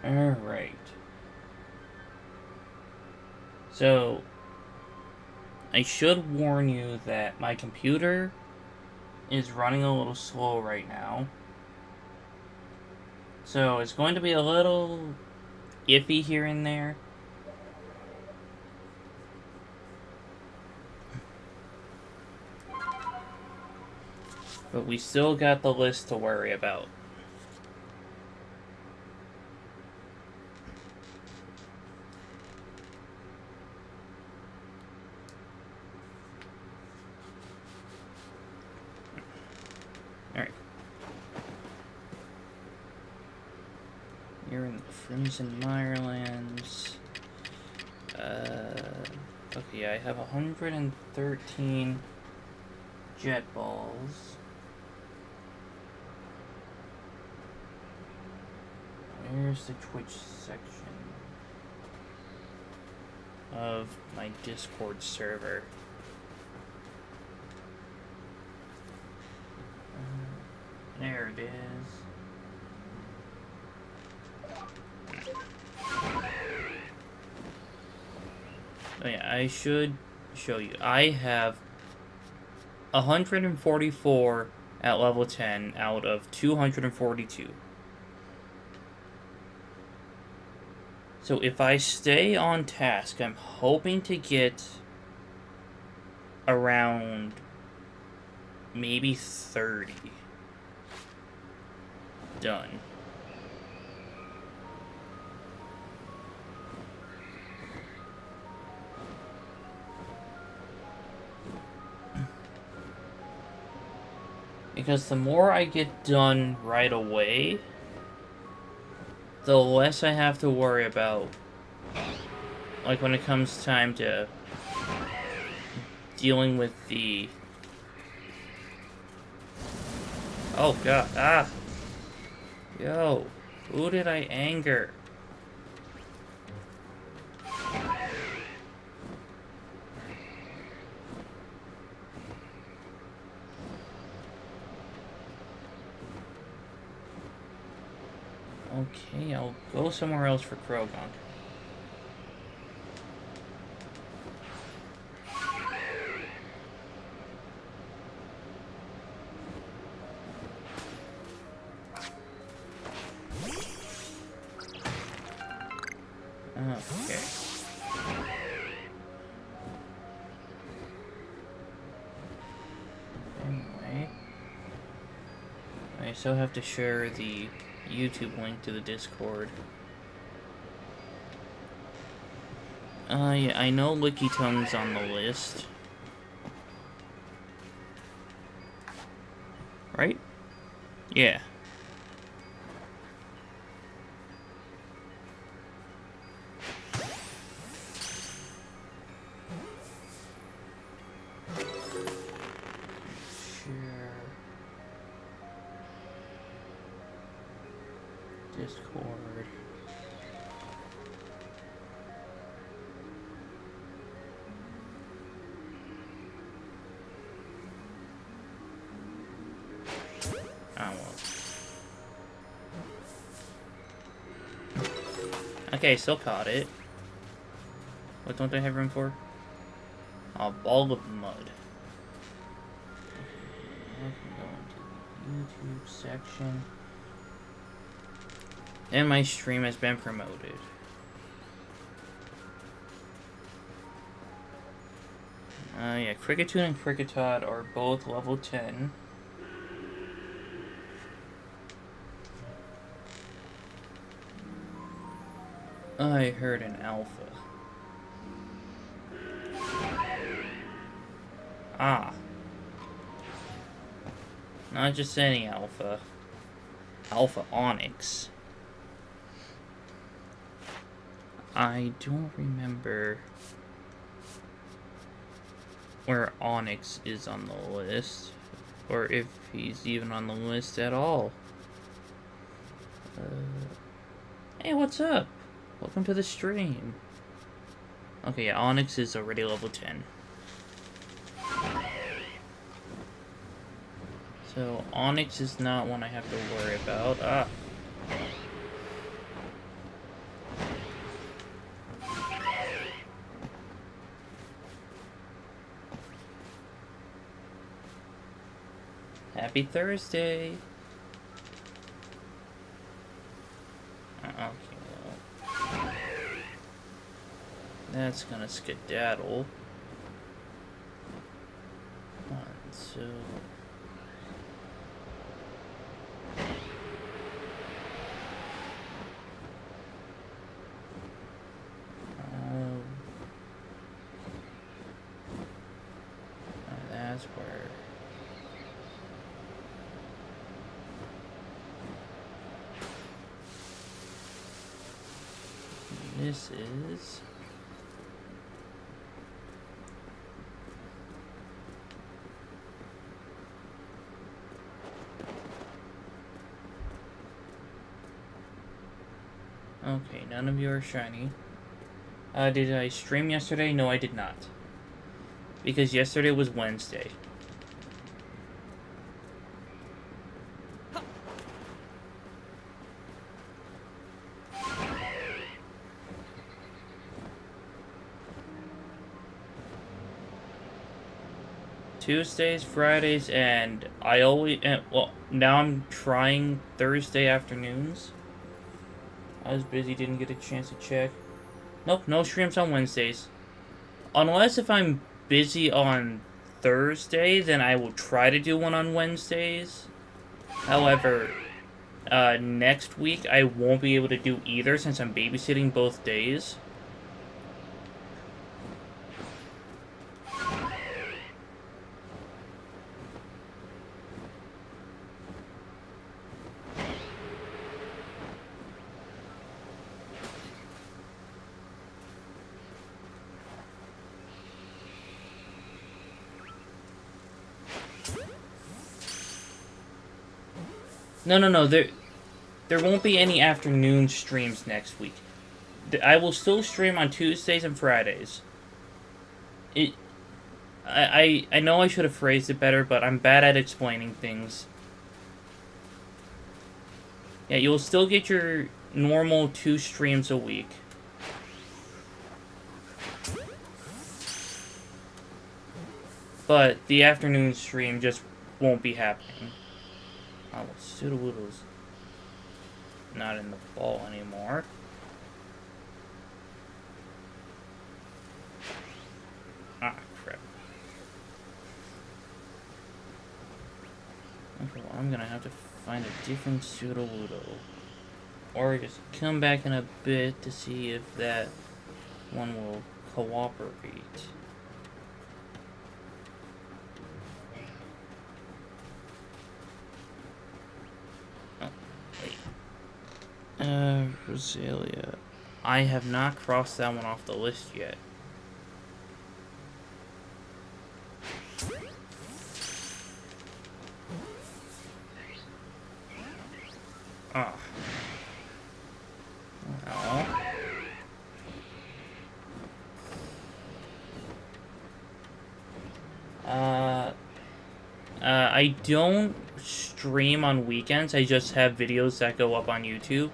Alright. So, I should warn you that my computer is running a little slow right now. So, it's going to be a little iffy here and there. But we still got the list to worry about. Alright. You're in the Crimson Mirelands. Okay, I have 113 jet balls. Where's the Twitch section of my Discord server? There it is. Oh yeah, I should show you. I have 144 at level 10 out of 242. So if I stay on task, I'm hoping to get around maybe 30 done. Because the more I get done right away, the less I have to worry about, like, when it comes time to dealing with the... Oh god, ah! Yo, who did I anger? Okay, I'll go somewhere else for Krogan. Okay. Anyway. I still have to share the YouTube link to the Discord. Yeah, I know Licky Tongue's on the list. Right? Yeah. Discord. Ah, well. Okay, still caught it. What don't I have room for? A ball of mud. I can go into the YouTube section. And my stream has been promoted. Yeah, Cricketoon and Cricketod are both level 10. I heard an alpha. Ah. Not just any alpha. Alpha Onyx. I don't remember where Onyx is on the list, or if he's even on the list at all. Hey, what's up? Welcome to the stream. Okay, yeah, Onyx is already level 10. So, Onyx is not one I have to worry about. Ah. Happy Thursday. Okay, well. That's gonna skedaddle. 1, 2. That's where. This is. Okay, none of you are shiny. Did I stream yesterday? No, I did not. Because yesterday was Wednesday. Tuesdays, Fridays, and I always... well, now I'm trying Thursday afternoons. I was busy, didn't get a chance to check. Nope, no streams on Wednesdays. Unless if I'm busy on Thursday, then I will try to do one on Wednesdays. However, next week I won't be able to do either since I'm babysitting both days. No, there won't be any afternoon streams next week. I will still stream on Tuesdays and Fridays. I know I should have phrased it better, but I'm bad at explaining things. Yeah, you'll still get your normal 2 streams a week. But the afternoon stream just won't be happening. Oh, Pseudowoodle's not in the ball anymore. Ah, crap. Okay, well, I'm gonna have to find a different Pseudowoodle. Or just come back in a bit to see if that one will cooperate. Rosalia. I have not crossed that one off the list yet. Ah. Well. I don't stream on weekends. I just have videos that go up on YouTube.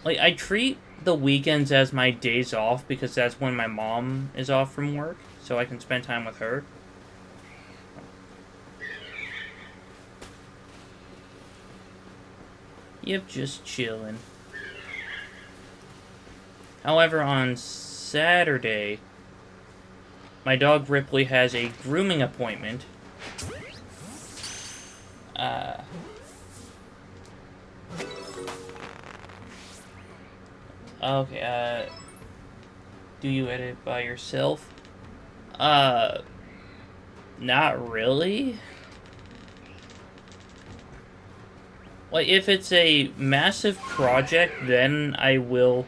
Like, I treat the weekends as my days off because that's when my mom is off from work, so I can spend time with her. Yep, just chilling. However, on Saturday, my dog Ripley has a grooming appointment. Okay, do you edit by yourself? Not really. Like, if it's a massive project, then I will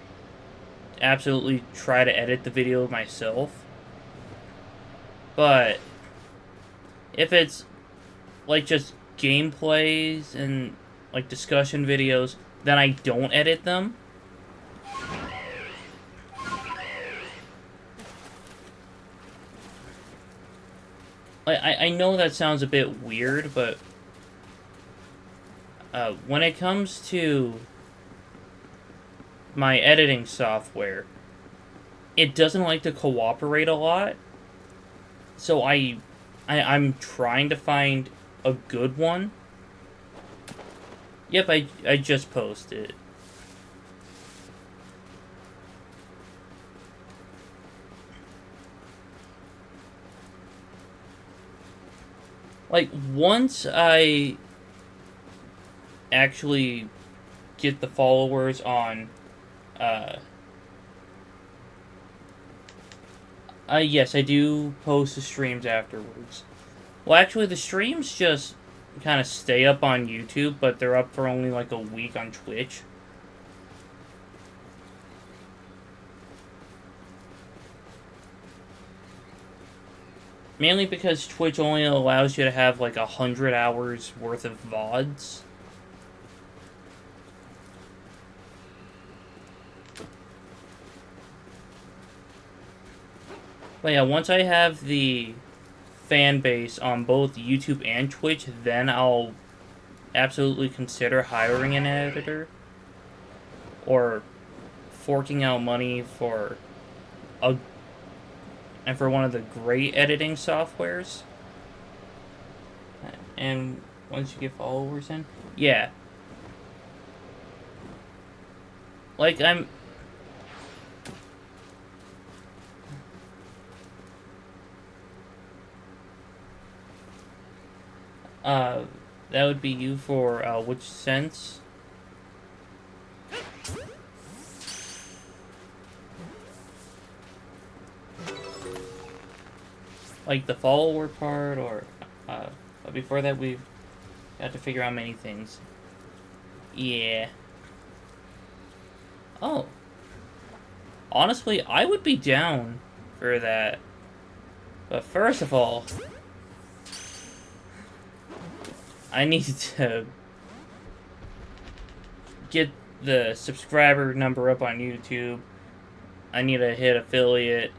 absolutely try to edit the video myself. But if it's, like, just gameplays and, like, discussion videos, then I don't edit them. I know that sounds a bit weird, but when it comes to my editing software, it doesn't like to cooperate a lot. So I I'm trying to find a good one. Yep, I just posted. Like, once I actually get the followers on, yes, I do post the streams afterwards. Well, actually, the streams just kind of stay up on YouTube, but they're up for only like a week on Twitch. Mainly because Twitch only allows you to have like 100 hours worth of VODs. But yeah, once I have the fan base on both YouTube and Twitch, then I'll absolutely consider hiring an editor. Or forking out money for one of the great editing softwares. And once you get followers in, yeah. Like, that would be you for, which sense? Like the follower part, or, but before that we've got to figure out many things. Yeah. Oh. Honestly, I would be down for that. But first of all, I need to get the subscriber number up on YouTube. I need to hit affiliate.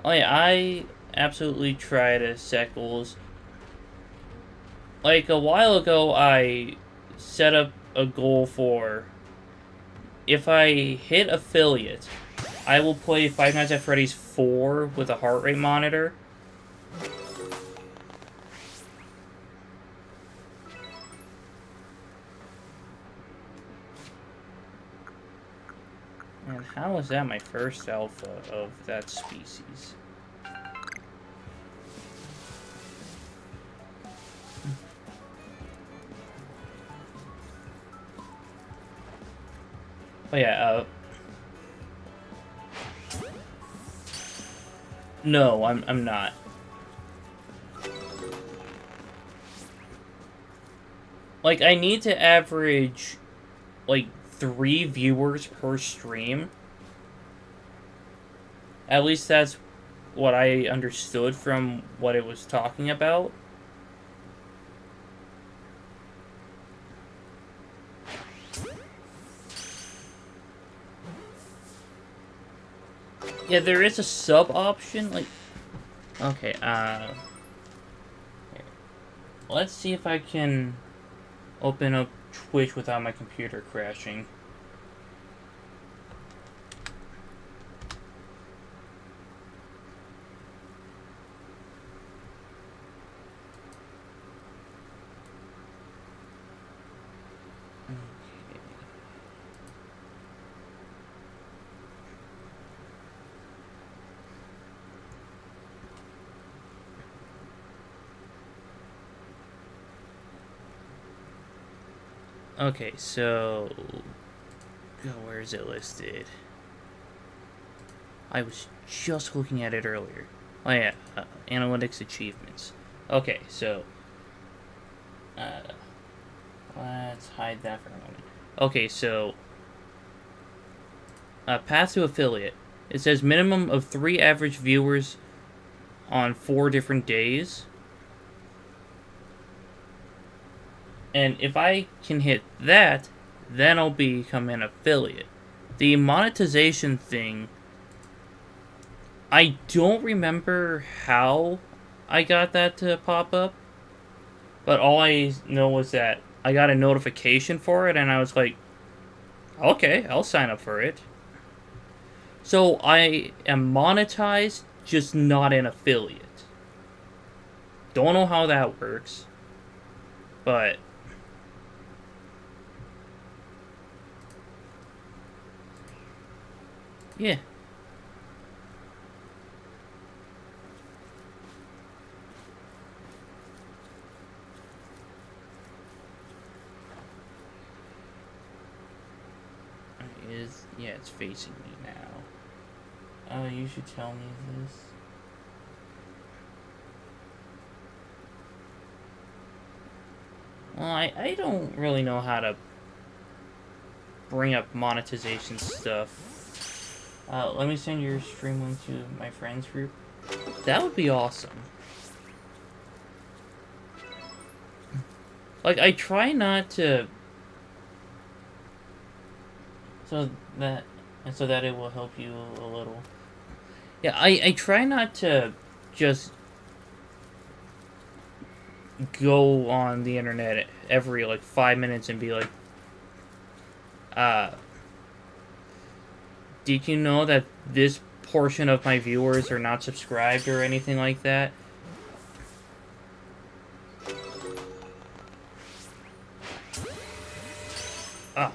Oh yeah, I absolutely try to set goals. Like, a while ago, I set up a goal for, if I hit affiliate, I will play Five Nights at Freddy's 4 with a heart rate monitor. And how is that my first alpha of that species? Oh yeah, no, I'm not. Like, I need to average, like, 3 viewers per stream. At least that's what I understood from what it was talking about. Yeah, there is a sub option, like... Okay, let's see if I can open up Twitch without my computer crashing. Okay, so... where is it listed? I was just looking at it earlier. Oh yeah, analytics achievements. Okay, so... let's hide that for a moment. Okay, so... path to affiliate. It says minimum of 3 average viewers on 4 different days. And if I can hit that, then I'll become an affiliate. The monetization thing, I don't remember how I got that to pop up. But all I know was that I got a notification for it, and I was like, Okay, I'll sign up for it. So I am monetized, just not an affiliate. Don't know how that works, but yeah. Yeah, it's facing me now. You should tell me this. Well, I don't really know how to bring up monetization stuff. Let me send your stream link to my friends group. That would be awesome. Like, I try not to... So that it will help you a little. Yeah, I try not to just go on the internet every, like, 5 minutes and be like, did you know that this portion of my viewers are not subscribed or anything like that? Oh.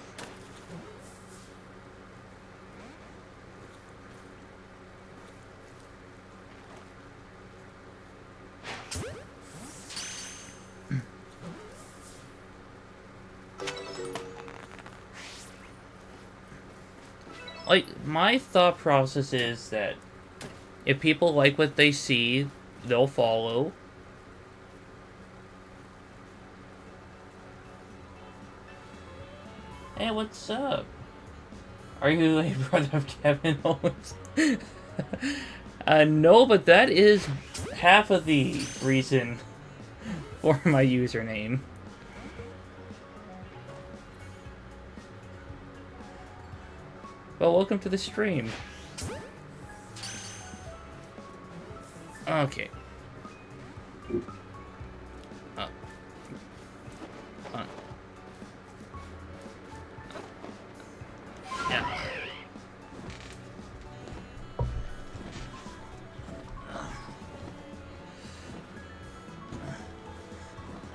Like, my thought process is that if people like what they see, they'll follow. Hey, what's up? Are you a brother of Kevin Owens? No, but that is half of the reason for my username. Well, welcome to the stream. Okay. Yeah.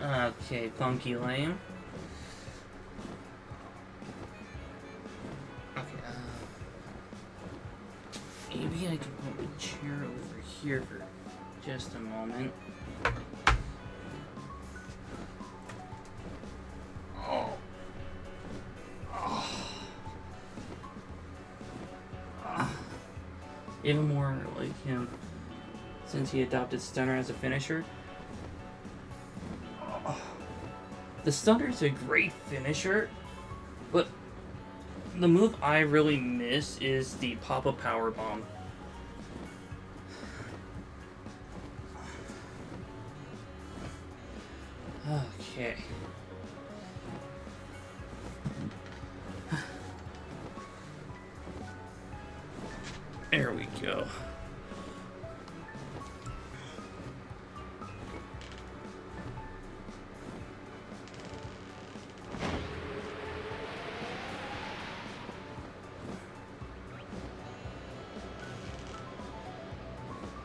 Okay, funky lame. Maybe I can put my chair over here for just a moment. Oh. Even more like him, since he adopted Stunner as a finisher. The Stunner is a great finisher, but the move I really miss is the pop-up power bomb. Okay. There we go.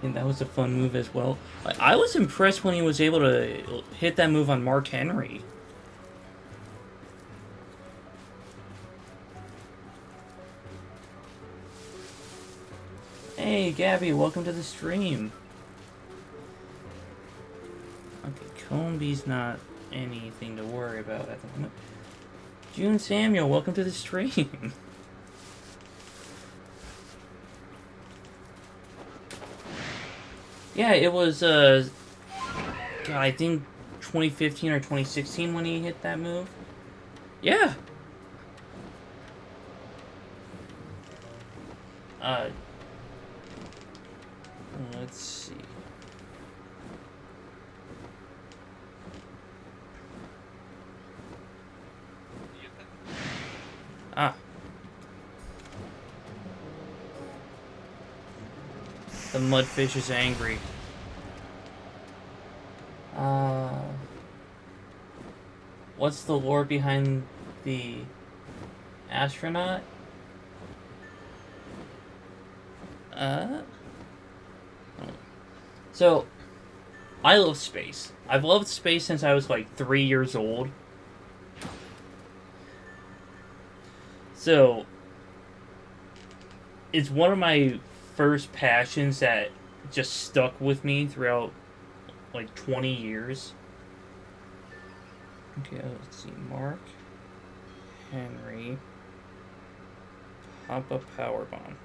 And that was a fun move as well. I was impressed when he was able to hit that move on Mark Henry. Hey, Gabby, welcome to the stream. Okay, Comby's not anything to worry about at the moment. June Samuel, welcome to the stream. Yeah, it was, God, I think 2015 or 2016 when he hit that move. Yeah. Let's see. The mudfish is angry. What's the lore behind the astronaut. So, I love space. I've loved space since I was like 3 years old. So, it's one of my first passions that just stuck with me throughout like 20 years. Okay, let's see. Mark Henry. Pop a power bomb.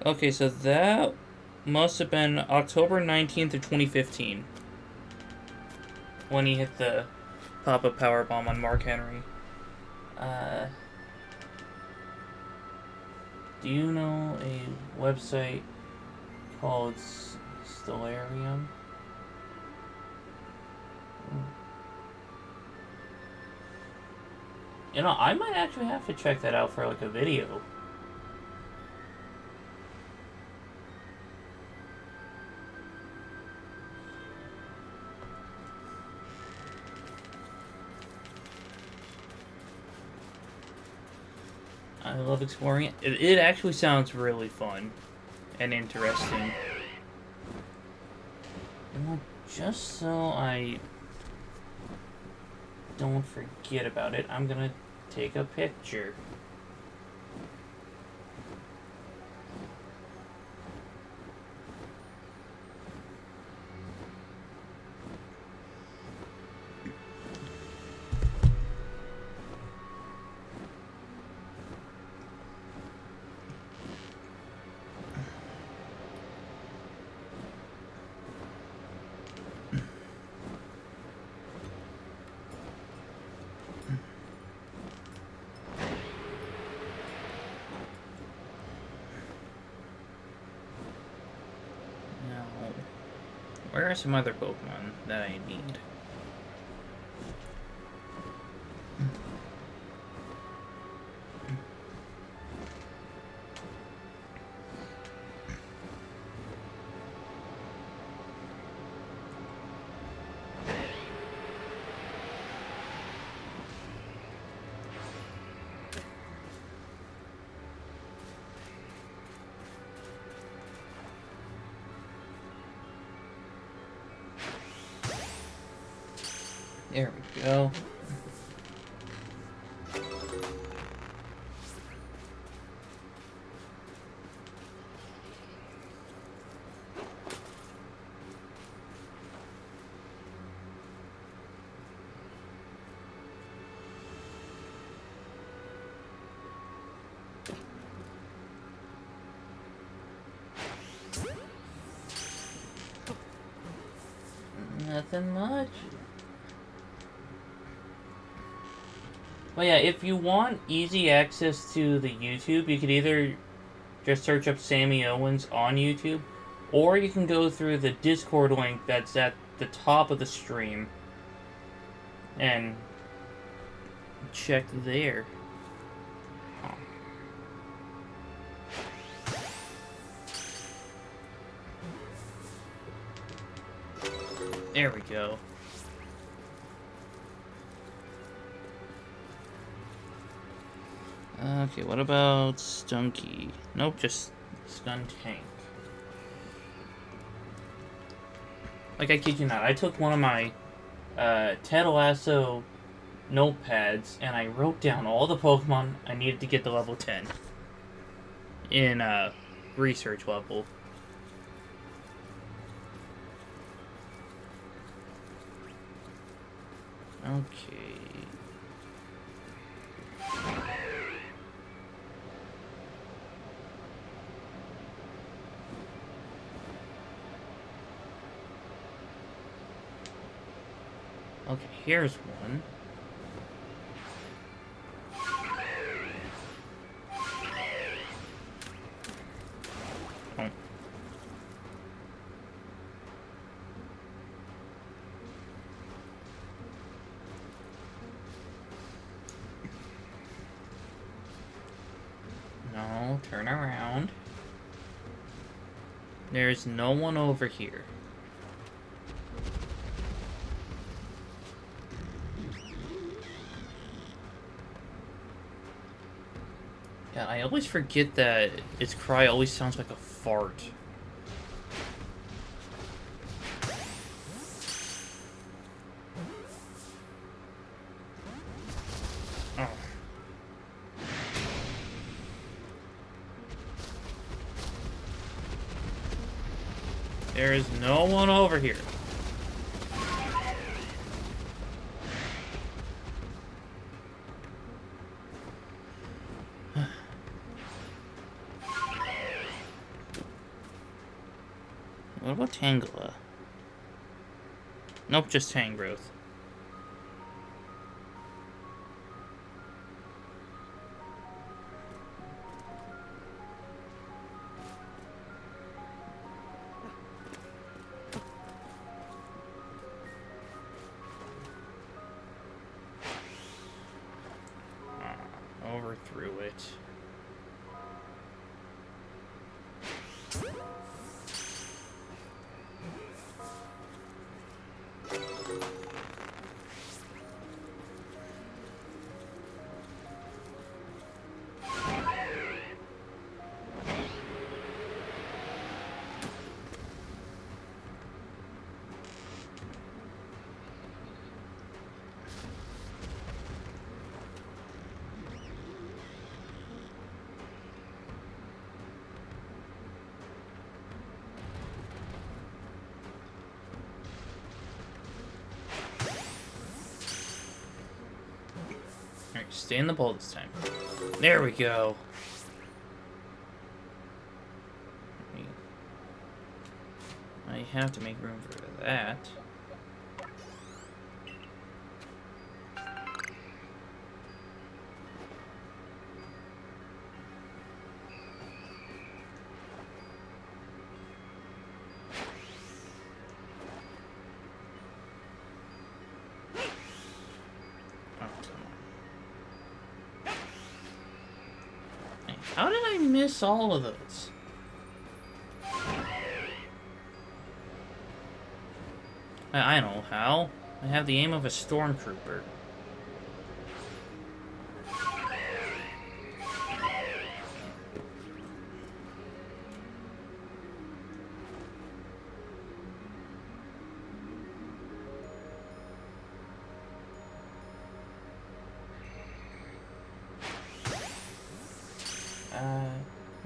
Okay, so that must have been October 19th of 2015 when he hit the pop-up power bomb on Mark Henry. Do you know a website called Stellarium? You know, I might actually have to check that out for like a video. I love exploring it. It actually sounds really fun and interesting. And just so I don't forget about it, I'm gonna take a picture. Where are some other Pokemon that I need? There we go. Nothing much. Well, yeah, if you want easy access to the YouTube, you could either just search up Sammy Owens on YouTube, or you can go through the Discord link that's at the top of the stream and check there. Huh. There we go. Okay, what about Stunky? Nope, just Skuntank. Like, I kid you not, I took one of my Ted Lasso notepads and I wrote down all the Pokemon I needed to get to level 10 in research level. Okay. Okay, here's one. Oh. go. Turn around. There's no one over here. Yeah, I always forget that its cry always sounds like a fart. Oh. There is no one over here. What about Tangela? Nope, just Tangrowth. Over through it. Alright, stay in the bowl this time. There we go. I have to make room for that. How did I miss all of those? I know how. I have the aim of a stormtrooper.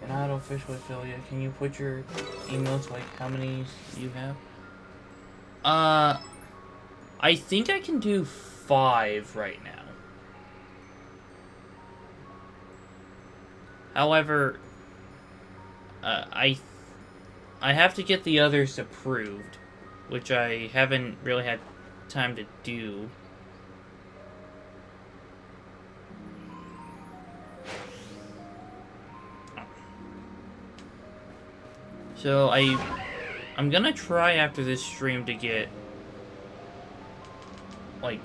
An auto-official affiliate. Can you put your emails, like, how many you have? I think I can do 5 right now. However, I have to get the others approved, which I haven't really had time to do. So I'm gonna try after this stream to get like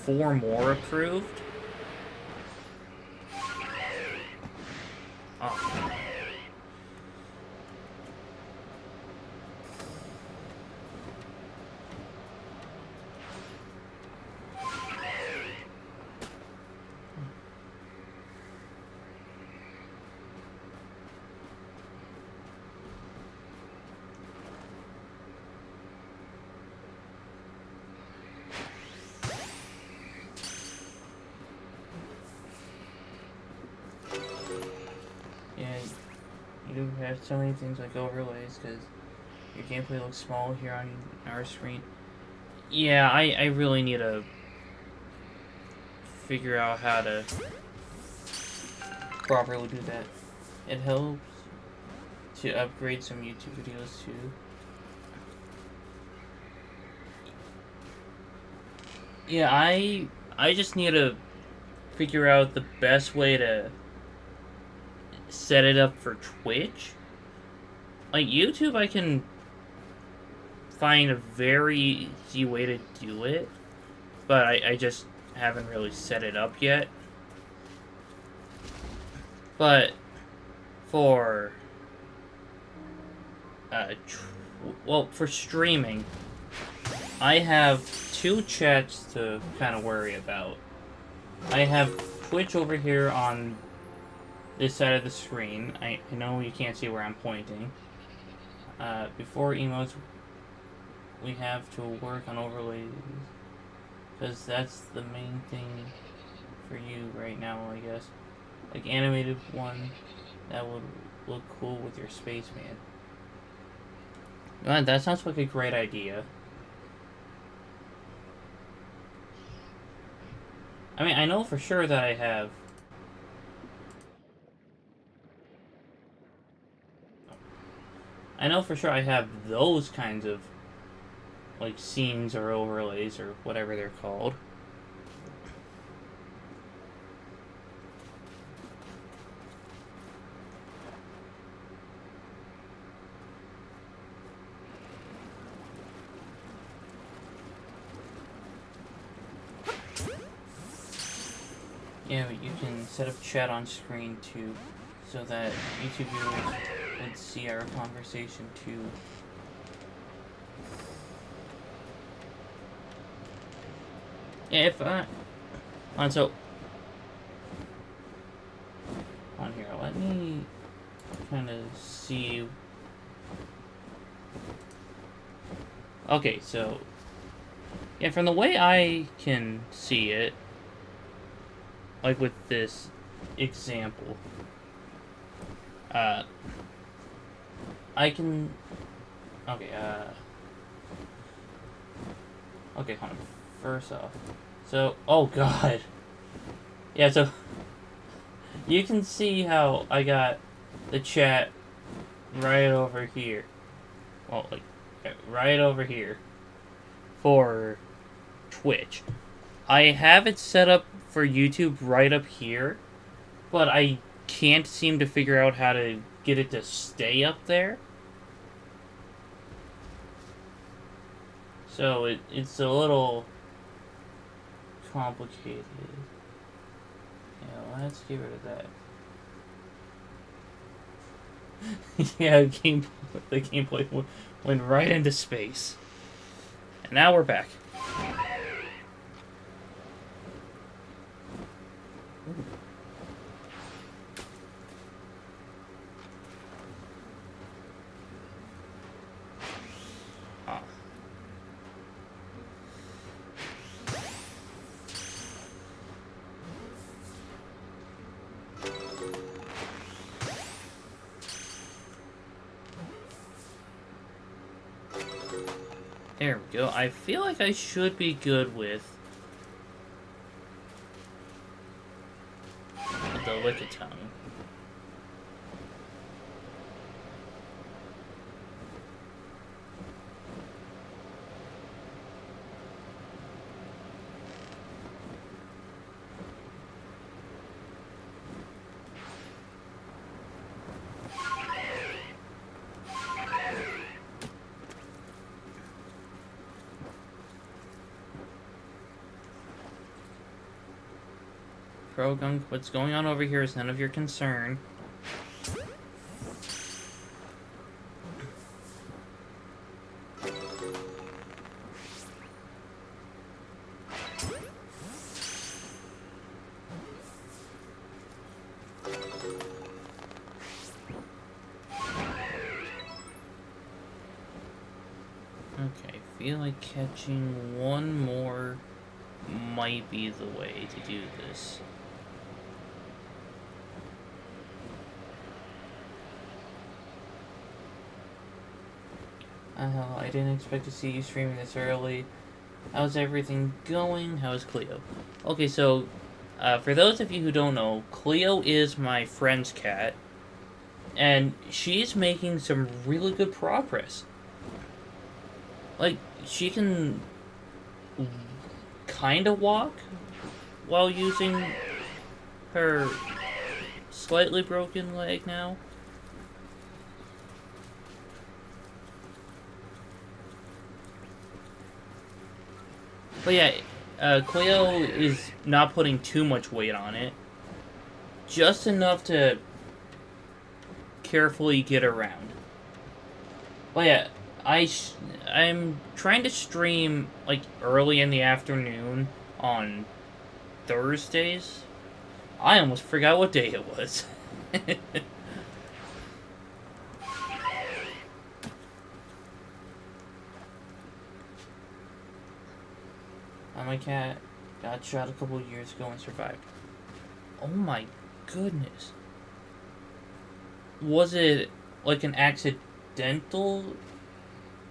4 more approved. Oh. You do have so many things like overlays because your gameplay looks small here on our screen. Yeah, I really need to figure out how to properly do that. It helps to upgrade some YouTube videos too. Yeah, I just need to figure out the best way to set it up for Twitch. Like YouTube, I can find a very easy way to do it, but I just haven't really set it up yet. But for for streaming, I have two chats to kind of worry about. I have Twitch over here on this side of the screen. I know you can't see where I'm pointing. Before emotes, we have to work on overlays, because that's the main thing for you right now, I guess. Like animated one, that would look cool with your spaceman. Man, that sounds like a great idea. I mean, I know for sure that I have... I know for sure I have those kinds of, like, scenes or overlays or whatever they're called. Yeah, but you can set up chat on screen too, so that YouTube viewers would see our conversation too. Yeah, if I... on here, let me kind of see... Okay, so... yeah, from the way I can see it, like with this example, I can... okay, okay, hold on. First off, so, oh god. Yeah, so, you can see how I got the chat right over here. Well, like, right over here for Twitch. I have it set up for YouTube right up here, but I can't seem to figure out how to get it to stay up there. So it's a little complicated. Yeah, let's get rid of that. Yeah, the gameplay went right into space. And now we're back. There we go. I feel like I should be good with the Lickitung. Progunk, what's going on over here is none of your concern. Okay, feel like catching one more might be the way to do this. I didn't expect to see you streaming this early. How's everything going? How's Cleo? Okay, so, for those of you who don't know, Cleo is my friend's cat, and she's making some really good progress. Like, she can kinda walk while using her slightly broken leg now. But yeah, Cleo is not putting too much weight on it. Just enough to carefully get around. But yeah, I'm trying to stream like early in the afternoon on Thursdays. I almost forgot what day it was. My cat got shot a couple years ago and survived. Oh my goodness. Was it like an accidental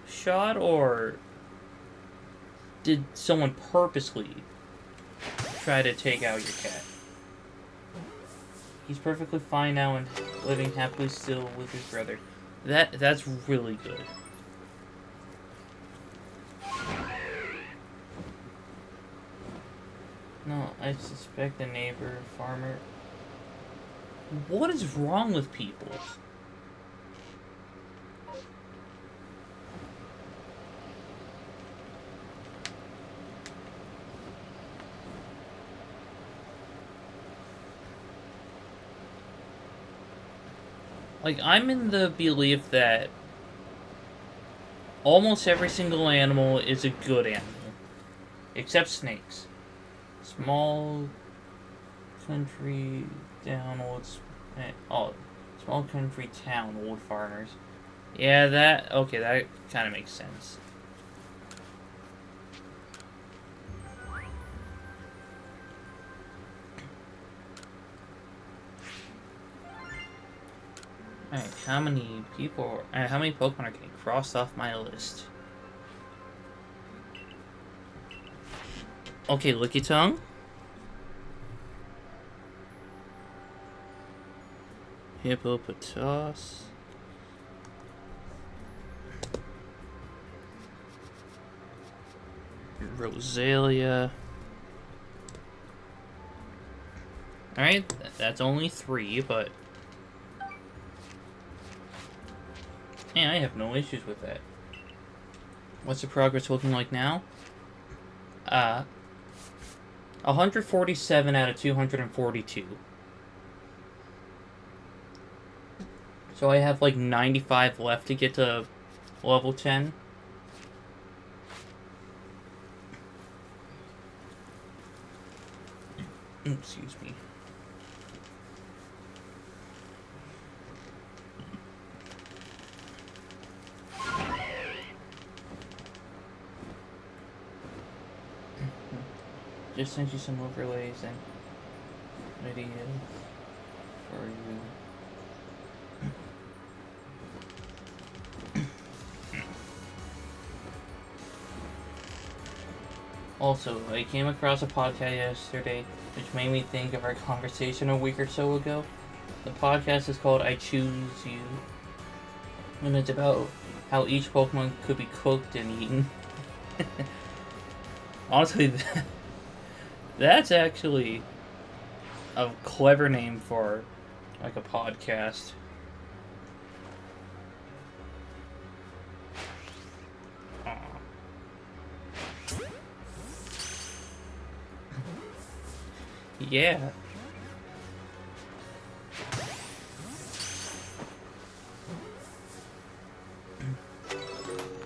shot, or did someone purposely try to take out your cat? He's perfectly fine now and living happily still with his brother. That's really good. No, I suspect the neighbor farmer. What is wrong with people? Like, I'm in the belief that almost every single animal is a good animal. Except snakes. Small country town old... small country town old farmers. Yeah, that kind of makes sense. Alright, how many Pokemon are getting crossed off my list? Okay, Lickitung. Hippopotas. Rosalia. Alright, that's only 3, but... yeah, I have no issues with that. What's the progress looking like now? 147 out of 242. So I have like 95 left to get to level 10. Excuse me. Just sent you some overlays and videos for you. Also, I came across a podcast yesterday which made me think of our conversation a week or so ago. The podcast is called I Choose You, and it's about how each Pokemon could be cooked and eaten. Honestly, that's actually a clever name for like a podcast. Yeah.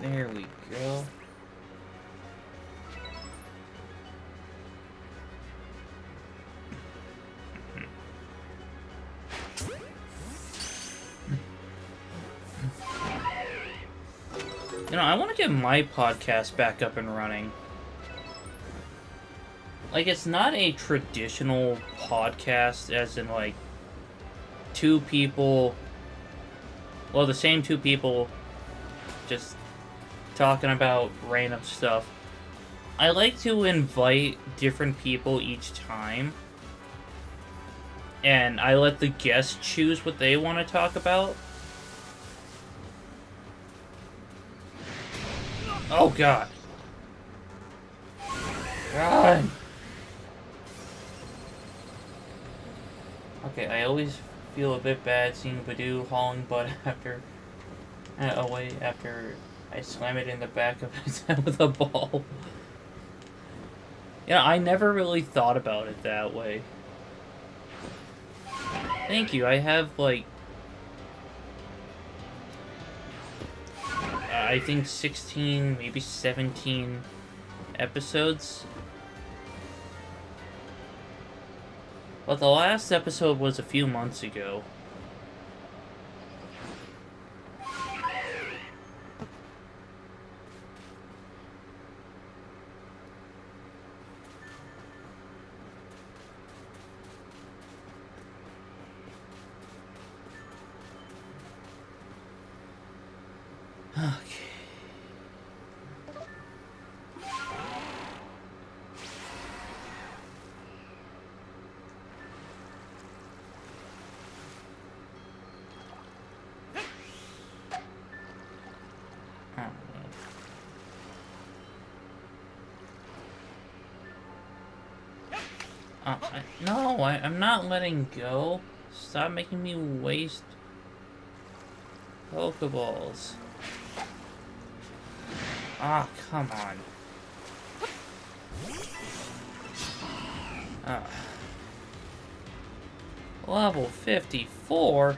There we go. You know, I want to get my podcast back up and running. Like, it's not a traditional podcast, as in, like, two people... well, the same two people just talking about random stuff. I like to invite different people each time. And I let the guests choose what they want to talk about. Oh, God. God. Okay, I always feel a bit bad seeing Badoo hauling butt after I slam it in the back of his head with a ball. Yeah, I never really thought about it that way. Thank you. I have, like, I think 16, maybe 17 episodes. But the last episode was a few months ago. Okay. No, I'm not letting go. Stop making me waste Pokeballs. Ah, come on. Level 54?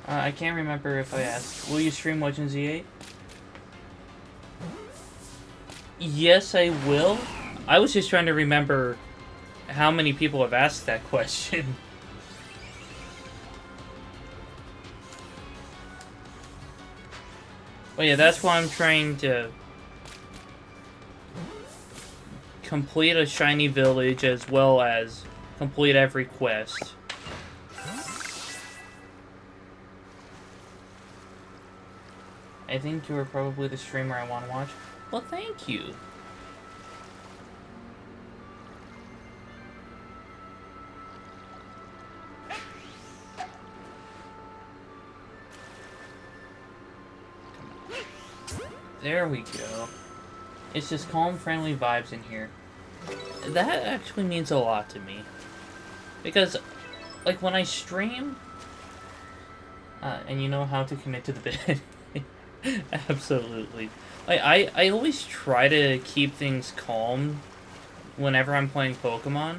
I can't remember if I asked. Will you stream Legend Z8? Yes, I will. I was just trying to remember how many people have asked that question. But yeah, that's why I'm trying to complete a shiny village as well as complete every quest. I think you are probably the streamer I want to watch. Well, thank you. There we go. It's just calm, friendly vibes in here. That actually means a lot to me. Because, like, when I stream, and you know how to commit to the bed. Absolutely. I always try to keep things calm whenever I'm playing Pokemon.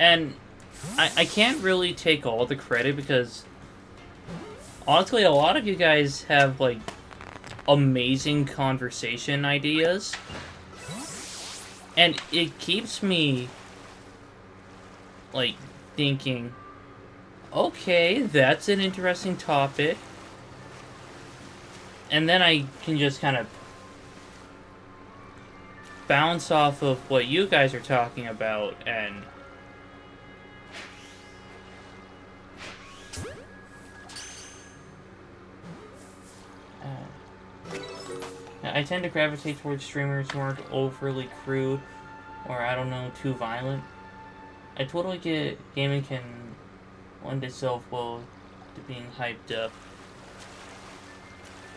And I can't really take all the credit because honestly, a lot of you guys have, like, amazing conversation ideas. And it keeps me, like, thinking, okay, that's an interesting topic. And then I can just kind of bounce off of what you guys are talking about and I tend to gravitate towards streamers who aren't overly crude or, I don't know, too violent. I totally get gaming can lend itself well to being hyped up.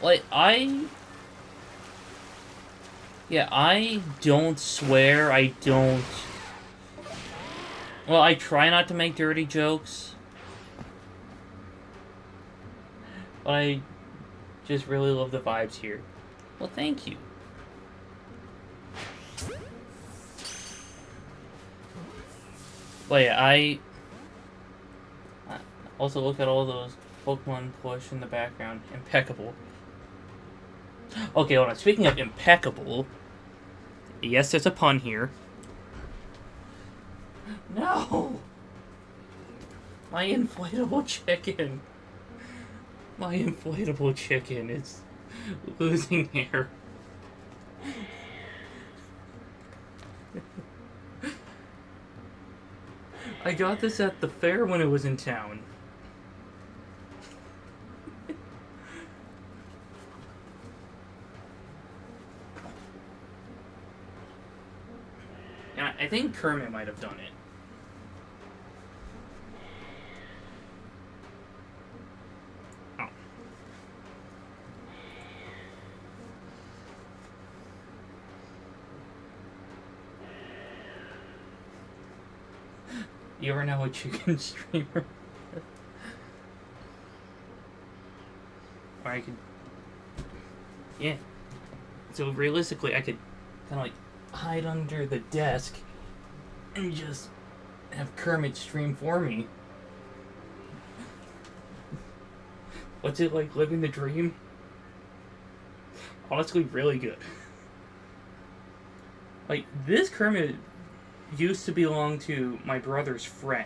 Like, I don't swear, I don't... Well, I try not to make dirty jokes. But I just really love the vibes here. Well, thank you. But yeah, I also look at all those Pokemon push in the background. Impeccable. Okay, hold on. Speaking of impeccable, yes, there's a pun here. No! My inflatable chicken. My inflatable chicken is losing hair. I got this at the fair when it was in town. And I think Kermit might have done it. You ever know a chicken streamer? Or I could... Yeah. So realistically, I could kind of like hide under the desk and just have Kermit stream for me. What's it like living the dream? Honestly, really good. Like, this Kermit used to belong to my brother's friend,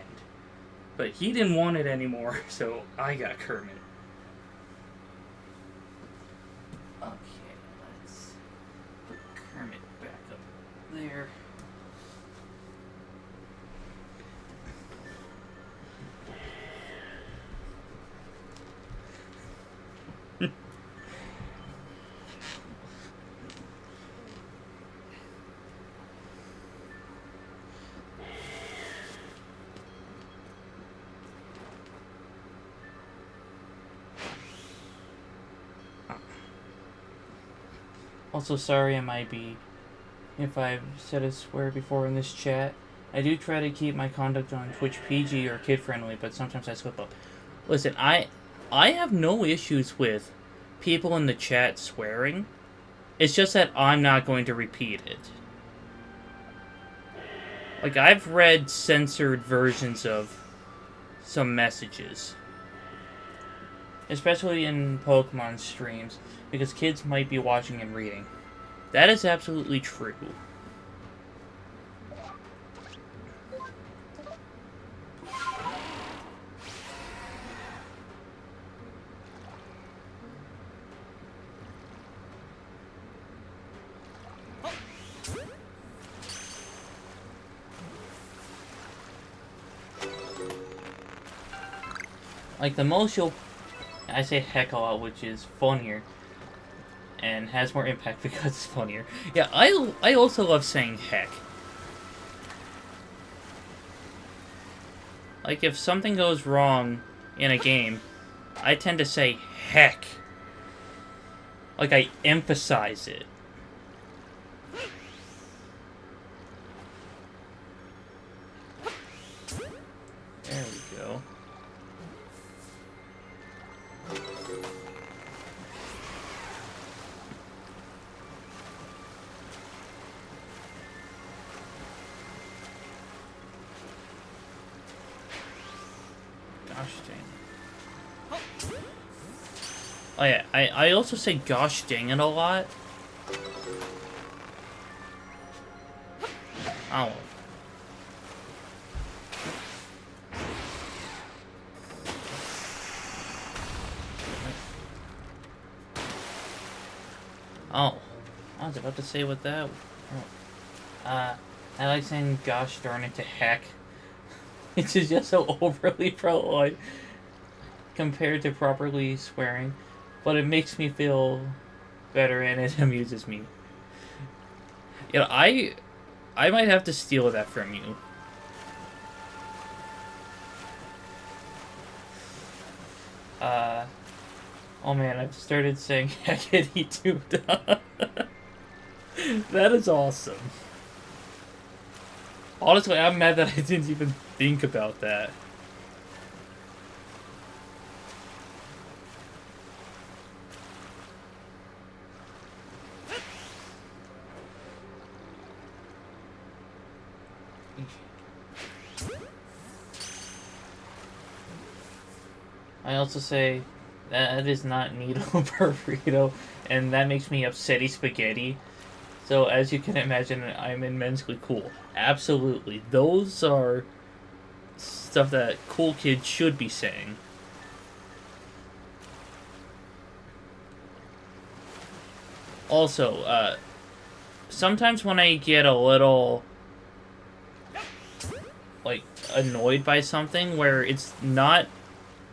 but he didn't want it anymore, so I got Kermit. Okay, let's put Kermit back up there. Also, sorry I might be, if I've said a swear before in this chat. I do try to keep my conduct on Twitch PG or kid friendly, but sometimes I slip up. Listen, I have no issues with people in the chat swearing. It's just that I'm not going to repeat it. Like, I've read censored versions of some messages. Especially in Pokemon streams, because kids might be watching and reading. That is absolutely true. Like, the most you'll... I say heck a lot, which is funnier. And has more impact because it's funnier. Yeah, I also love saying heck. Like, if something goes wrong in a game, I tend to say heck. Like, I emphasize it. There we go. Gosh dang. Oh yeah, I also say gosh dang it a lot. Oh. Oh. I was about to say what that... Oh. I like saying gosh darn it to heck. It's just so overly pro compared to properly swearing, but it makes me feel better and it amuses me. You know, I might have to steal that from you. Oh man, I've started saying heckity too. That is awesome. Honestly, I'm mad that I didn't even think about that. I also say that is not needle burrito, and that makes me upsetty spaghetti. So as you can imagine, I'm immensely cool. Absolutely. Those are stuff that cool kids should be saying. Also, sometimes when I get a little, like, annoyed by something where it's not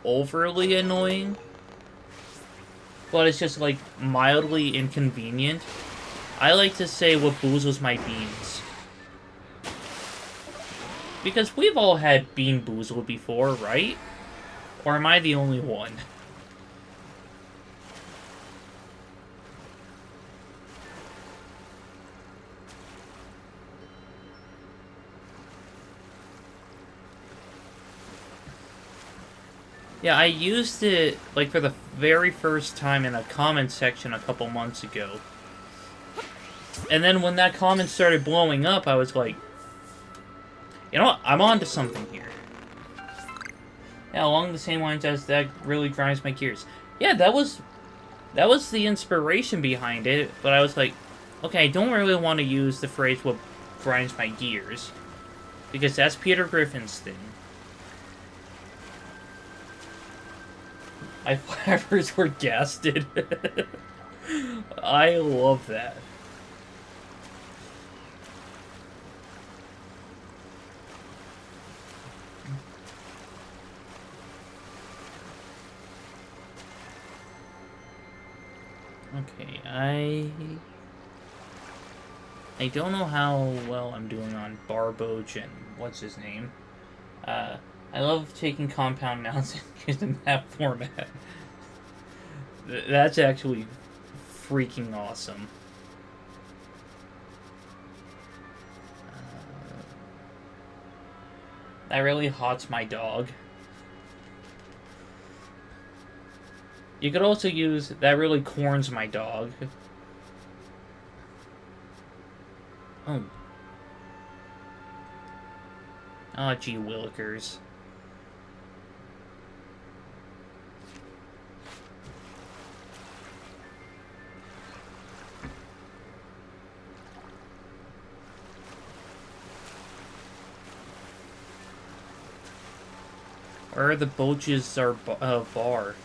overly annoying, but it's just, like, mildly inconvenient, I like to say what boozles my beans. Because we've all had Bean Boozled before, right? Or am I the only one? Yeah, I used it, like, for the very first time in a comment section a couple months ago. And then when that comment started blowing up, I was like, you know what? I'm onto something here. Yeah, along the same lines as that really grinds my gears. Yeah, that was the inspiration behind it, but I was like, okay, I don't really want to use the phrase what grinds my gears, because that's Peter Griffin's thing. My flappers were gasted. I love that. Okay, I don't know how well I'm doing on Barboach and what's his name. I love taking compound nouns and using that format. That's actually freaking awesome. That really hots my dog. You could also use that really corns my dog. Oh. Oh, gee willikers. Where are the boaches our bar?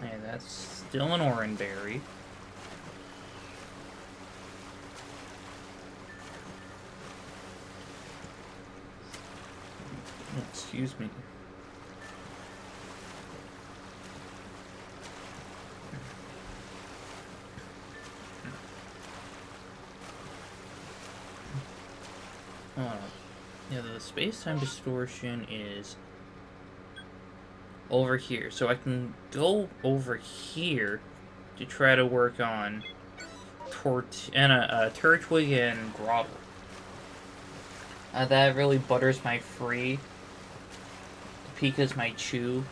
Yeah, that's still an oranberry. Excuse me. Yeah, the space-time distortion is over here. So I can go over here to try to work on Turtwig and Grottle. That really butters my free. Pika's my chew.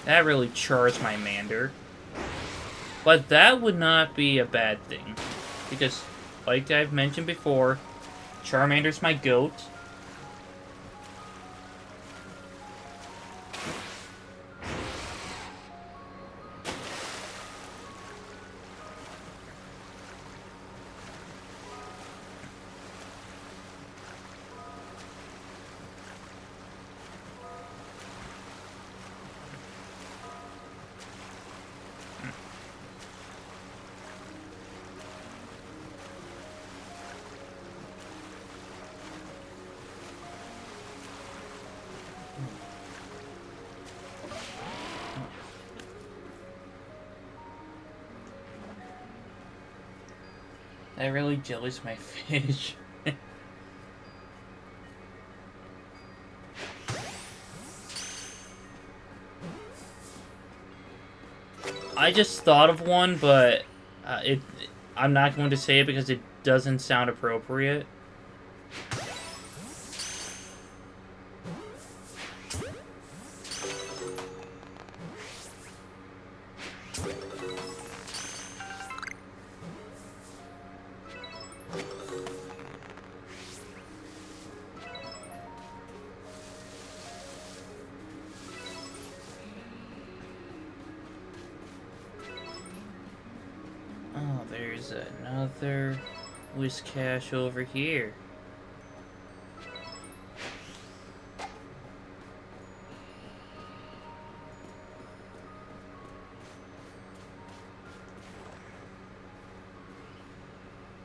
That really chars my Mander. But that would not be a bad thing. Because, like I've mentioned before, Charmander's my goat. That really jellies my fish. I just thought of one, but I'm not going to say it because it doesn't sound appropriate. Oh, there's another Whiscash over here.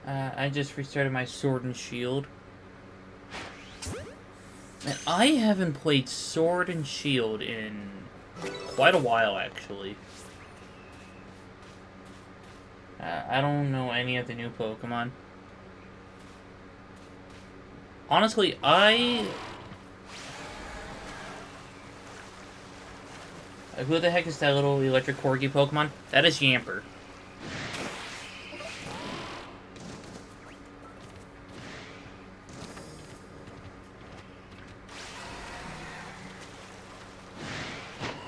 I just restarted my Sword and Shield. And I haven't played Sword and Shield in quite a while, actually. I don't know any of the new Pokemon. Honestly, who the heck is that little electric corgi Pokemon? That is Yamper.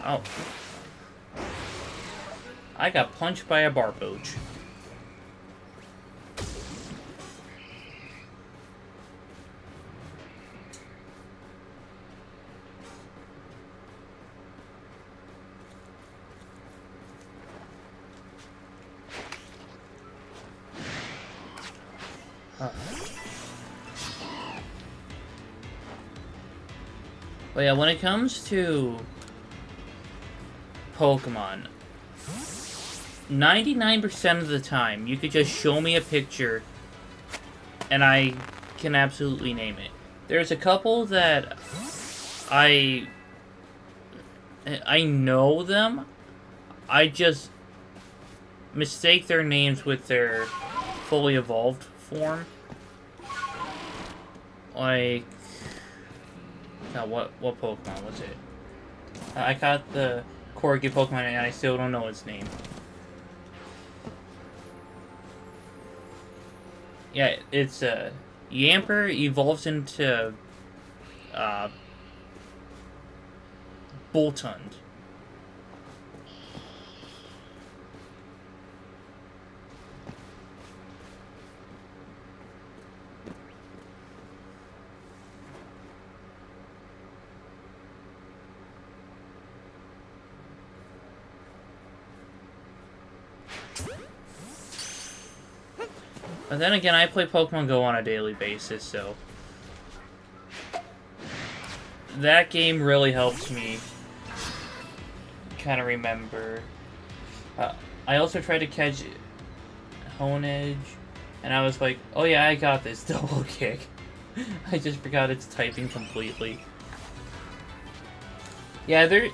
Oh. I got punched by a Barboach. But yeah, when it comes to Pokemon, 99% of the time, you could just show me a picture and I can absolutely name it. There's a couple that I know them, I just mistake their names with their fully evolved form. Like, what Pokemon was it? I got the Corgi Pokemon and I still don't know its name. Yeah, it's Yamper evolves into Boltund. But then again, I play Pokemon Go on a daily basis, so that game really helps me kind of remember. I also tried to catch Honedge, and I was like, oh yeah, I got this double kick. I just forgot its typing completely. Yeah,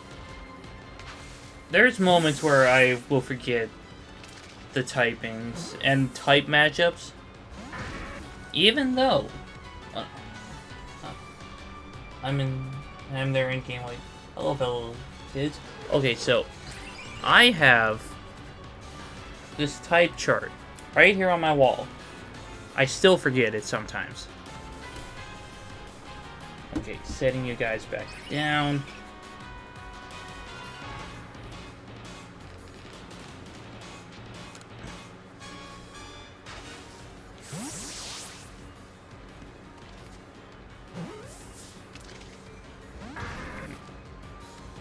there's moments where I will forget the typings and type matchups, even though I'm there in game like, hello fellow kids. Okay, so I have this type chart right here on my wall. I still forget it sometimes. Okay, setting you guys back down.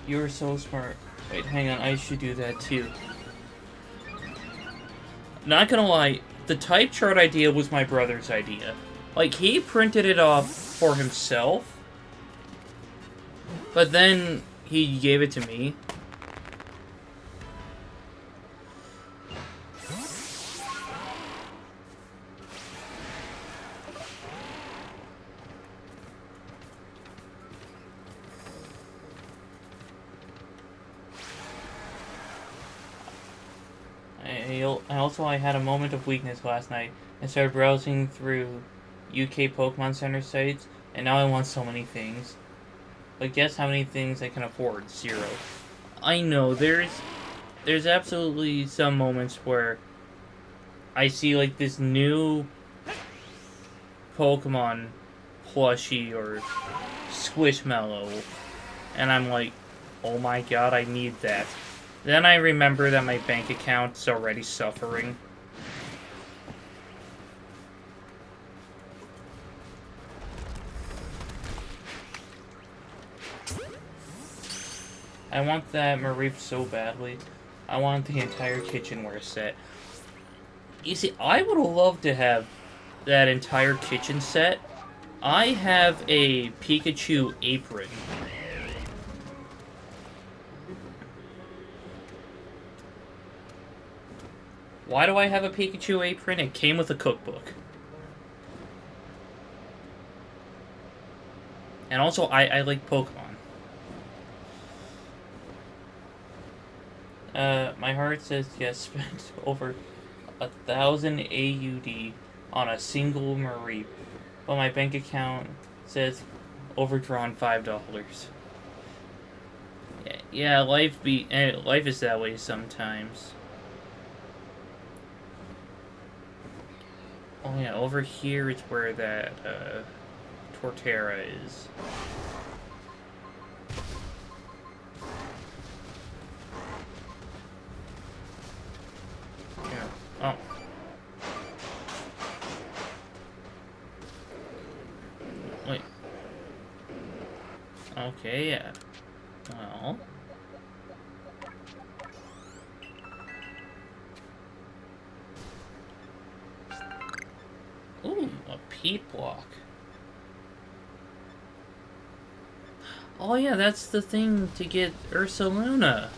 You're so smart. Wait, hang on, I should do that too. Not gonna lie, the type chart idea was my brother's idea. Like, he printed it off for himself, but then he gave it to me. I had a moment of weakness last night and started browsing through UK Pokemon Center sites, and now I want so many things. But guess how many things I can afford? 0. I know, there's absolutely some moments where I see like this new Pokemon plushie or Squishmallow, and I'm like, oh my god, I need that. Then I remember that my bank account's already suffering. I want that Mareep so badly. I want the entire kitchenware set. You see, I would love to have that entire kitchen set. I have a Pikachu apron. Why do I have a Pikachu apron? It came with a cookbook. And also, I like Pokemon. My heart says yes, spent over 1,000 AUD on a single Mareep. but my bank account says overdrawn $5. Yeah, life is that way sometimes. Oh yeah, over here is where that Torterra is. Yeah. Oh. Wait. Okay, yeah. Well. Ooh, a peat block. Oh yeah, that's the thing to get Ursa Luna.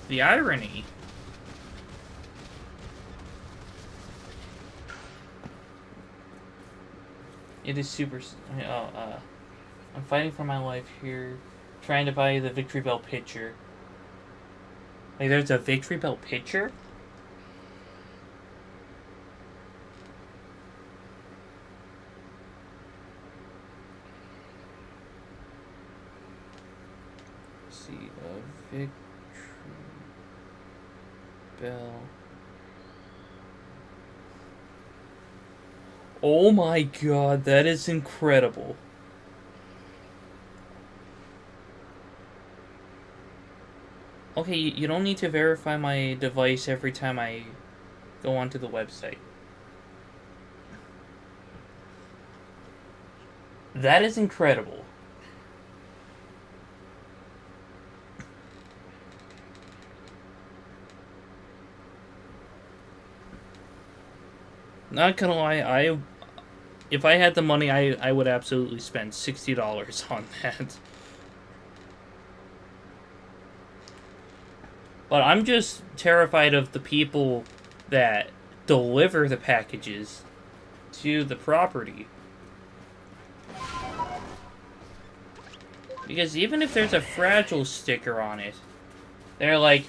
The irony. It is super. I'm fighting for my life here, trying to buy the Victory Bell pitcher. Like, there's a Victory Bell pitcher? Let's see, a Victory Bell. Oh my god, that is incredible. Okay, you don't need to verify my device every time I go onto the website. That is incredible. Not gonna lie, if I had the money, I would absolutely spend $60 on that. But I'm just terrified of the people that deliver the packages to the property. Because even if there's a fragile sticker on it, they're like,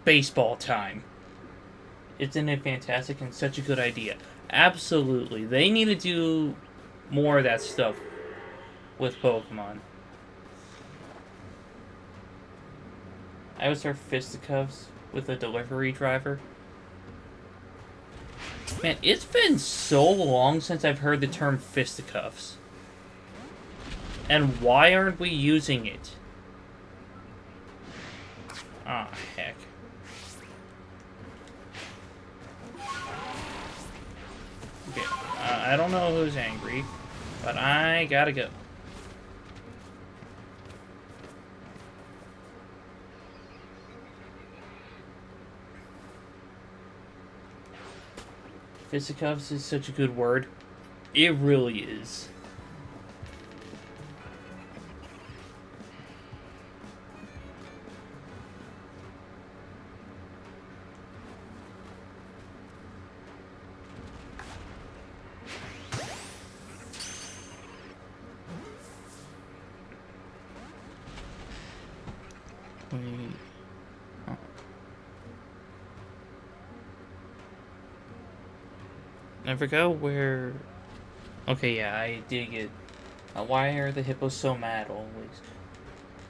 baseball time. Isn't it fantastic and such a good idea? Absolutely. They need to do more of that stuff with Pokemon. I would start fisticuffs with a delivery driver. Man, it's been so long since I've heard the term fisticuffs. And why aren't we using it? Ah, heck. Okay, I don't know who's angry, but I gotta go. Fisticuffs is such a good word. It really is. Wait. Oh. I forgot where... Okay, yeah, I did get... why are the hippos so mad always?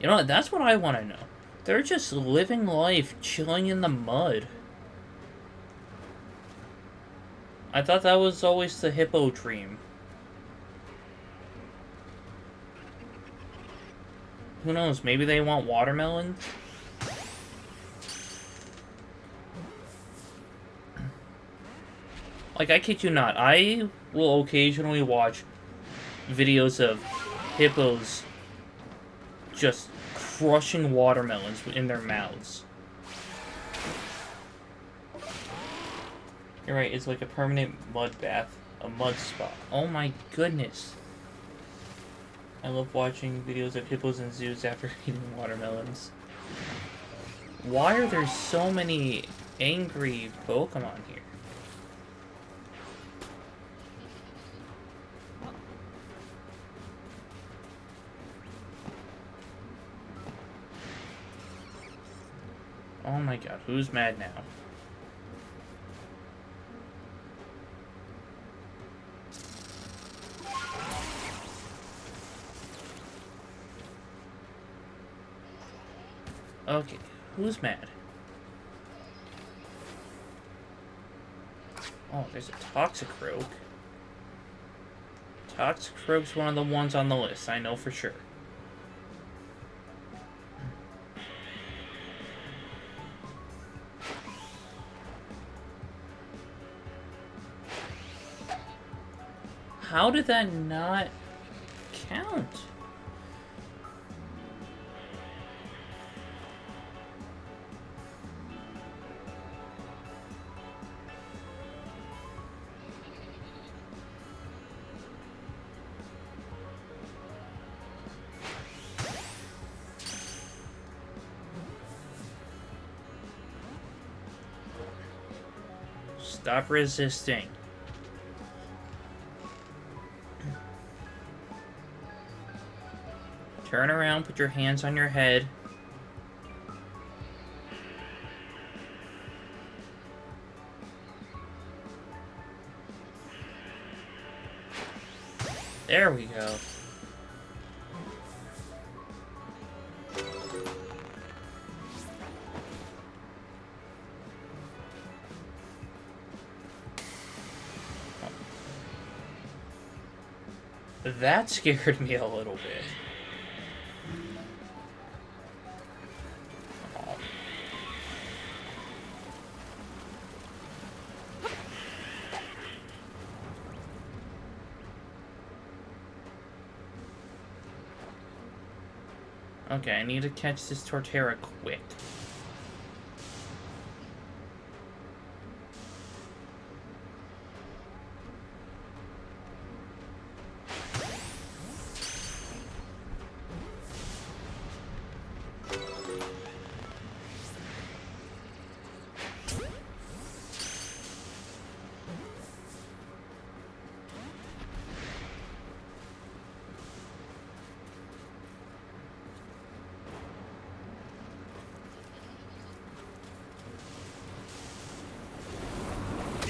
You know what, that's what I want to know. They're just living life, chilling in the mud. I thought that was always the hippo dream. Who knows, maybe they want watermelons? Like, I kid you not, I will occasionally watch videos of hippos just crushing watermelons in their mouths. You're right, it's like a permanent mud bath, a mud spa. Oh my goodness. I love watching videos of hippos in zoos after eating watermelons. Why are there so many angry Pokemon here? Oh my god, who's mad now? Okay, who's mad? Oh, there's a Toxicroak. Toxicroak's one of the ones on the list, I know for sure. How did that not count? Stop resisting. Turn around, put your hands on your head. There we go. That scared me a little bit. Oh. Okay, I need to catch this Torterra quick.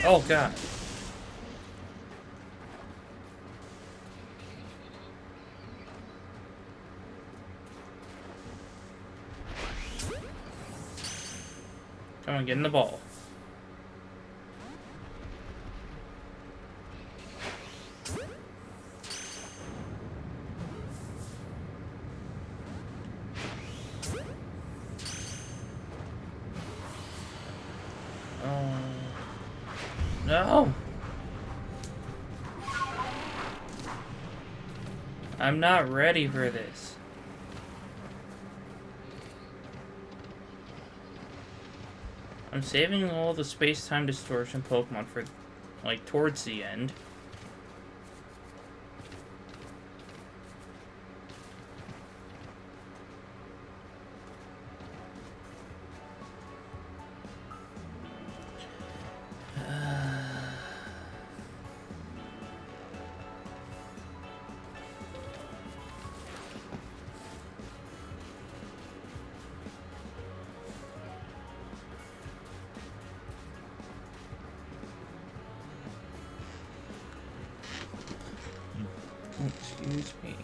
Oh god. Come on, get in the ball. No! I'm not ready for this. I'm saving all the space-time distortion Pokemon for, like, towards the end. Excuse me.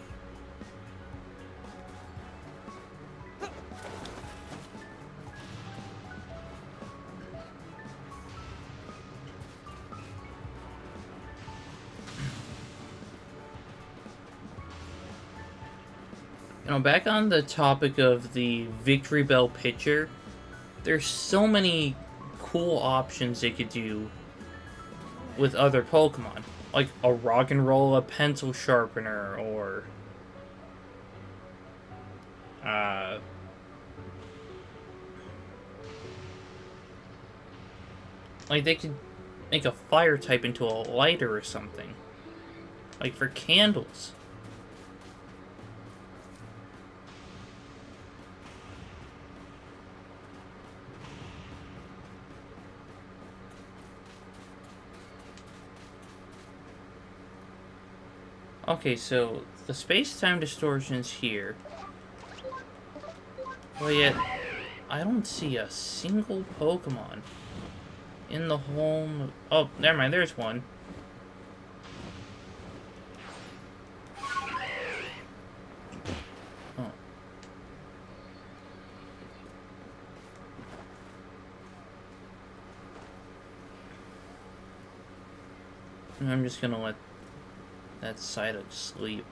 You know, back on the topic of the Victory Bell pitcher, there's so many cool options they could do with other Pokemon. Like a rock and roll, a pencil sharpener, or like they could make a fire type into a lighter or something. Like for candles. Okay, so the space-time distortion's here. But yet, I don't see a single Pokemon in the home. Oh, never mind, there's one. Oh. I'm just gonna let that Psyduck sleep.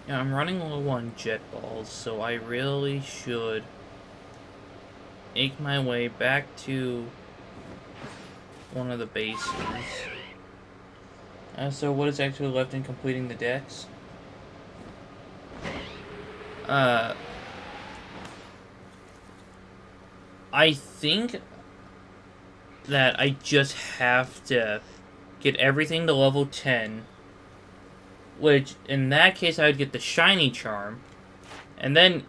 Yeah, I'm running low on jet balls, so I really should make my way back to one of the bases. So what is actually left in completing the decks? I think that I just have to get everything to level 10, which in that case I would get the shiny charm, and then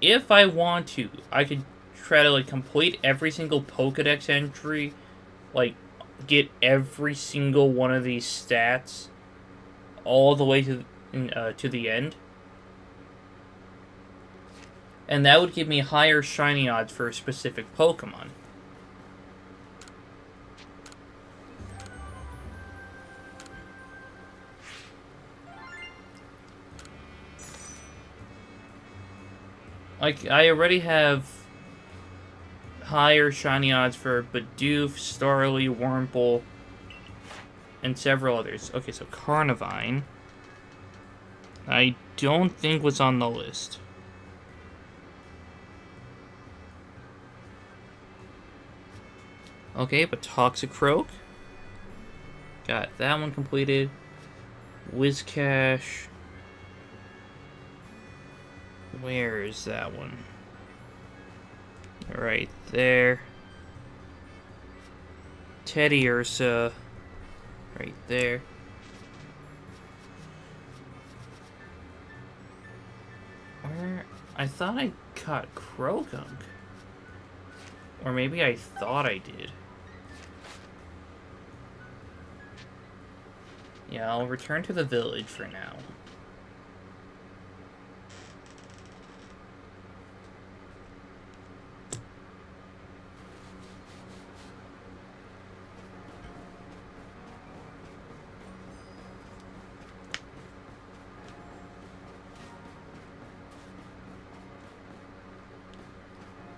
if I want to, I could try to like complete every single Pokedex entry, like get every single one of these stats all the way to the end. And that would give me higher shiny odds for a specific Pokemon. Like, I already have higher shiny odds for Bidoof, Starly, Wurmple, and several others. Okay, so Carnivine, I don't think was on the list. Okay, but Toxicroak. Got that one completed. Whiscash. Where is that one? Right there. Teddy Ursa. Right there. Where? I thought I caught Croagunk. Or maybe I thought I did. Yeah, I'll return to the village for now.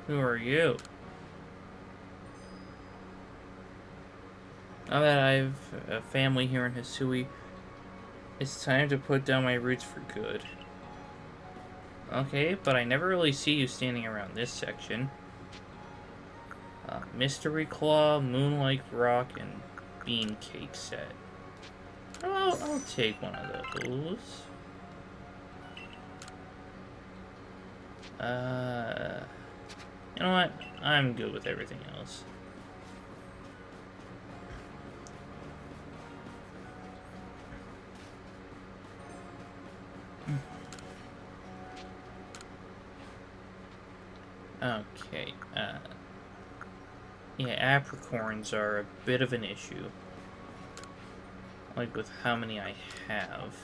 Who are you? Now that I have a family here in Hisui, it's time to put down my roots for good. Okay, but I never really see you standing around this section. Mystery Claw, Moonlight Rock, and Bean Cake set. I'll take one of those. You know what? I'm good with everything else. Okay, yeah, apricorns are a bit of an issue. Like, with how many I have.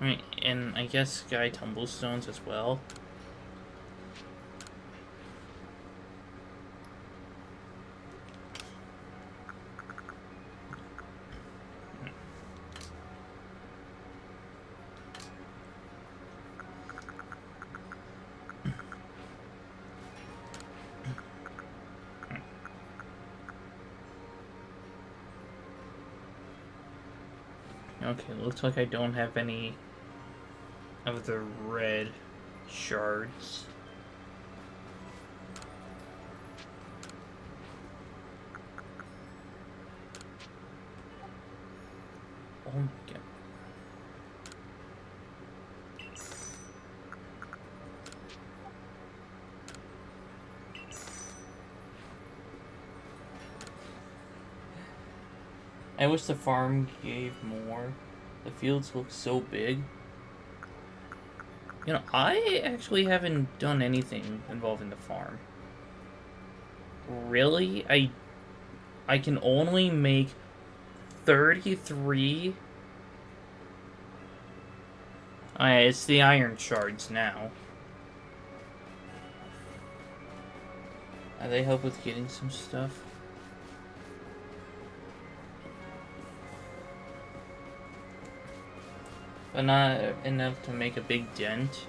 I mean, and I guess Sky Tumblestones as well. Okay, looks like I don't have any of the red shards. Oh my god. I wish the farm gave more. The fields look so big. You know, I actually haven't done anything involving the farm. Really? I can only make 33 Oh yeah, it's the iron shards now. They help with getting some stuff. But not enough to make a big dent.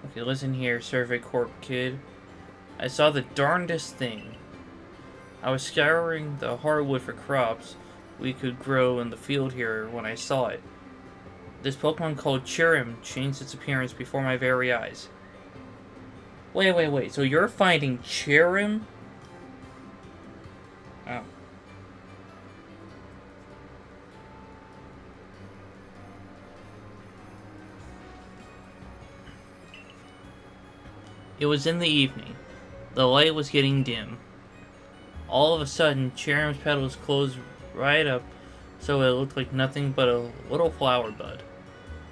Okay, listen here, Survey Corp kid. I saw the darndest thing. I was scouring the hardwood for crops we could grow in the field here when I saw it. This Pokemon called Chirim changed its appearance before my very eyes. Wait. So you're finding Chirim? Oh. It was in the evening. The light was getting dim. All of a sudden, Chirim's petals closed right up so it looked like nothing but a little flower bud.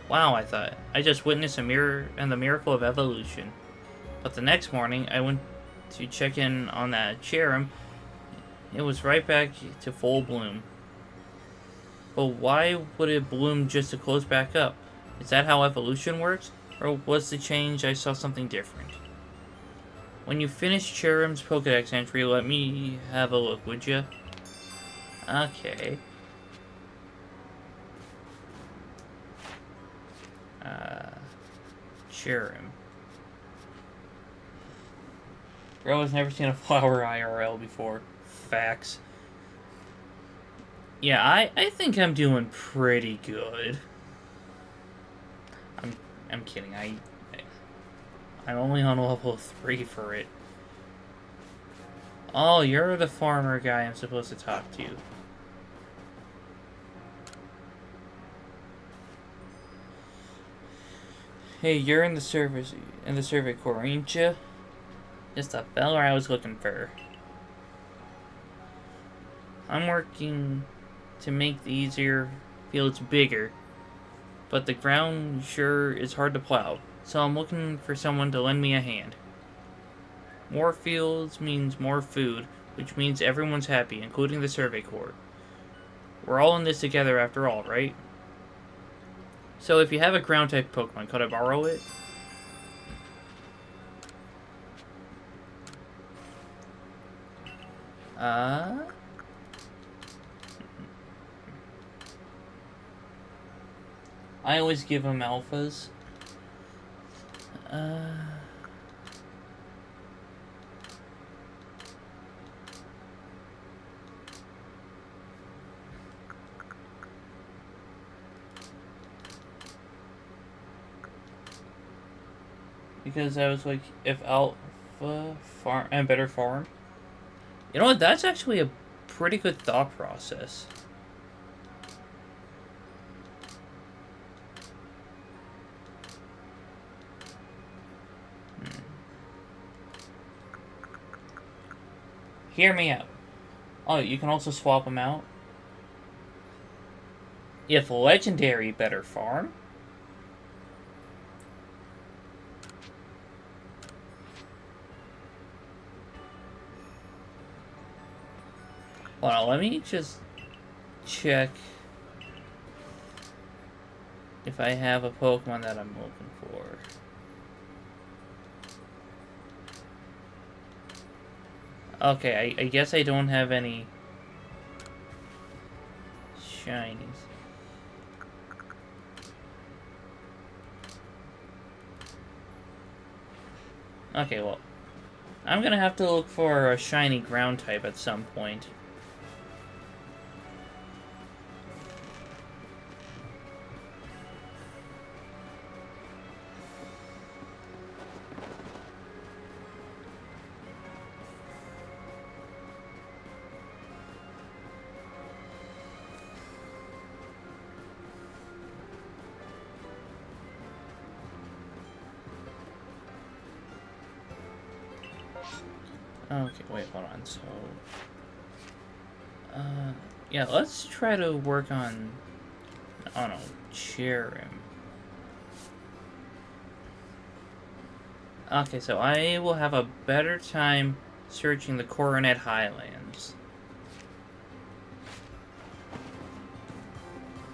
Wow, I thought. I just witnessed a miracle of evolution. But the next morning, I went to check in on that Chirim. It was right back to full bloom. But why would it bloom just to close back up? Is that how evolution works? Or was the change I saw something different? When you finish Chirim's Pokedex entry, let me have a look, would you? Okay. Chirim. Bro has never seen a flower IRL before. Facts. Yeah, I think I'm doing pretty good. I'm kidding. I'm only on level 3 for it. Oh, you're the farmer guy I'm supposed to talk to. Hey, you're in the survey corps, ain't you? Just the fella I was looking for. I'm working to make the easier fields bigger, but the ground sure is hard to plow, so I'm looking for someone to lend me a hand. More fields means more food, which means everyone's happy, including the Survey Corps. We're all in this together after all, right? So if you have a ground-type Pokemon, could I borrow it? I always give them alphas. Because I was like, if alpha farm and better farm. You know what? That's actually a pretty good thought process. Hear me out. Oh, you can also swap them out. If legendary better farm. Hold on, let me just check if I have a Pokemon that I'm looking for. Okay, I guess I don't have any shinies. Okay, well, I'm gonna have to look for a shiny ground type at some point. Okay, wait, hold on. So, yeah, let's try to work on, I don't know, Chirim. Okay, so I will have a better time searching the Coronet Highlands.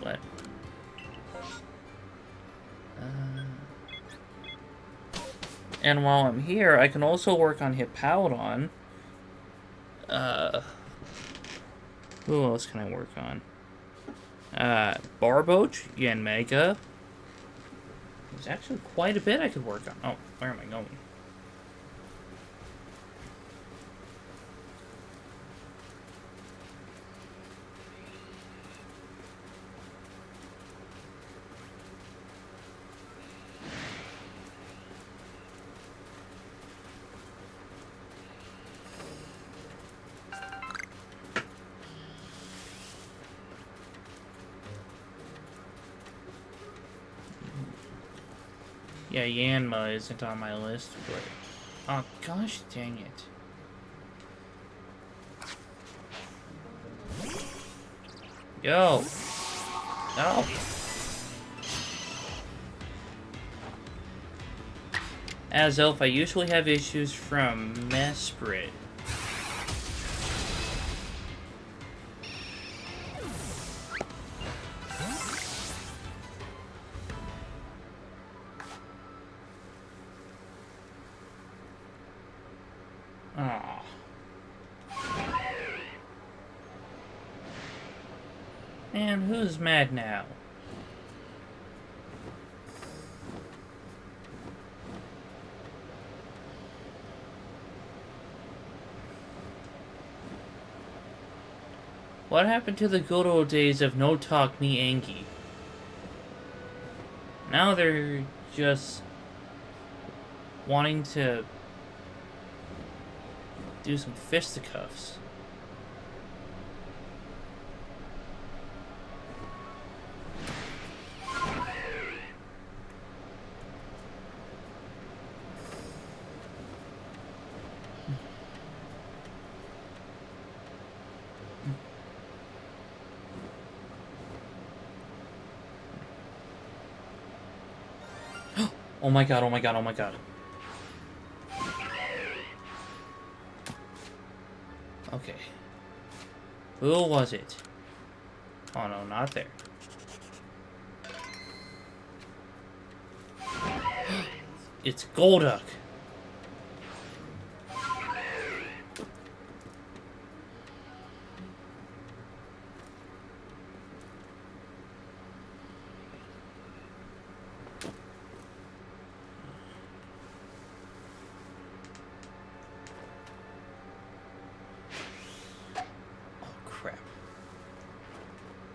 What? And while I'm here, I can also work on Hippowdon. Who else can I work on? Barboach, Yanmega. There's actually quite a bit I could work on. Oh, where am I going? Yeah, Yanma isn't on my list, but... Oh, gosh dang it. Yo! No! As Elf, I usually have issues from Mesprit. Aw. Man, who's mad now? What happened to the good old days of no talk me Angie? Now they're just wanting to do some fisticuffs. Oh my god, oh my god, oh my god. Okay. Who was it? Oh no, not there. It's Golduck.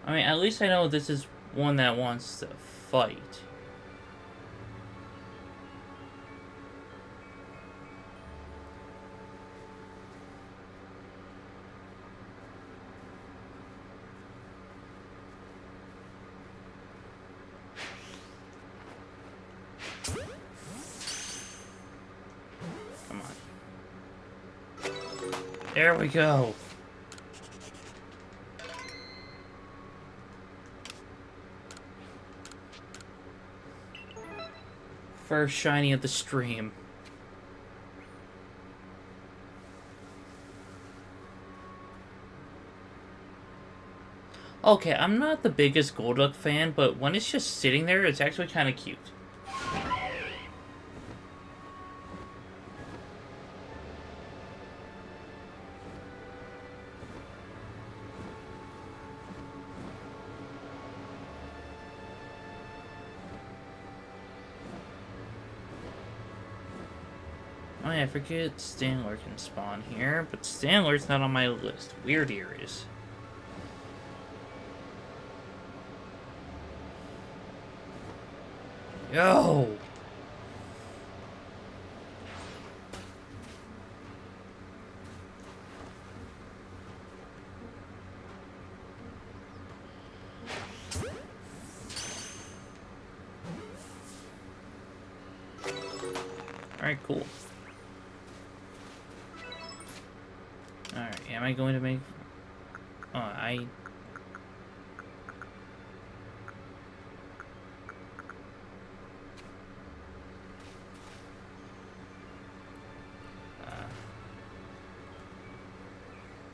I mean, at least I know this is one that wants to fight. Come on. There we go. First shiny of the stream. Okay, I'm not the biggest Golduck fan, but when it's just sitting there, it's actually kind of cute. Oh yeah, I forget Stanler can spawn here, but Stanler's not on my list. Weird Ear is. Yo! Alright, cool. Alright, am I going to make... Oh,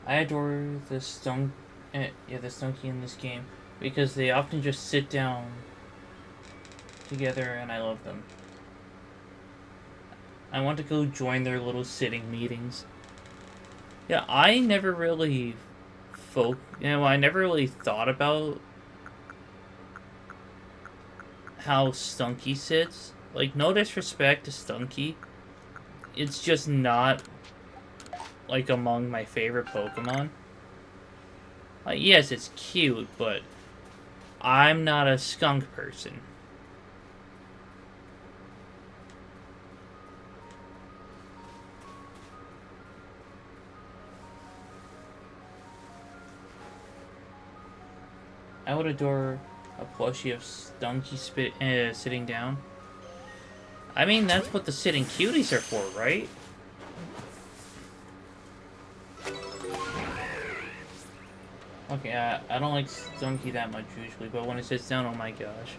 I adore the the Stunky in this game because they often just sit down together and I love them. I want to go join their little sitting meetings. Yeah, I never really I never really thought about how Stunky sits. Like, no disrespect to Stunky. It's just not, like, among my favorite Pokemon. Like, yes, it's cute, but I'm not a skunk person. I would adore a plushie of Stunky sitting down. I mean, that's what the sitting cuties are for, right? Okay, I don't like Stunky that much usually, but when it sits down, oh my gosh.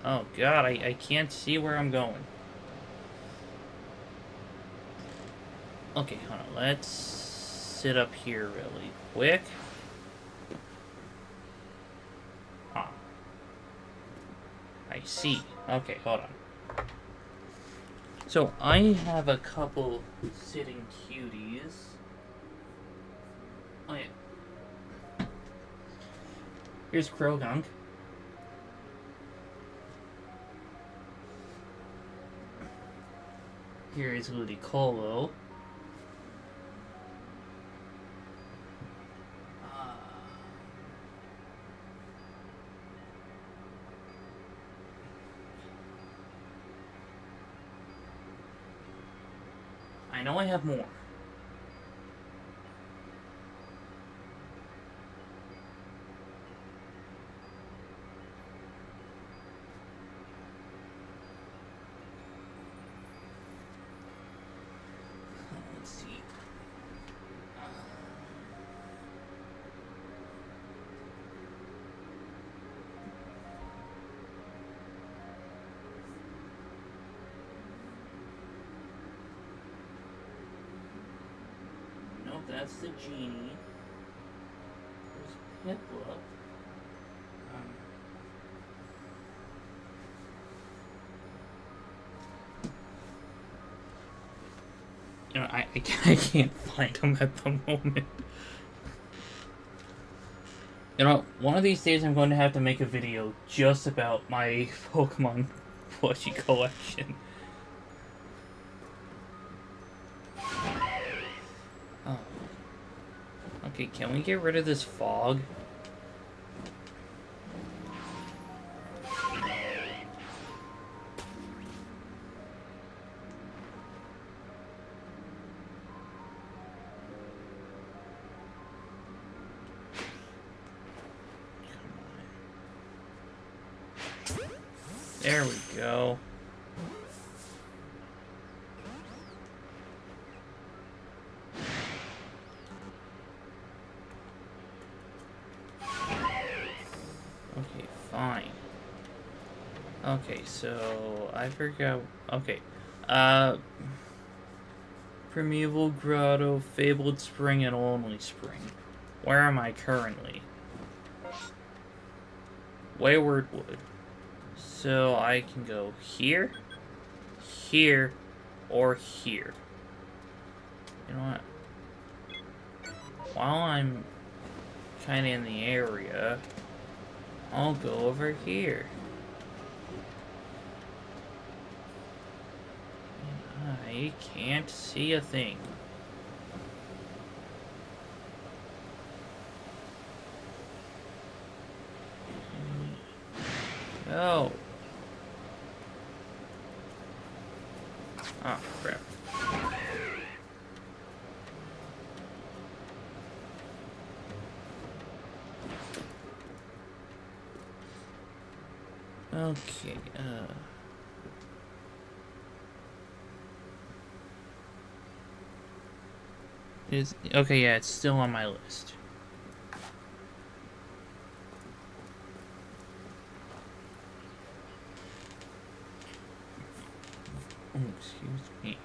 Oh god, I can't see where I'm going. Okay, hold on, let's sit up here really quick. Ah. I see. Okay, hold on. So, I have a couple sitting cuties. Oh yeah. Here's Krogunk. Here is Ludicolo. I know I have more. Let's see. Nope, that's the genie. There's Piplup. You know, I can't find them at the moment. You know, one of these days I'm going to have to make a video just about my Pokemon plushie collection. Oh. Okay, can we get rid of this fog? There we go. Okay, fine. Okay, so I forgot. Okay. Primeval Grotto, Fabled Spring, and Only Spring. Where am I currently? Wayward Wood. So I can go here, here, or here. You know what? While I'm kind of in the area, I'll go over here. And I can't see a thing. Oh. Oh, crap. Okay, okay, yeah, it's still on my list. Oh, excuse me.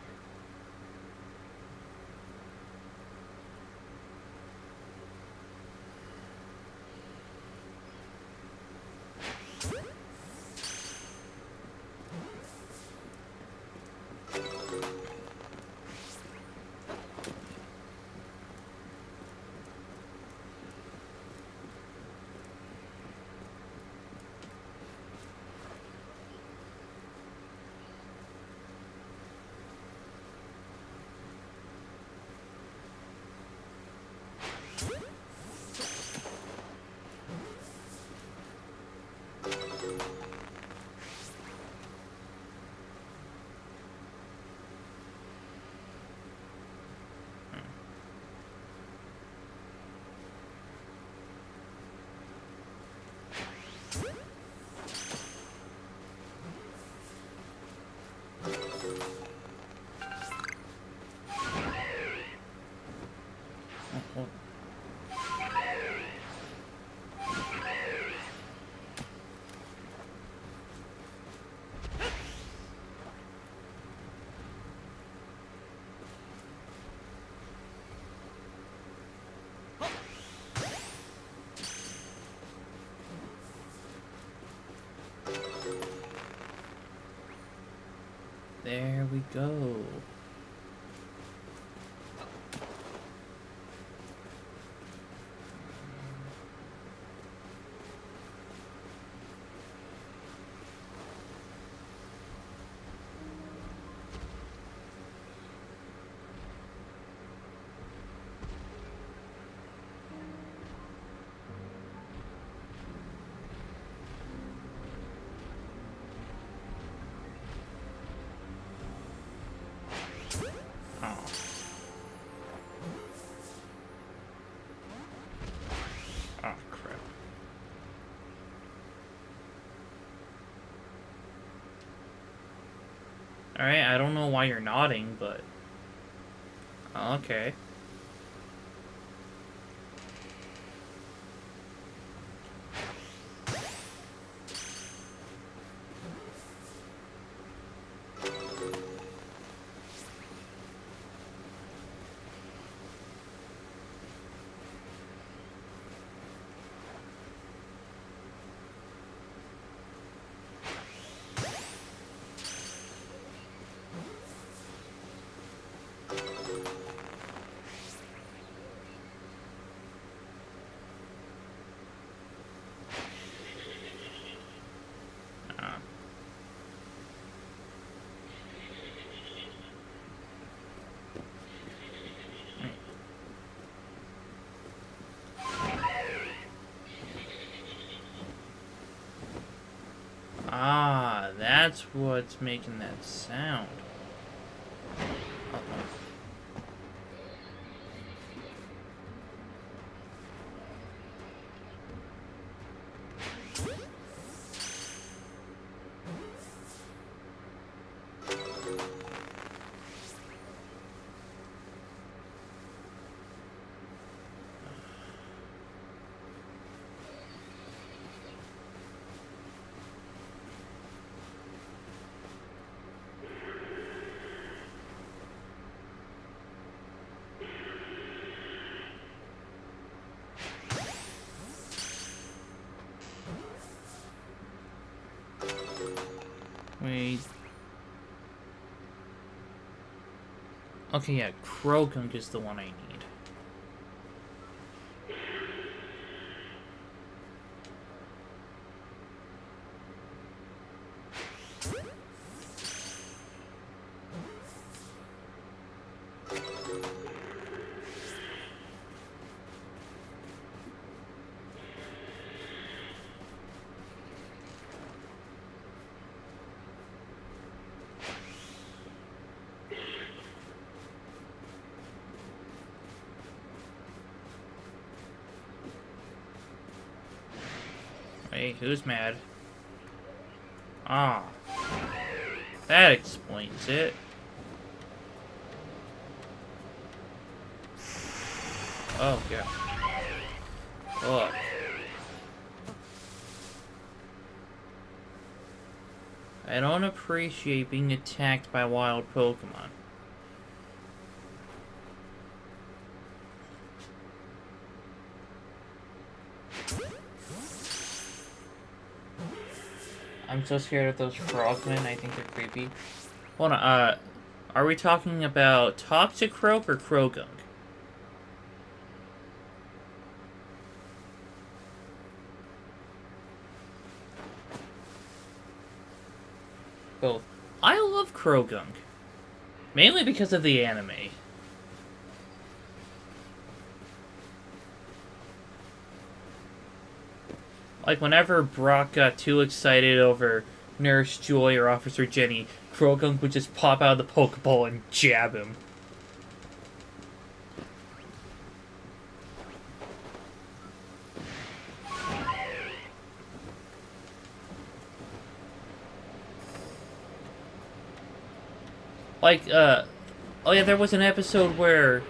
There we go. Oh, crap. Alright, I don't know why you're nodding, but... Okay. Ah, that's what's making that sound. Uh-oh. Wait. Okay, yeah, Krogunk is the one I need. Hey, who's mad? Ah. That explains it. Oh, yeah. Ugh. I don't appreciate being attacked by wild Pokemon. I'm so scared of those frogmen. I think they're creepy. Hold on, are we talking about Toxicroak or Krogunk? Both. I love Krogunk. Mainly because of the anime. Like, whenever Brock got too excited over Nurse Joy or Officer Jenny, Krogunk would just pop out of the Pokeball and jab him. Like, oh yeah, there was an episode where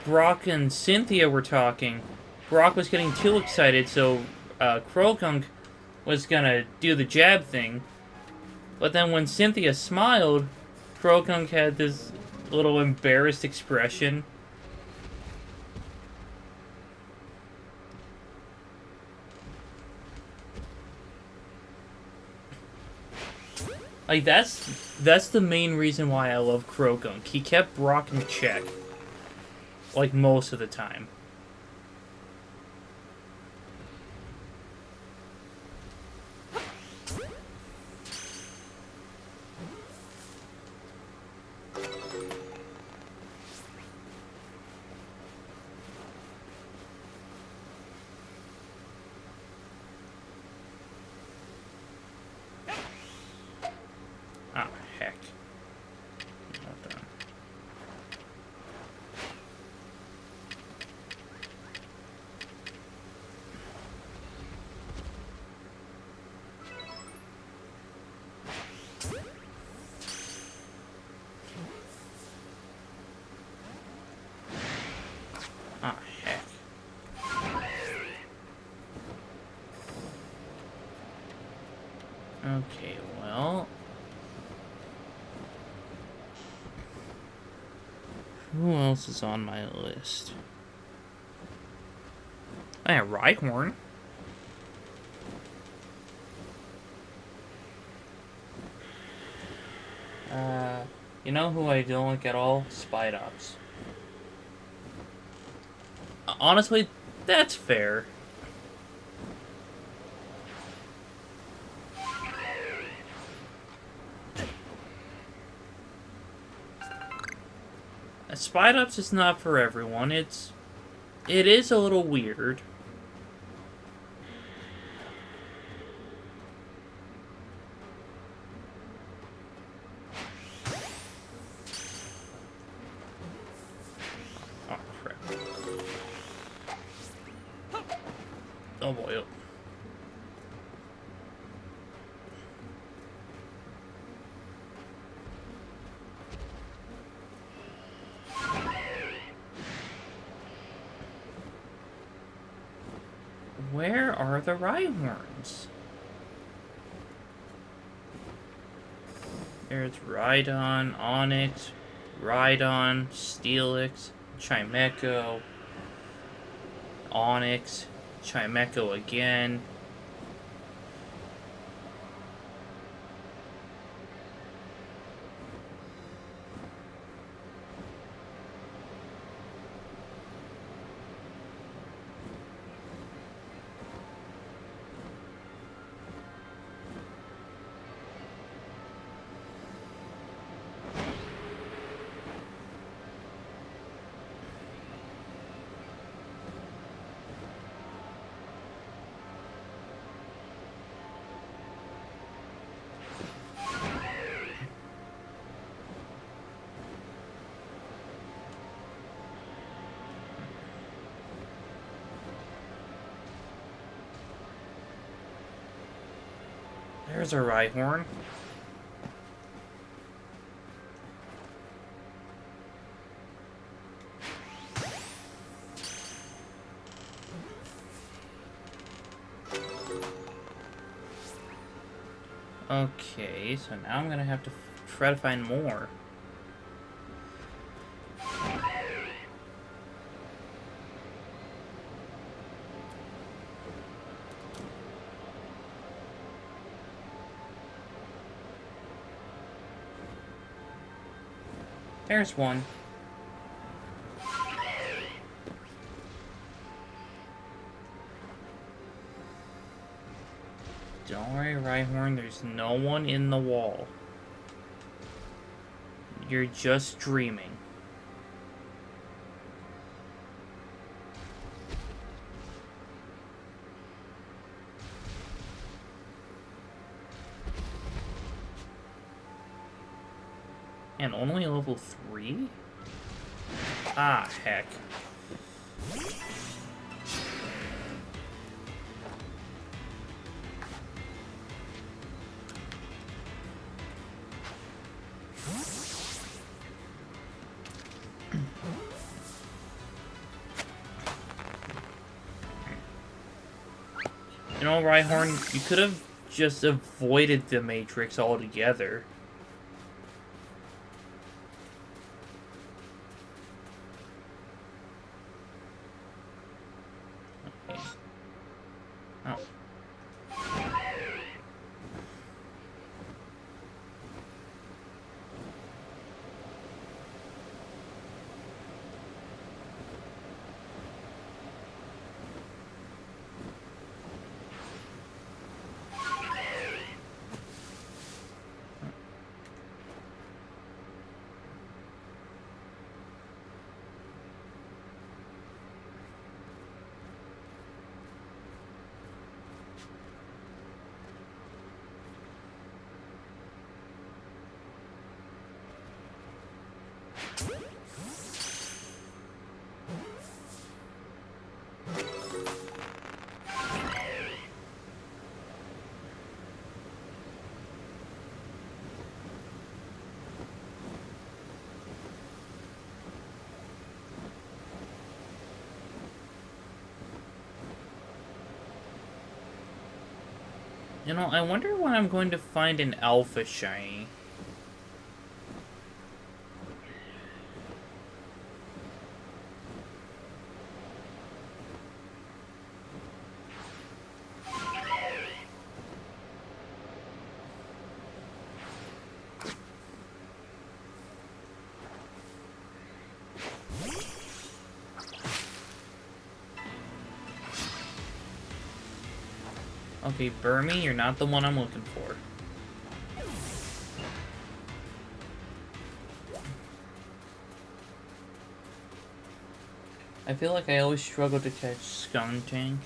Brock and Cynthia were talking. Brock was getting too excited, so Krogunk was gonna do the jab thing. But then when Cynthia smiled, Krogunk had this little embarrassed expression. Like, that's the main reason why I love Krogunk. He kept Brock in check. Like, most of the time. Ah, heck. Hold on. Ah, heck. Okay, well... Who else is on my list? I have Rhyhorn. You know who I don't like at all? Spidops. Honestly, that's fair. Spidops is not for everyone. It is a little weird. Oh crap. Oh boy. Where are the Rhyhorns? There's Rhydon, Onyx, Rhydon, Steelix, Chimecho, Onyx, Chimecho again. There's a Rhyhorn. Okay, so now I'm gonna have to try to find more. There's one. Don't worry, Rhyhorn, there's no one in the wall. You're just dreaming. And only level 3? Ah, heck. You know, Rhyhorn, you could have just avoided the Matrix altogether. Okay. Oh. You know, I wonder when I'm going to find an alpha shiny. Okay, Burmy, you're not the one I'm looking for. I feel like I always struggle to catch Skuntank.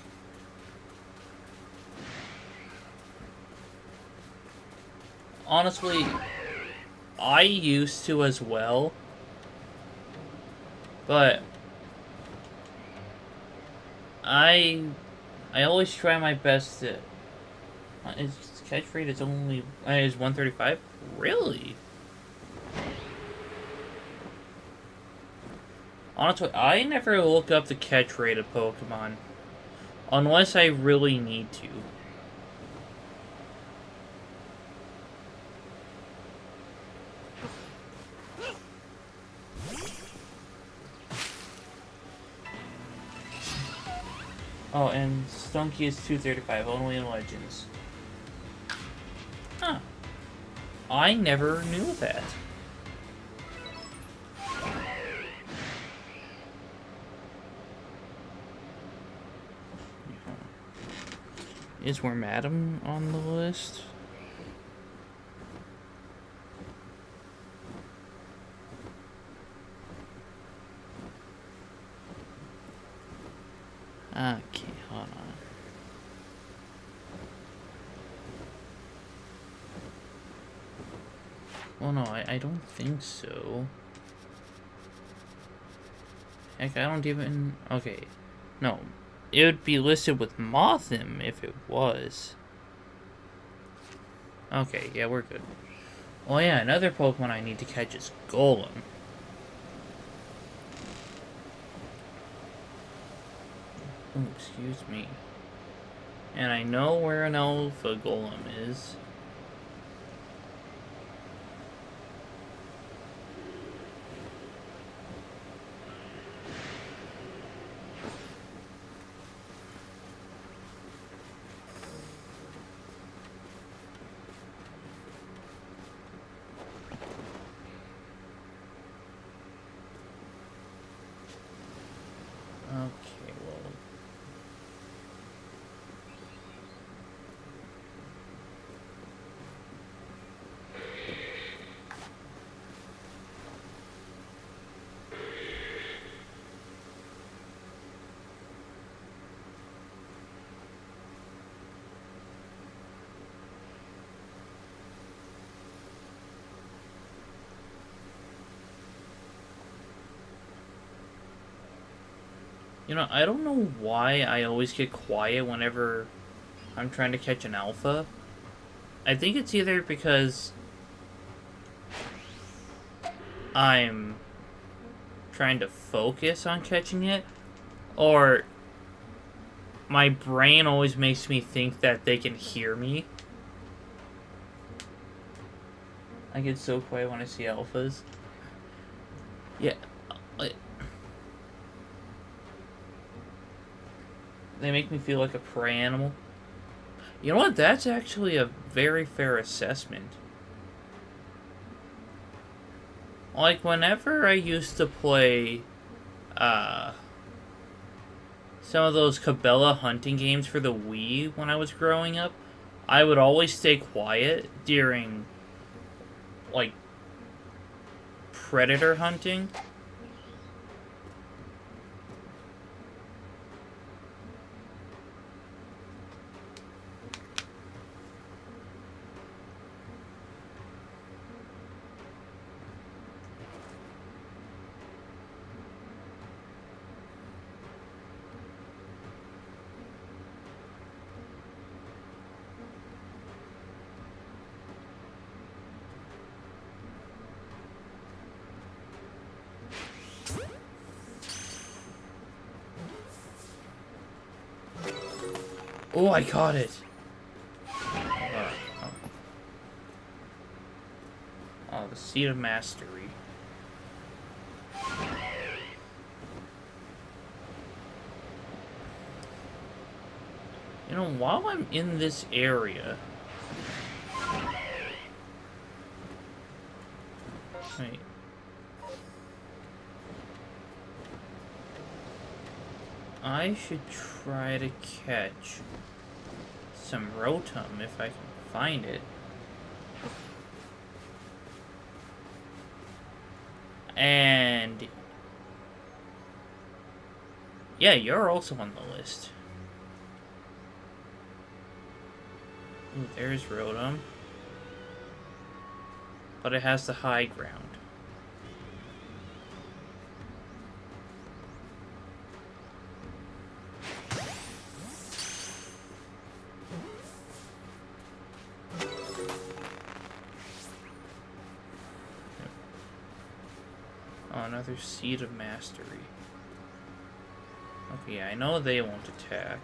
Honestly, I used to as well. But I always try my best to. His catch rate is only is 135. Really? Honestly, I never look up the catch rate of Pokemon unless I really need to. Oh, and Stunky is 235, only in Legends. Huh. I never knew that. Is Wormadam on the list? Okay, hold on. Well, no, I don't think so. Heck, I don't even... Okay. No. It would be listed with Mothim if it was. Okay, yeah, we're good. Oh yeah, another Pokemon I need to catch is Golem. Oh, excuse me. And I know where an Alpha Golem is. Okay, well... You know, I don't know why I always get quiet whenever I'm trying to catch an alpha. I think it's either because I'm trying to focus on catching it, or my brain always makes me think that they can hear me. I get so quiet when I see alphas. Yeah. They make me feel like a prey animal. You know what? That's actually a very fair assessment. Like, whenever I used to play, some of those Cabela hunting games for the Wii when I was growing up, I would always stay quiet during, like, predator hunting. Oh, I caught it. Oh, the Seed of Mastery. You know, while I'm in this area... Wait. I should try to catch some Rotom if I can find it. And... yeah, you're also on the list. Ooh, there's Rotom. But it has the high ground. Oh, another Seed of Mastery. Okay, I know they won't attack.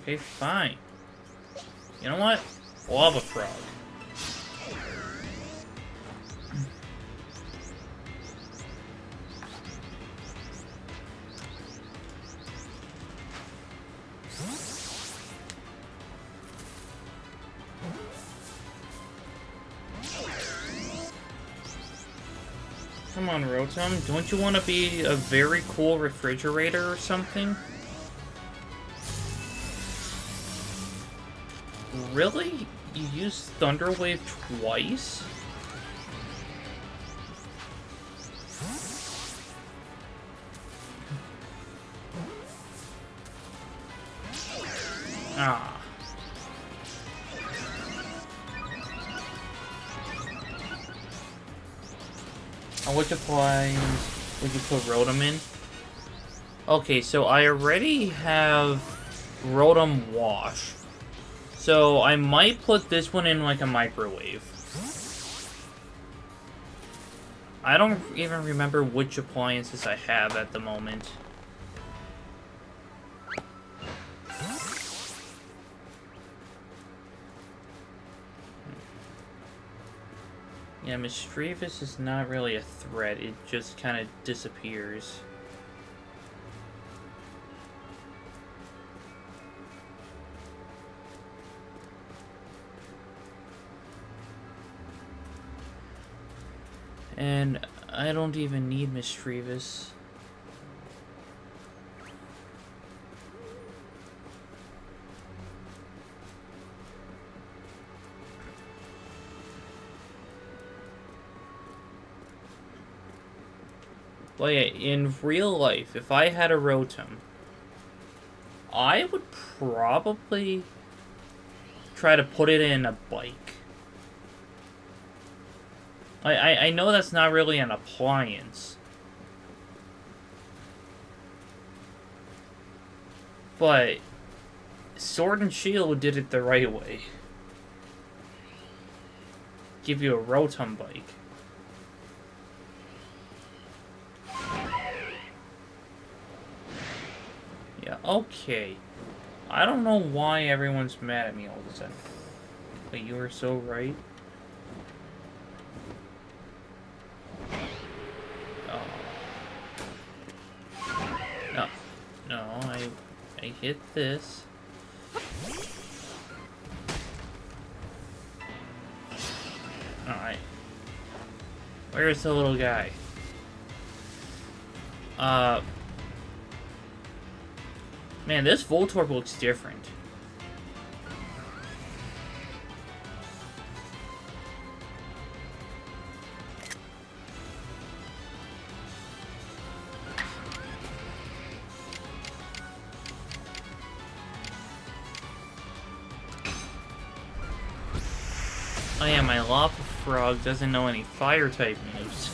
Okay, fine. You know what? Lava Frog. Come on, Rotom. Don't you want to be a very cool refrigerator or something? Really? You used Thunder Wave twice? Ah. Which applies... would you put Rotom in? Okay, so I already have Rotom Wash. So I might put this one in like a microwave. I don't even remember which appliances I have at the moment. Yeah, Mischievous is not really a threat, it just kind of disappears. And I don't even need Mischievous. Well, yeah, in real life, if I had a Rotom, I would probably try to put it in a bike. I know that's not really an appliance. But Sword and Shield did it the right way. Give you a Rotom bike. Yeah, okay. I don't know why everyone's mad at me all of a sudden. But you were so right. No, I hit this. Alright. Where's the little guy? Man, this Voltorb looks different. Oh yeah, my Lava Frog doesn't know any Fire-type moves.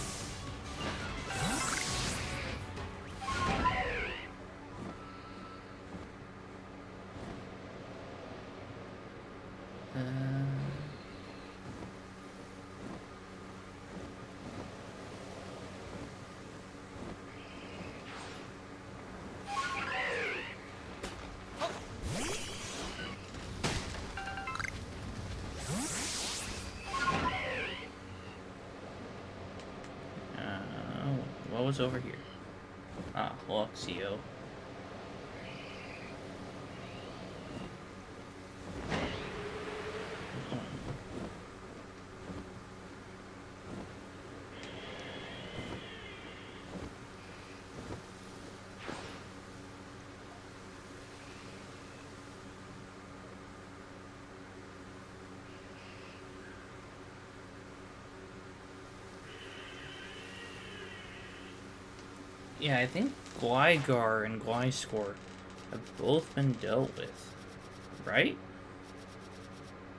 was over here. Ah, Luxio. Yeah, I think Gligar and Gliscor have both been dealt with, right?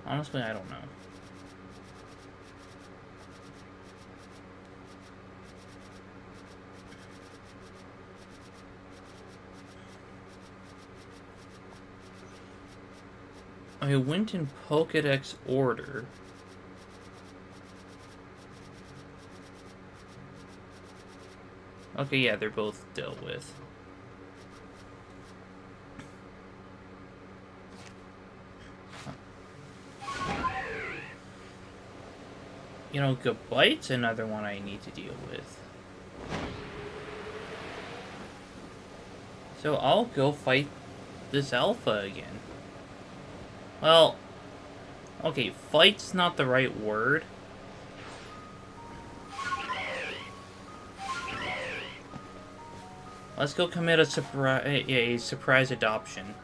Honestly, I don't know. I went in Pokedex order. Okay, yeah, they're both dealt with. You know, Gabite's another one I need to deal with. So I'll go fight this alpha again. Well, okay, fight's not the right word. Let's go commit a surprise adoption.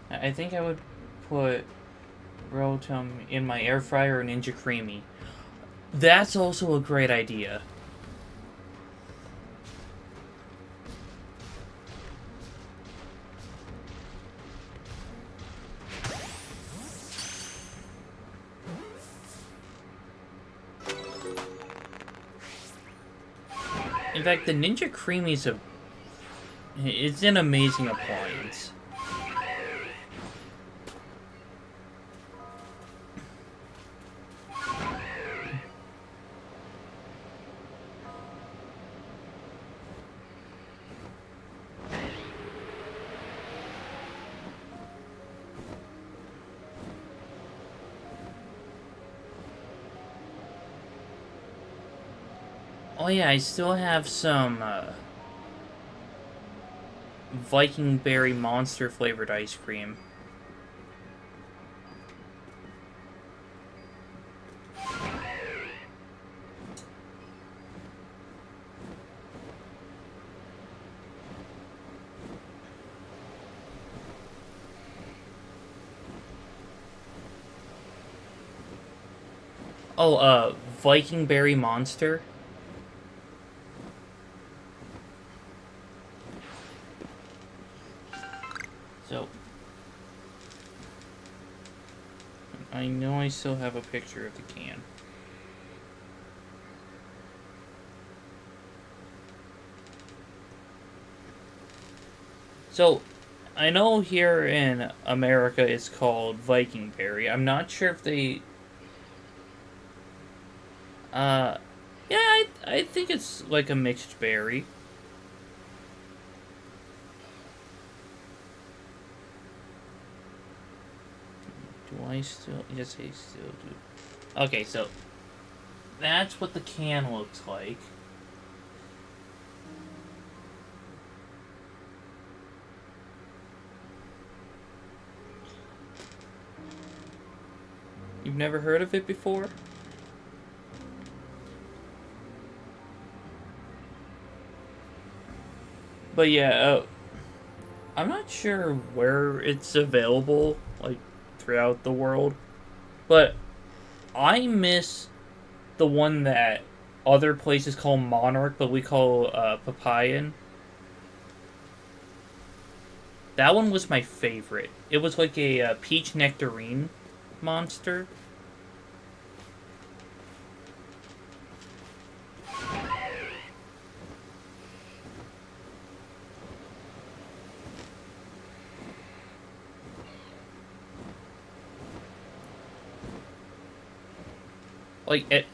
I think I would put Rotom in my air fryer or Ninja Creamy. That's also a great idea. In fact, the Ninja Creamy's it's an amazing appliance. Oh yeah, I still have some Viking Berry Monster flavored ice cream. Oh, Viking Berry Monster. So, I know I still have a picture of the can. So, I know here in America it's called Viking Berry. I'm not sure if they... yeah, I think it's like a mixed berry. Do I still... Yes, I still do. Okay, so that's what the can looks like. You've never heard of it before? But yeah, I'm not sure where it's available, like, throughout the world. But I miss the one that other places call Monarch, but we call Papayan. That one was my favorite. It was like a peach nectarine monster. Like,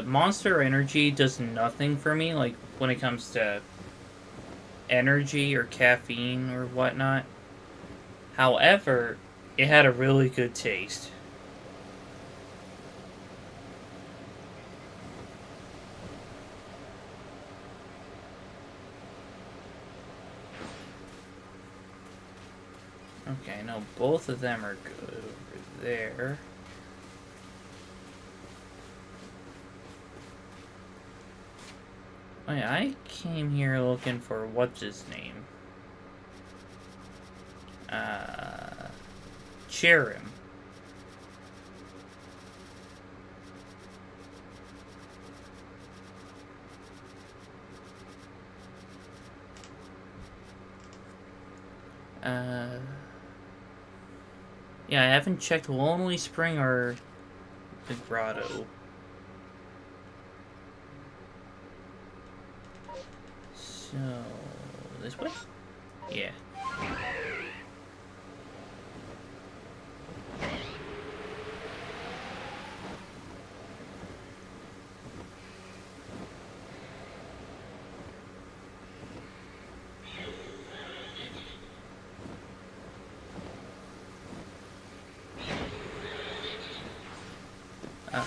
Monster Energy does nothing for me, like, when it comes to energy or caffeine or whatnot. However, It had a really good taste. Okay, no, both of them are good over there. Oh yeah, I came here looking for what's his name? Cherim. Yeah, I haven't checked Lonely Spring or the Grotto. So, this way? Yeah. Yeah.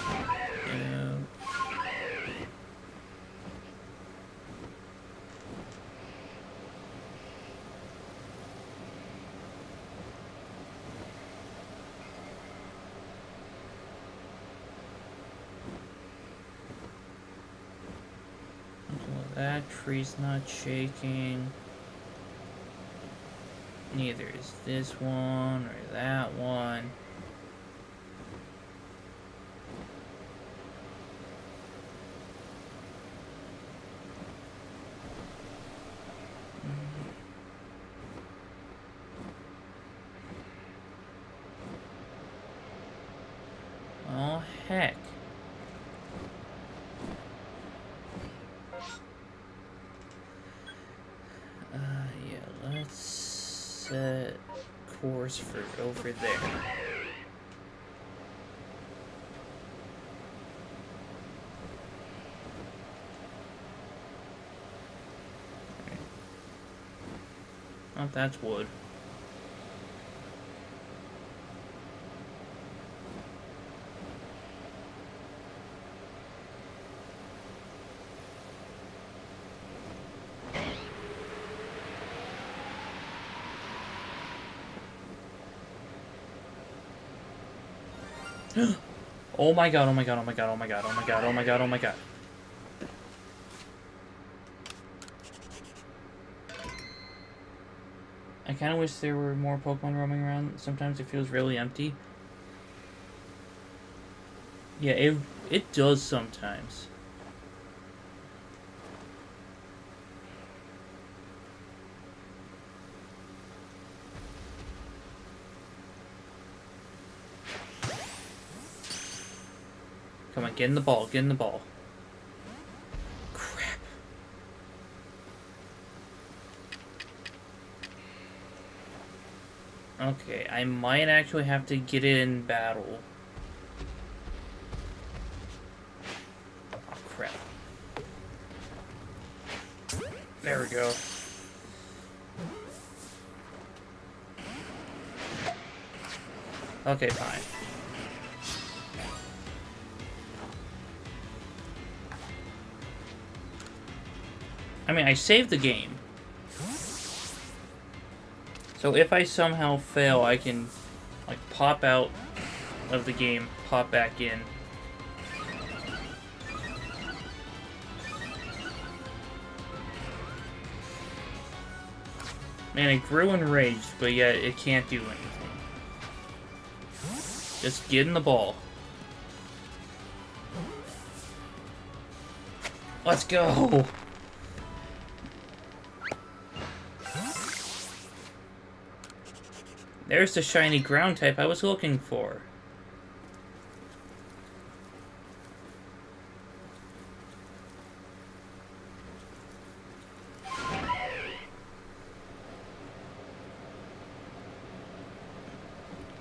Well, that tree's not shaking. Neither is this one or that one. Oh, heck. Yeah, let's set course for over there. Oh, that's wood. Oh my god, oh my god, oh my god, oh my god, oh my god, oh my god, oh my god. I kind of wish there were more Pokemon roaming around. Sometimes it feels really empty. Yeah, it does sometimes. Come on, get in the ball, get in the ball. Crap. Okay, I might actually have to get it in battle. Oh, crap. There we go. Okay, fine. I mean, I saved the game. So if I somehow fail, I can, like, pop out of the game, pop back in. Man, it grew enraged, but yet it can't do anything. Just get in the ball. Let's go! There's the shiny ground type I was looking for.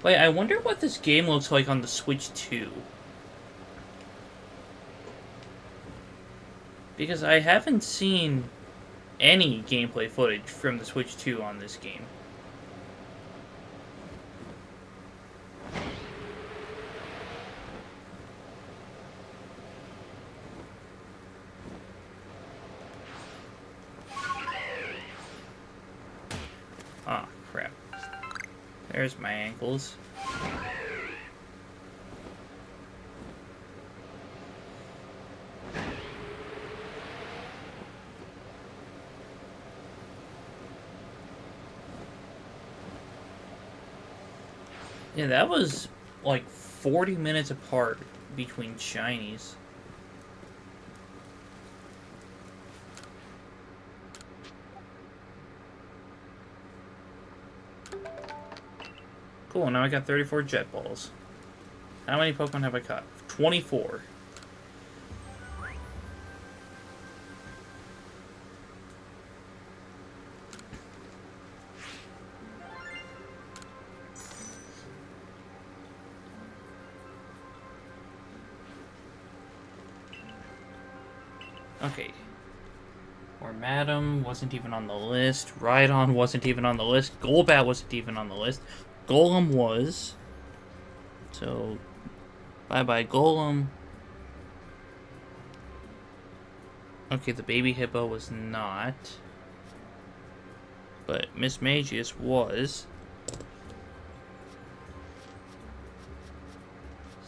Wait, I wonder what this game looks like on the Switch 2. Because I haven't seen any gameplay footage from the Switch 2 on this game. There's my ankles. Yeah, that was like 40 minutes apart between shinies. Cool, now I got 34 jet balls. How many Pokemon have I caught? 24. Okay. Or Madam wasn't even on the list. Rhydon wasn't even on the list. Golbat wasn't even on the list. Golem was. So, bye-bye Golem. Okay, the baby hippo was not. But Miss Magius was.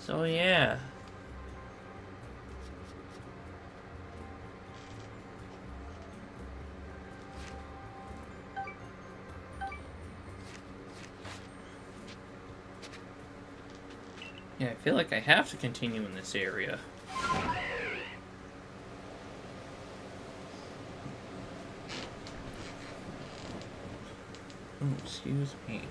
So, yeah. Yeah, I feel like I have to continue in this area. Oh, excuse me.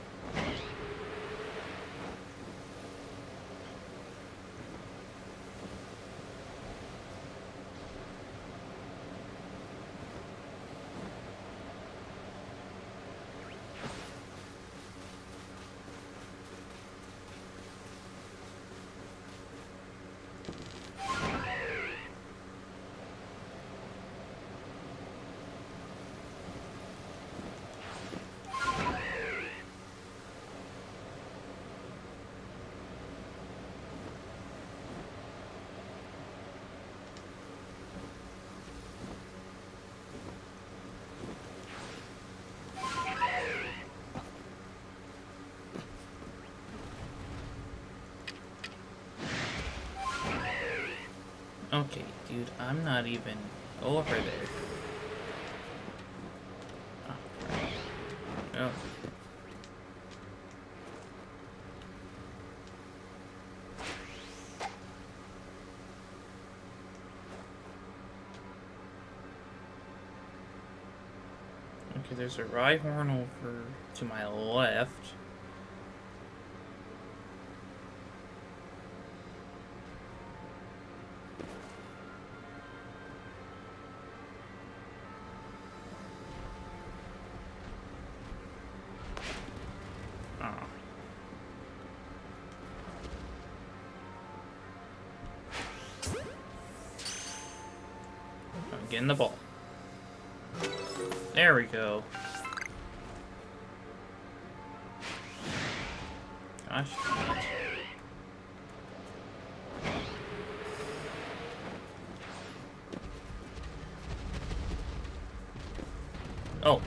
Okay, dude, I'm not even over there. Oh. Oh. Okay, there's a Rhyhorn over to my left. Getting the ball. There we go. Gosh. Oh.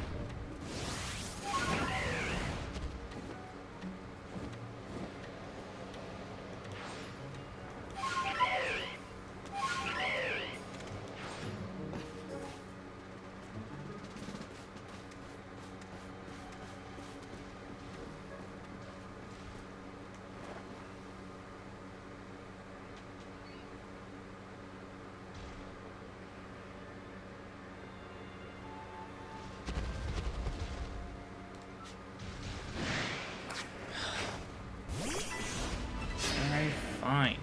Alright, fine.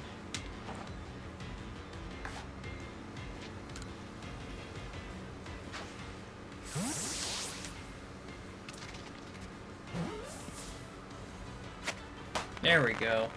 There we go.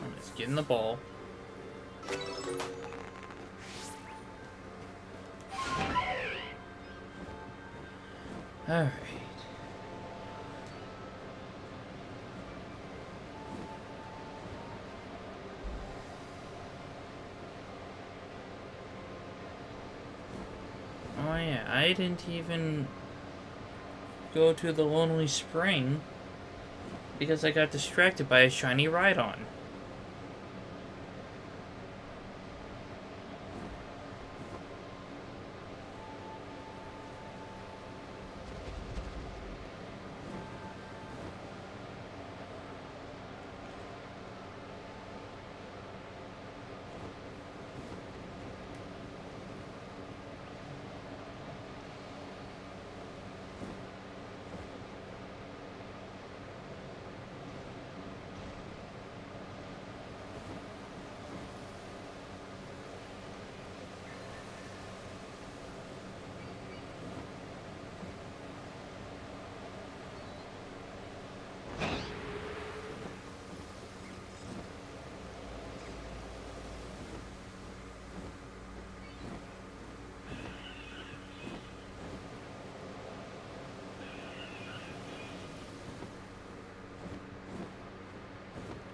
I'm just getting the ball. Alright. Oh yeah, I didn't even go to the Lonely Spring because I got distracted by a shiny Rhydon.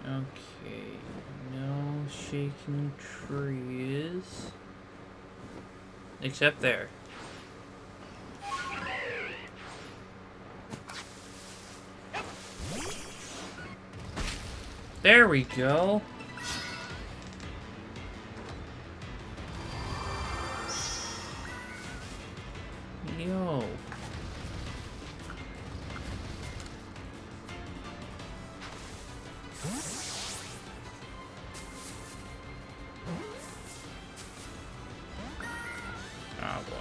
Okay, no shaking trees. Except there. There we go. Yo. Oh boy.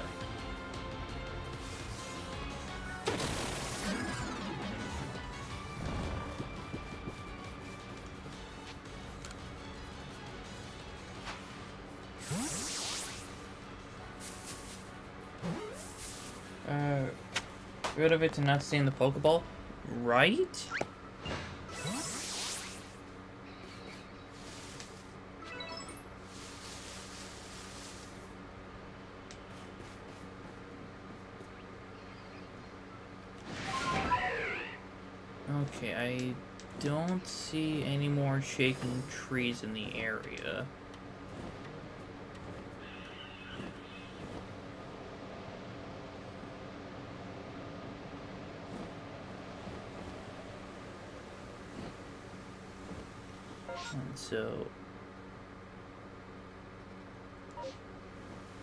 Rid of it to not stay in the Pokeball, right? Okay, I don't see any more shaking trees in the area. And so,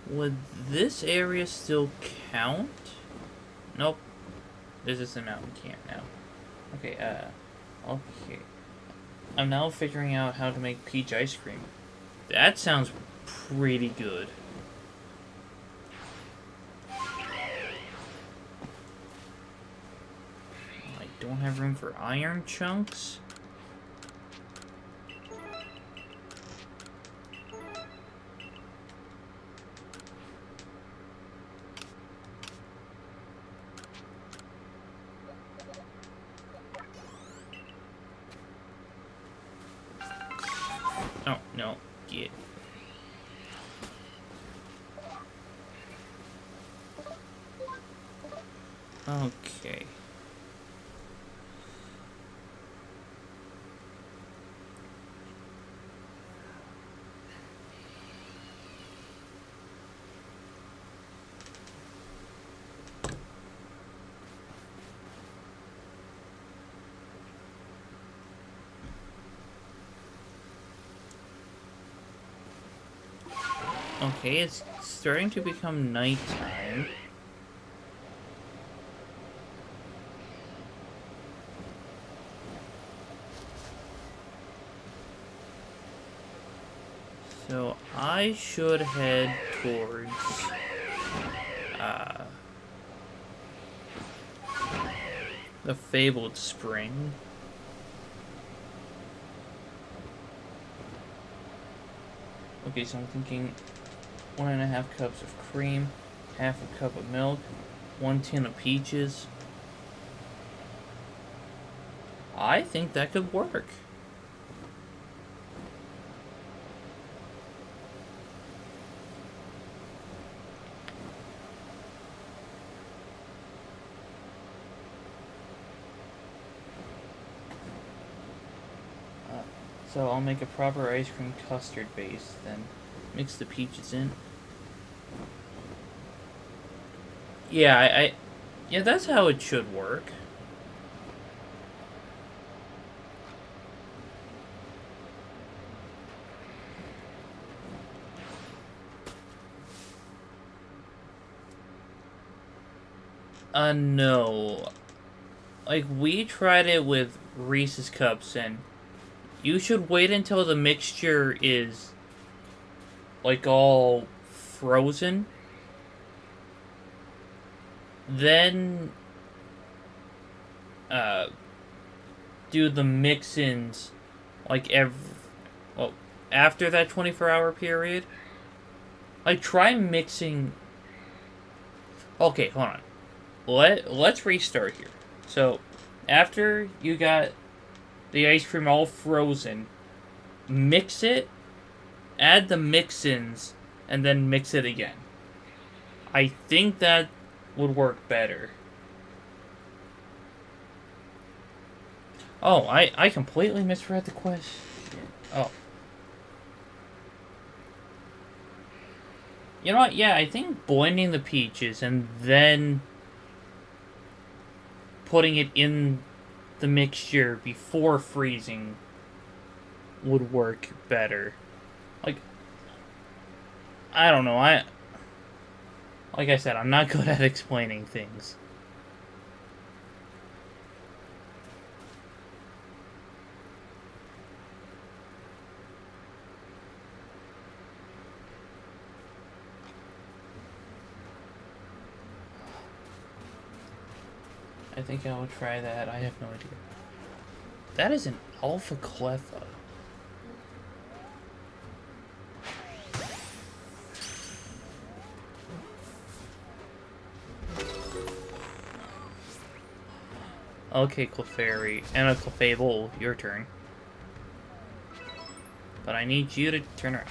would this area still count? Nope. This is the mountain camp now. Okay, okay. I'm now figuring out how to make peach ice cream. That sounds pretty good. I don't have room for iron chunks. Oh, no. Get. Okay. Okay, it's starting to become nighttime. So I should head towards the Fabled Spring. Okay, so I'm thinking 1.5 cups of cream, half a cup of milk, 1 tin of peaches. I think that could work. So I'll make a proper ice cream custard base, then mix the peaches in. Yeah, yeah, that's how it should work. No. Like, we tried it with Reese's Cups, and you should wait until the mixture is, like, all frozen. Then, do the mix-ins, like, well, after that 24-hour period. Like, try mixing... Okay, hold on. Let's restart here. So, after you got the ice cream all frozen, mix it, add the mix-ins, and then mix it again. I think that would work better. Oh, I completely misread the question. Oh. You know what? Yeah, I think blending the peaches and then putting it in the mixture before freezing would work better. Like, I don't know. Like I said, I'm not good at explaining things. I think I will try that. I have no idea. That is an alpha cleffa. Okay, Clefairy and a Clefable, your turn. But I need you to turn around.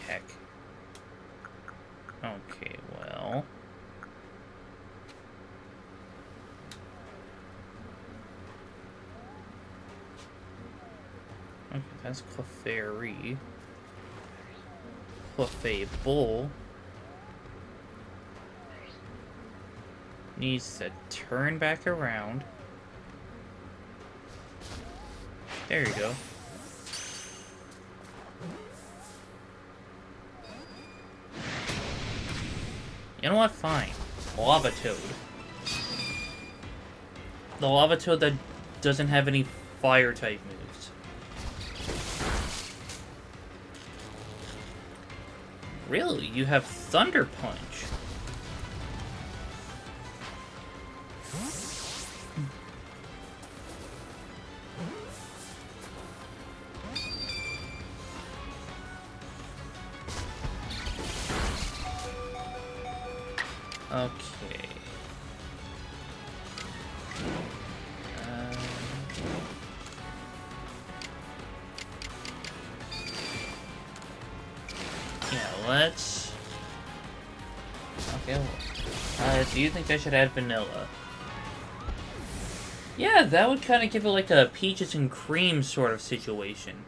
Heck. Okay, well. Okay, that's Clefairy. Clefable needs to turn back around. There you go. You know what? Fine. Lava Toad. The Lava Toad that doesn't have any fire type moves. Really? You have Thunder Punch. Okay. Yeah, let's... Okay, do you think I should add vanilla? Yeah, that would kind of give it like a peaches and cream sort of situation.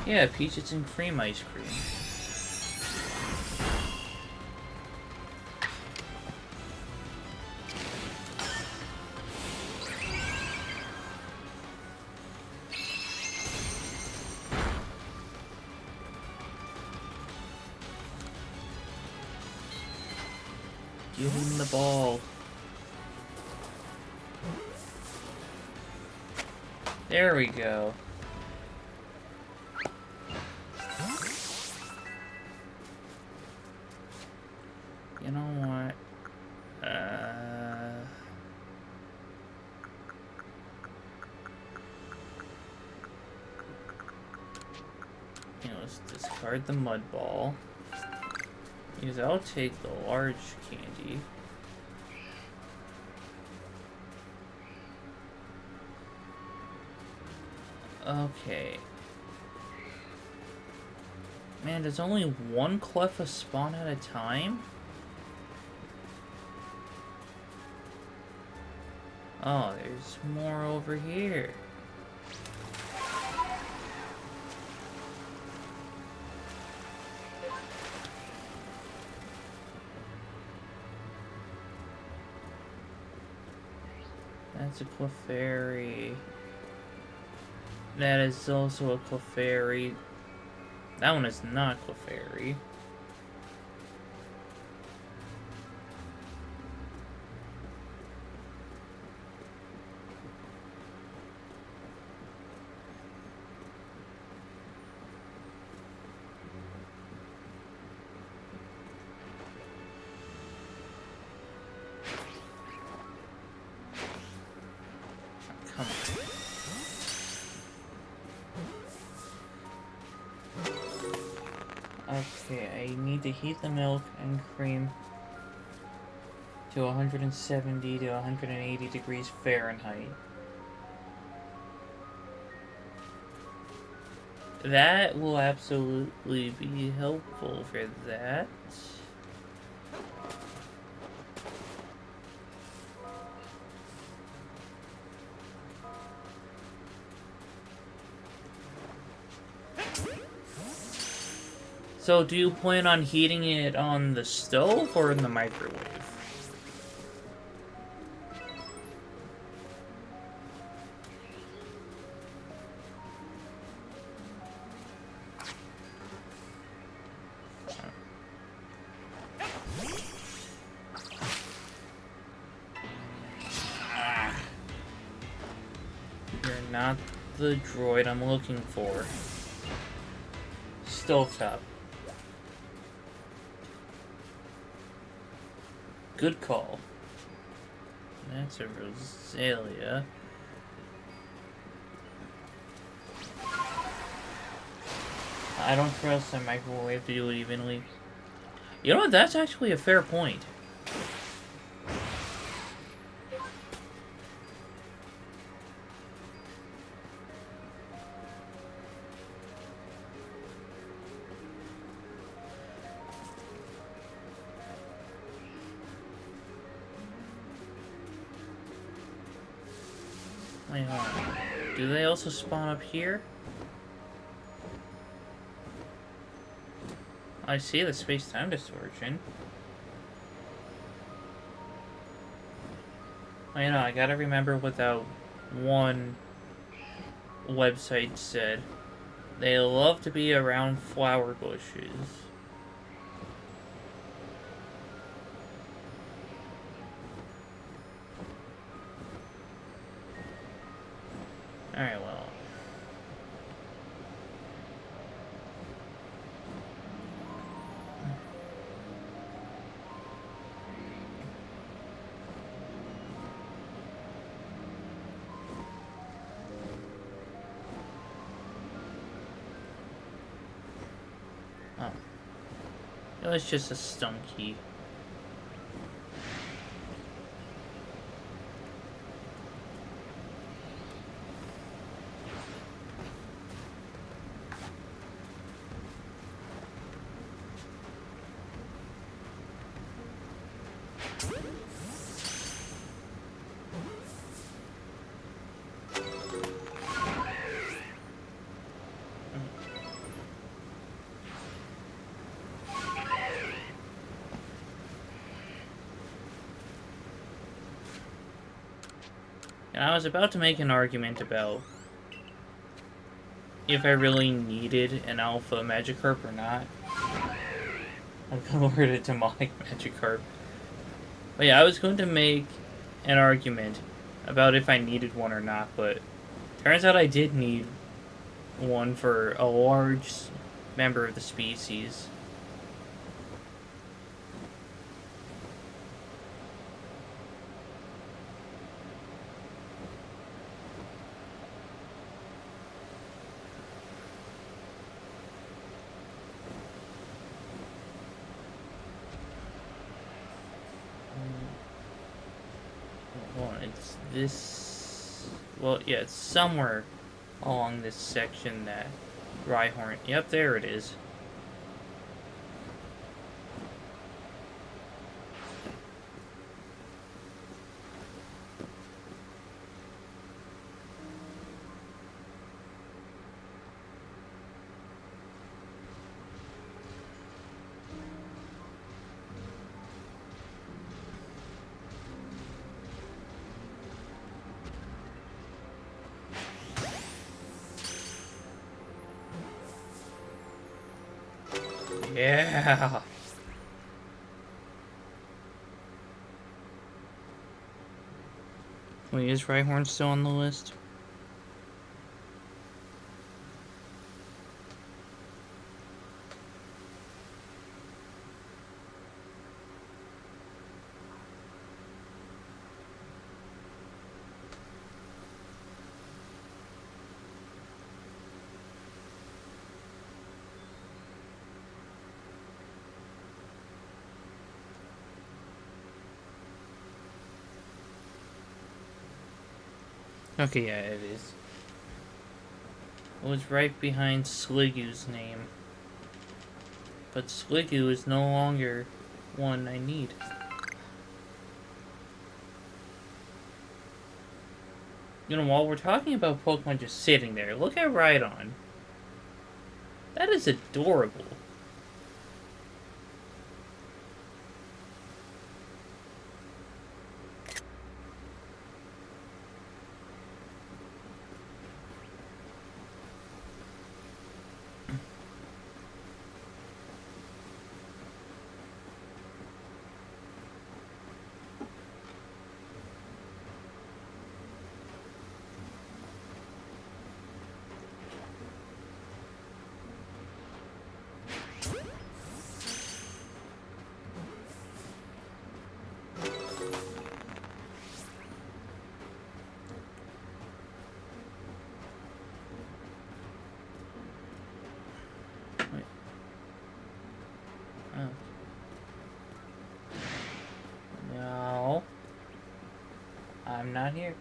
Yeah, peaches and cream ice cream. Give him the ball. There we go. You know what? Let's discard the mud ball. Because I'll take the large candy. Okay. Man, there's only one Cleffa spawn at a time? Oh, there's more over here. That's a Clefairy. That is also a Clefairy. That one is not Clefairy. Come on. Okay, I need to heat the milk and cream to 170 to 180 degrees Fahrenheit. That will absolutely be helpful for that. So, do you plan on heating it on the stove or in the microwave? You're not the droid I'm looking for. Stovetop. Good call. That's a Rosalia. I don't trust the microwave to do it evenly. You know what? That's actually a fair point. Wait, hold on. Do they also spawn up here? I see the space-time distortion. Well, I gotta remember what that one website said. They love to be around flower bushes. Alright, well. Oh. It was just a stunky. And I was about to make an argument about if I really needed an alpha Magikarp or not. I've converted it to my Magikarp. But yeah, I was going to make an argument about if I needed one or not, but turns out I did need one for a large member of the species. this... Well, yeah, it's somewhere along this section that Rhyhorn... Yep, there it is. Yeah. Wait, is Rhyhorn still on the list? Okay, yeah, it is. It was right behind Sliggoo's name. But Sliggoo is no longer one I need. You know, while we're talking about Pokemon just sitting there, look at Rhydon. That is adorable. Wait. Oh. No. I'm not here.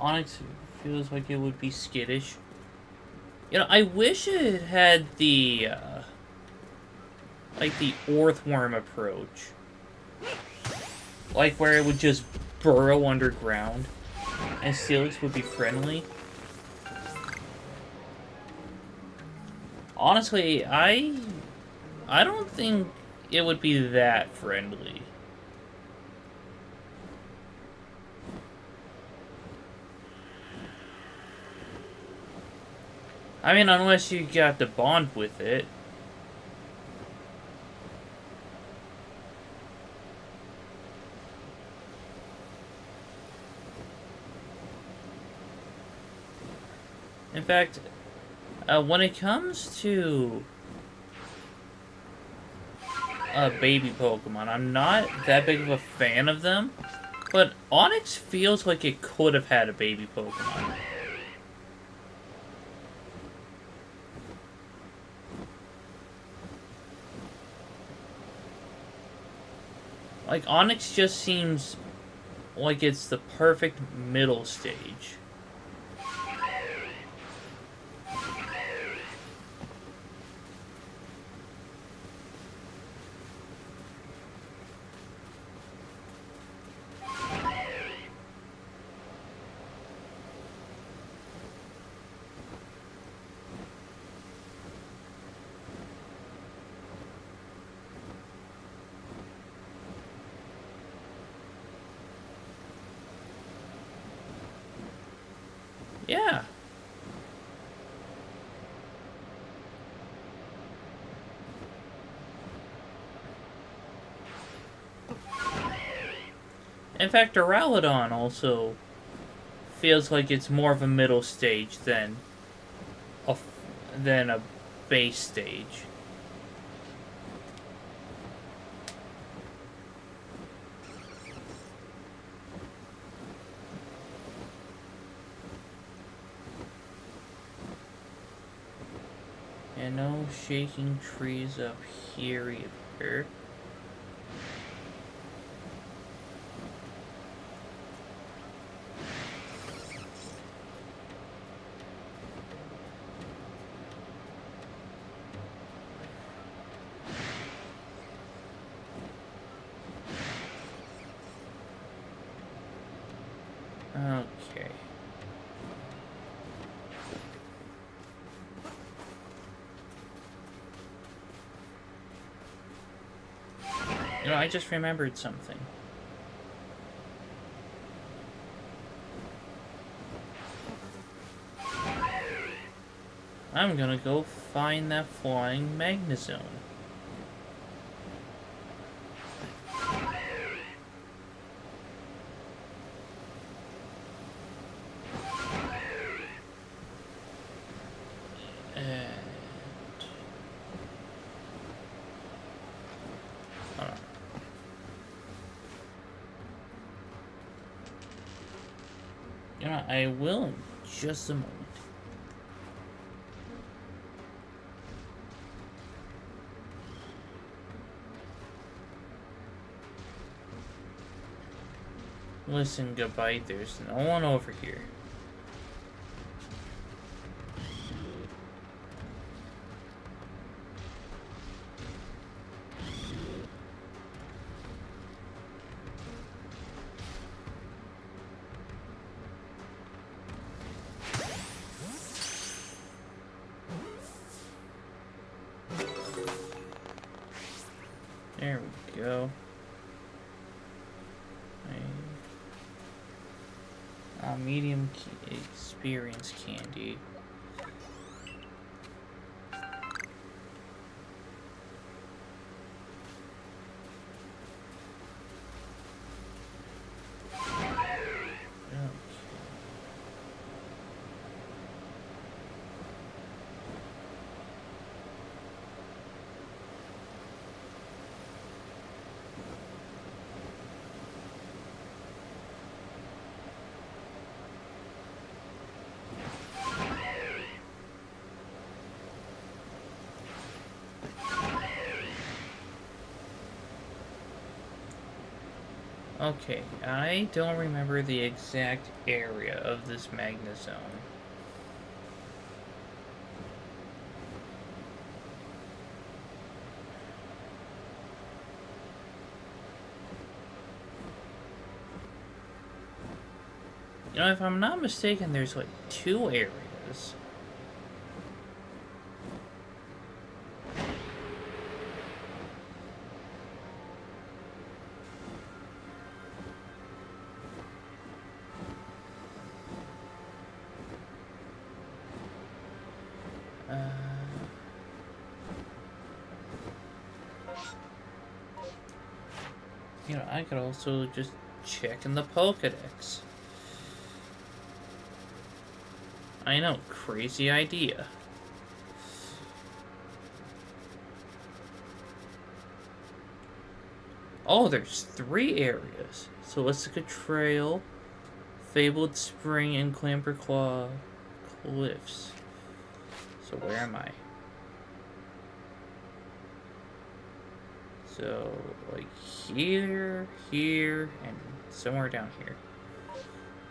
Onyx feels like it would be skittish. You know, I wish it had the, like the Earthworm approach. Like where it would just burrow underground. And Steelix would be friendly. Honestly, I don't think it would be that friendly. I mean, unless you got to bond with it. In fact, when it comes to baby Pokemon, I'm not that big of a fan of them, but Onix feels like it could have had a baby Pokemon. Like, Onix just seems like it's the perfect middle stage. Yeah. In fact, Duraludon also feels like it's more of a middle stage than a base stage. And no shaking trees up here either. You know, I just remembered something. I'm gonna go find that flying magnezone. You know, I will in just a moment. Listen, goodbye. There's no one over here. There we go. Medium experience candy. Okay, I don't remember the exact area of this magnezone. You know, if I'm not mistaken, there's like 2 areas. You know, I could also just check in the Pokedex. I know, crazy idea. Oh, there's 3 areas. Celestica Trail, Fabled Spring, and Clamperclaw Cliffs. So where am I? So, like here, here, and somewhere down here.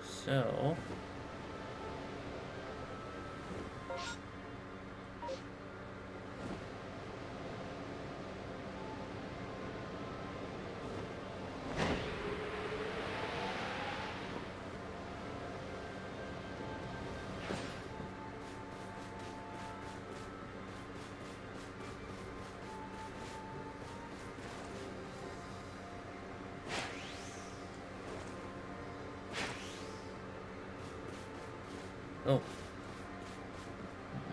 So... Oh.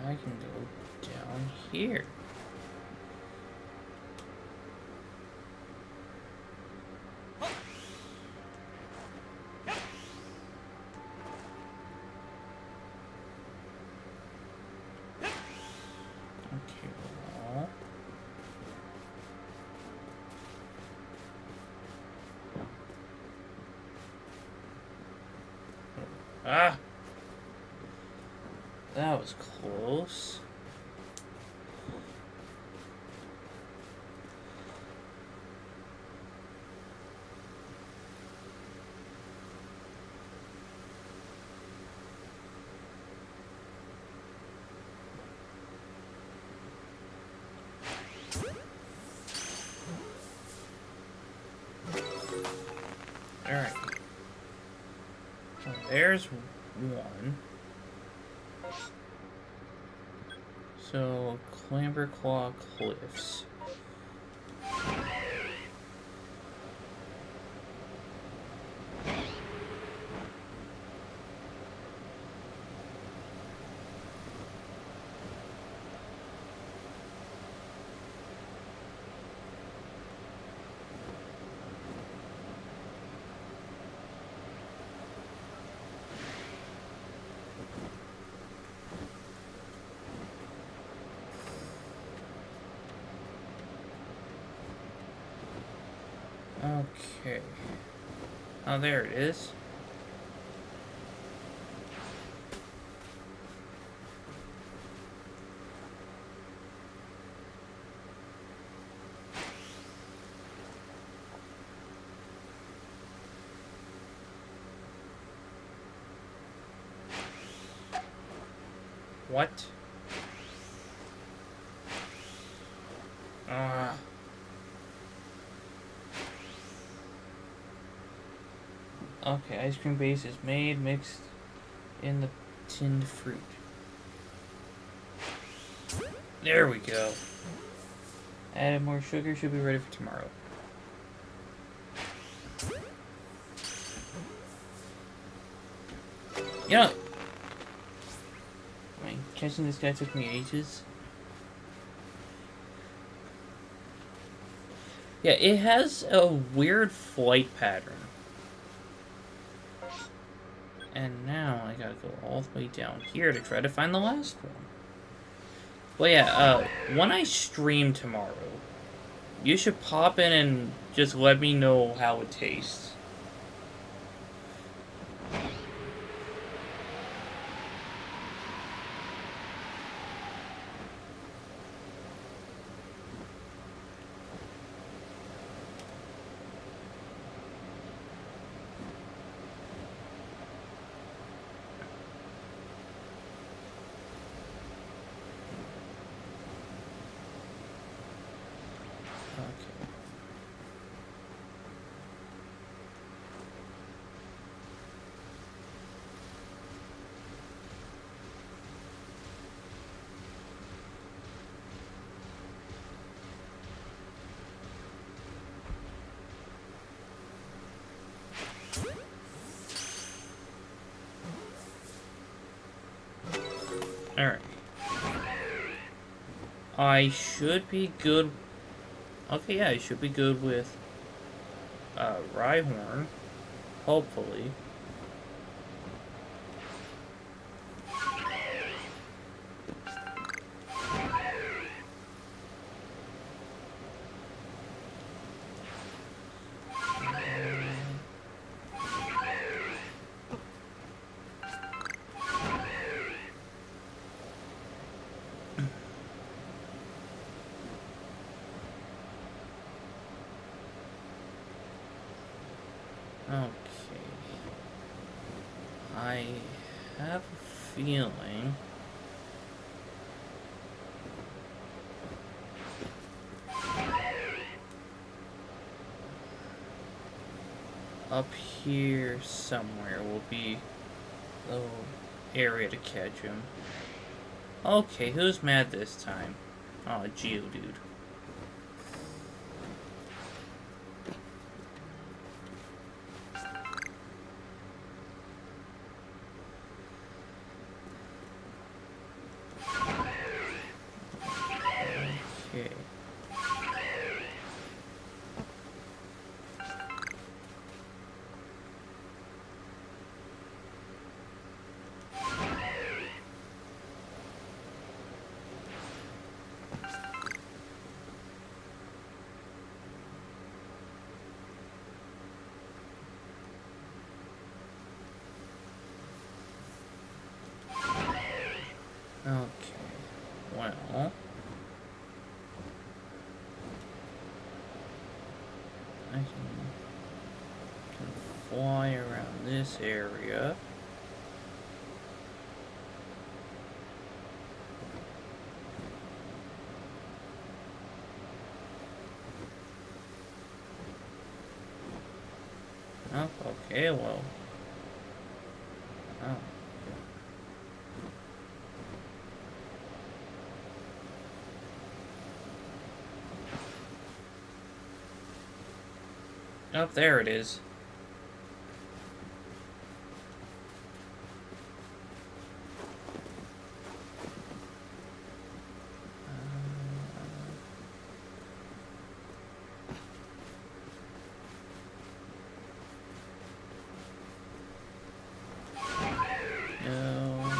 I can go down here. Okay, well. Ah! That was close. Alright. Well, there's one. So, Clamperclaw Cliffs. Okay. Oh, there it is. What? Okay, ice cream base is made, mixed in the tinned fruit. There we go. Added more sugar, should be ready for tomorrow. You know, I mean, catching this guy took me ages. Yeah, it has a weird flight pattern. And now I gotta go all the way down here to try to find the last one. Well, yeah, when I stream tomorrow, you should pop in and just let me know how it tastes. Alright. I should be good. Okay, yeah, I should be good with Rhyhorn. Hopefully. Okay. I have a feeling. Up here somewhere will be the area to catch him. Okay, who's mad this time? Oh, Geodude. Okay. Okay. Well, I can fly around this area. Oh, okay, well. Oh. Oh, there it is. No.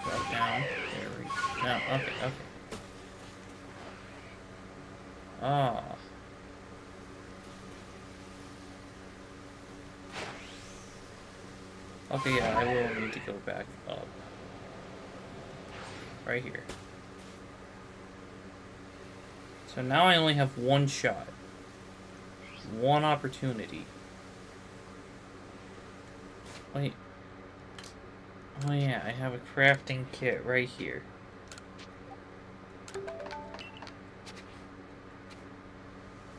Drop down. There we go. No, okay, okay. Ah. Okay, yeah, I will need to go back up. Right here. So now I only have one shot. One opportunity. Wait. Oh yeah, I have a crafting kit right here.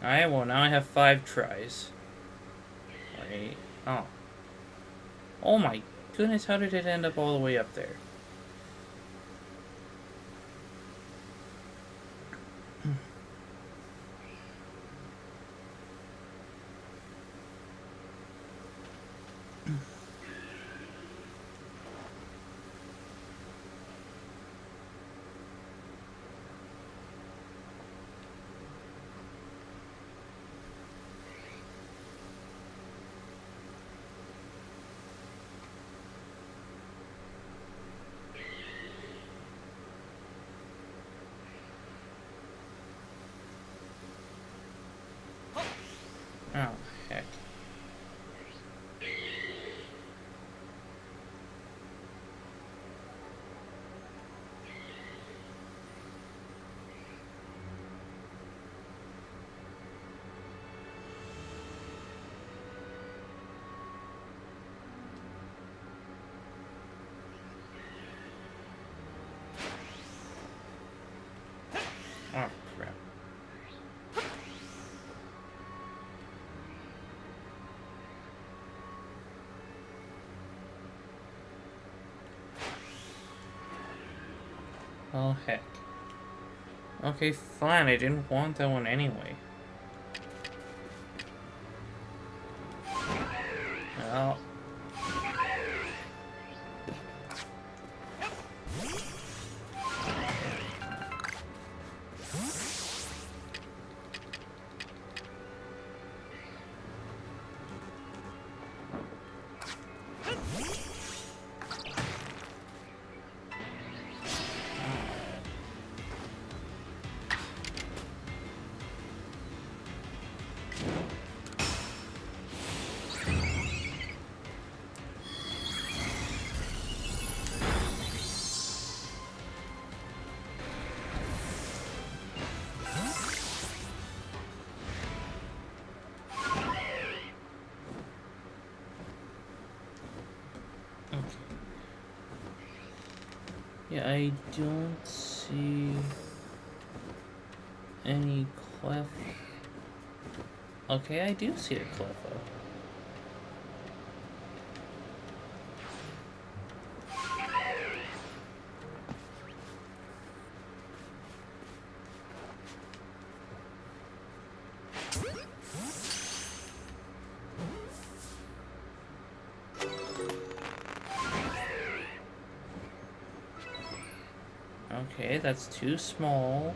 Alright, well now I have 5 tries. Wait. Oh. Oh my goodness, how did it end up all the way up there? Oh, heck. Oh, crap. Oh, heck. Okay, fine, I didn't want that one anyway. Well... Yeah, I don't see any clef. Okay, I do see a clefo. Okay, that's too small.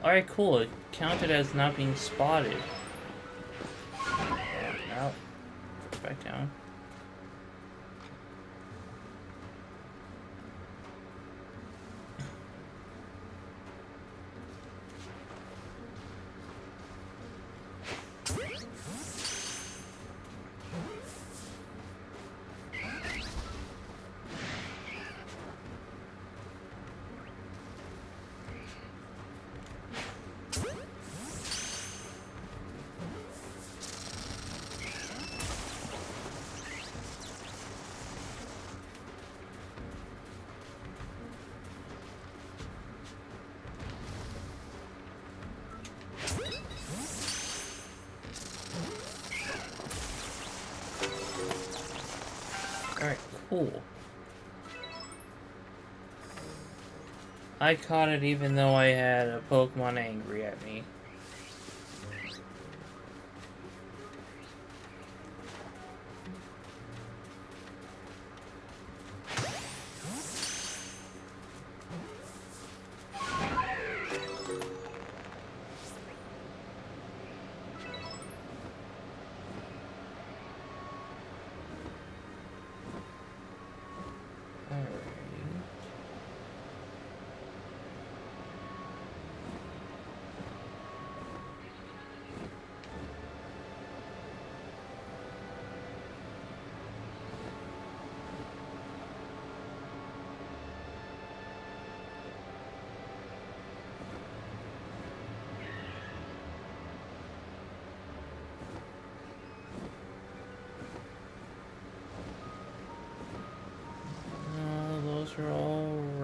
Alright, cool. It counted as not being spotted. Now, back down. Alright, cool. I caught it even though I had a Pokemon angry at me.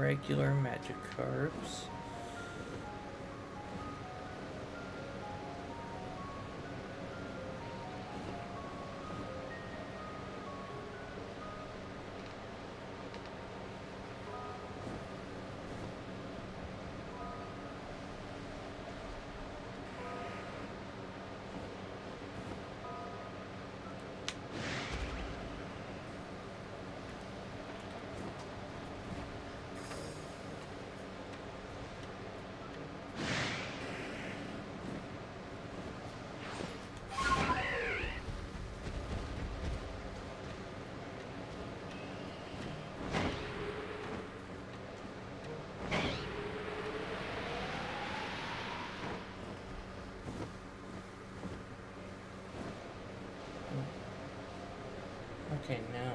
regular Magikarps. Okay, now.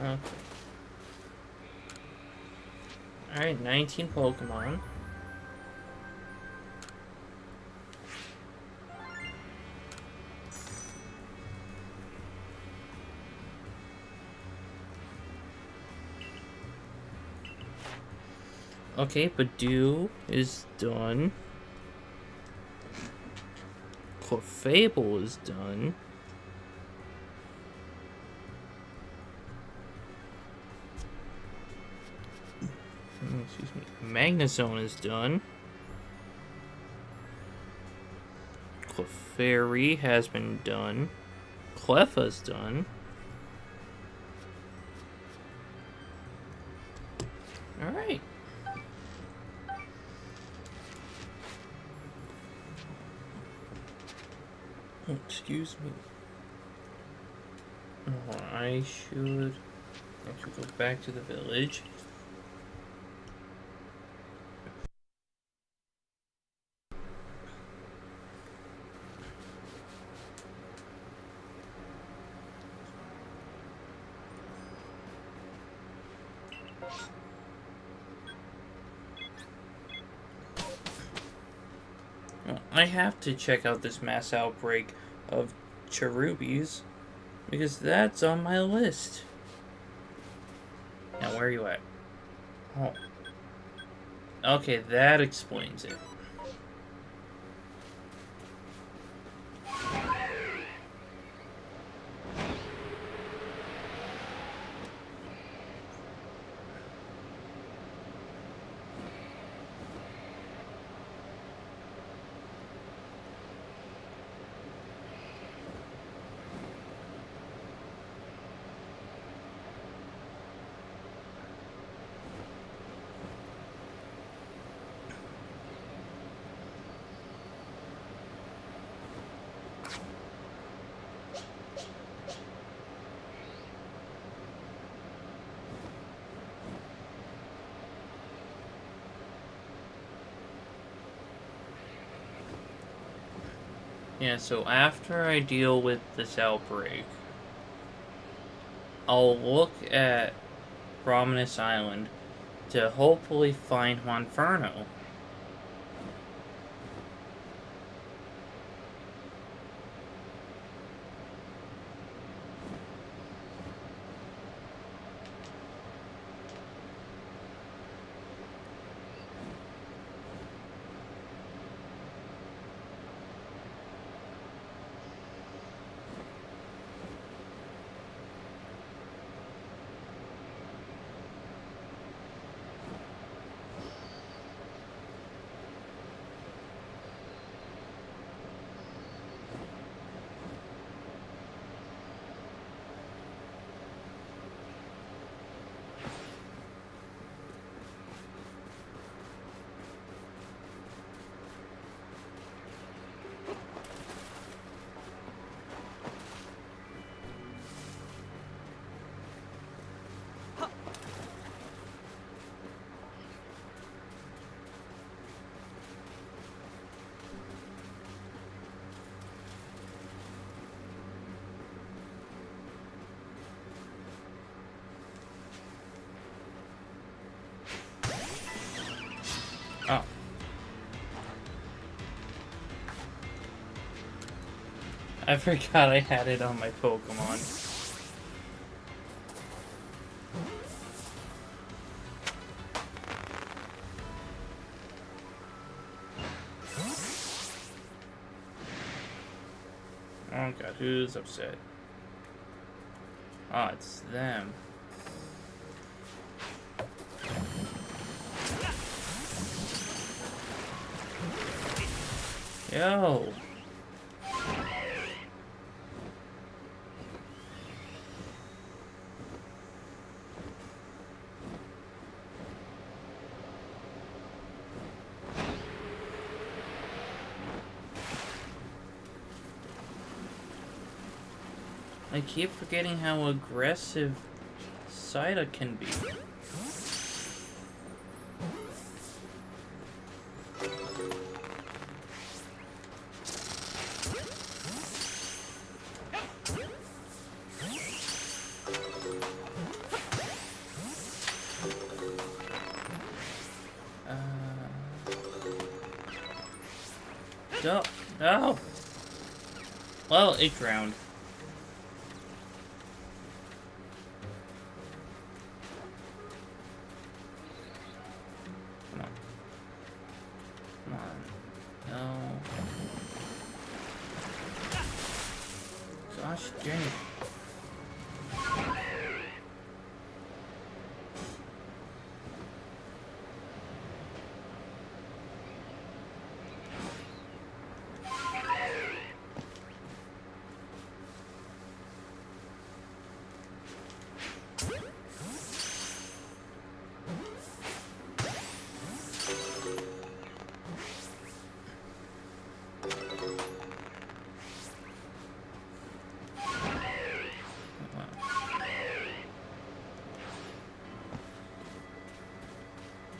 Okay. Alright, 19 Pokemon. Okay, Badoo is done. Clefable is done. Excuse me. Magnezone is done. Clefairy has been done. Cleffa's done. Alright. Oh, excuse me. Oh, I should go back to the village. I have to check out this mass outbreak of Cherubies because that's on my list. Now, where are you at? Oh. Okay, that explains it. Yeah, so after I deal with this outbreak, I'll look at Prominus Island to hopefully find Juanferno. I forgot I had it on my Pokemon. Oh god, who's upset? Oh, it's them. Yo! I keep forgetting how aggressive Psyduck can be. No! No! Well, it drowned. Come on. Come on. No. Gosh dang it.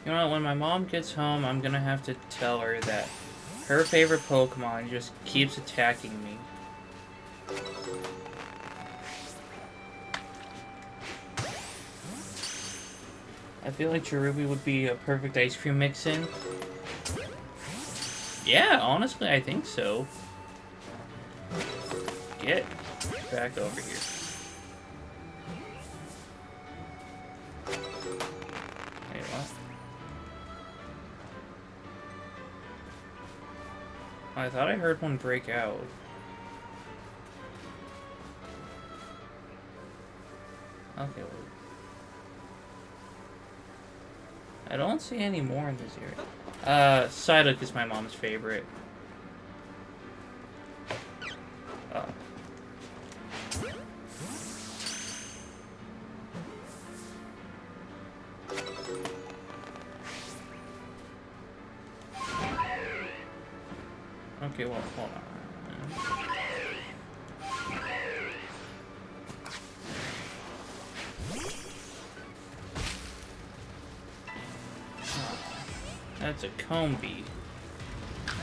You know what, when my mom gets home, I'm gonna have to tell her that her favorite Pokemon just keeps attacking me. I feel like Cherubi would be a perfect ice cream mix-in. Yeah, honestly, I think so. Get back over here. Wait, what? I thought I heard one break out. Okay, well. I don't see any more in this area. Psyduck is my mom's favorite. Oh. Okay, well, hold on. That's a Combi.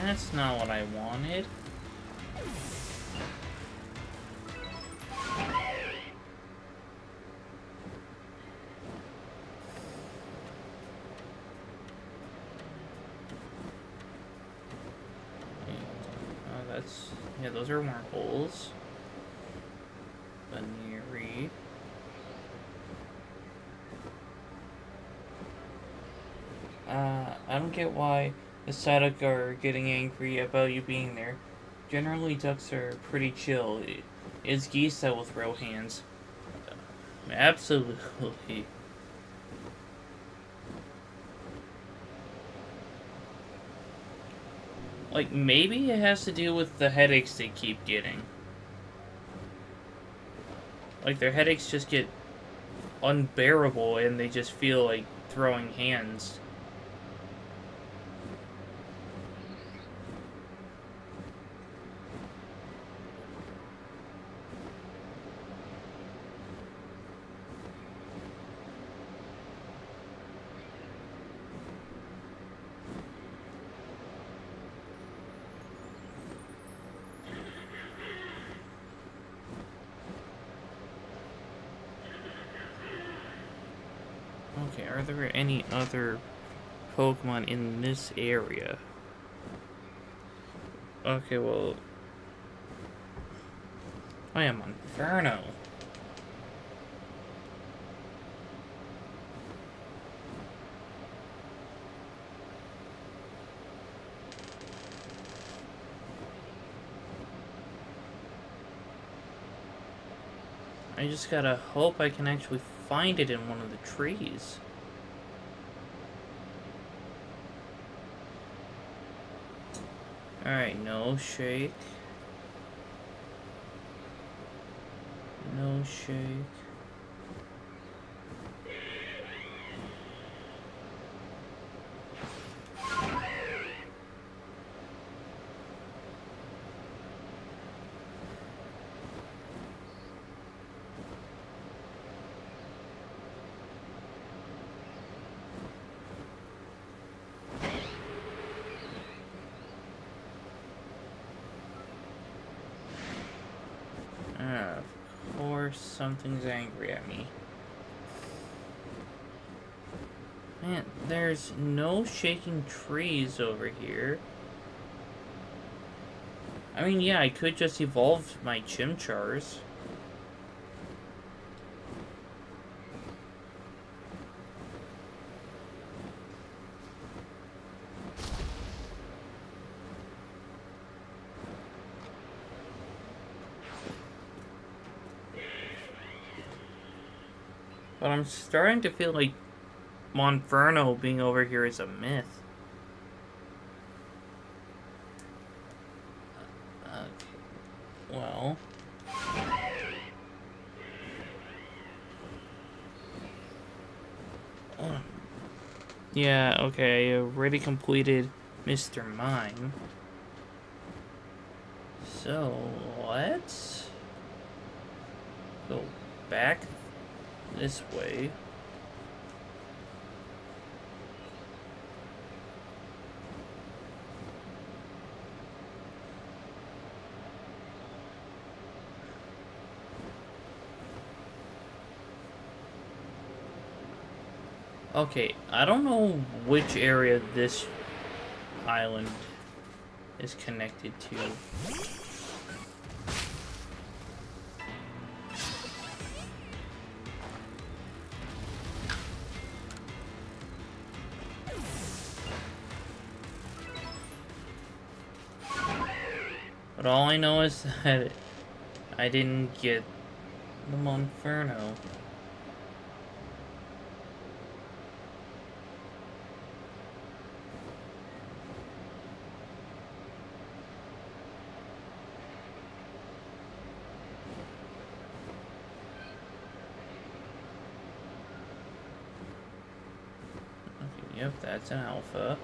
That's not what I wanted. Yeah, those are wormholes. Baneri. I don't get why the Psyduck are getting angry about you being there. Generally, ducks are pretty chill. It's geese that will throw hands. Absolutely. Like, maybe it has to do with the headaches they keep getting. Like, their headaches just get unbearable and they just feel like throwing hands. Okay, are there any other Pokemon in this area? Okay, well... I am Inferno. I just gotta hope I can actually find it in one of the trees. Alright, no shake. No shake. Of course, something's angry at me. Man, there's no shaking trees over here. I mean, yeah, I could just evolve my Chimchars. But I'm starting to feel like Monferno being over here is a myth. Okay. Well. Yeah, okay, I already completed Mr. Mime. So, let's go back this way. Okay, I don't know which area this island is connected to. But all I know is that I didn't get the Monferno. Okay, yep, that's an alpha.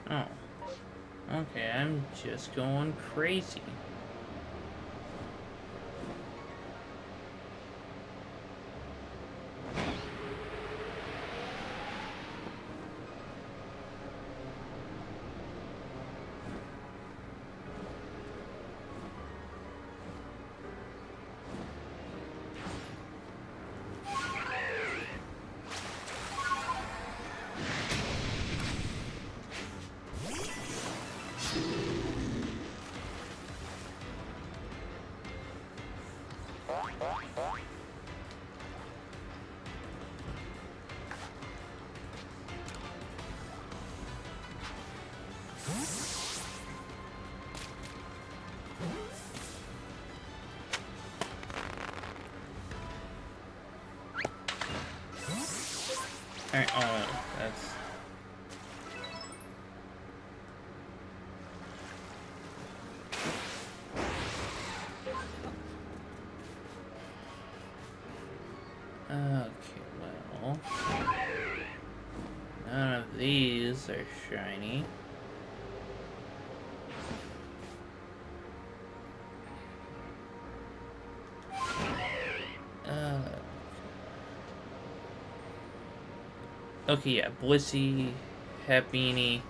Oh. Okay, I'm just going crazy. Alright, oh, that's... Okay, well... None of these are shiny. Okay, yeah, Blissey, Happini,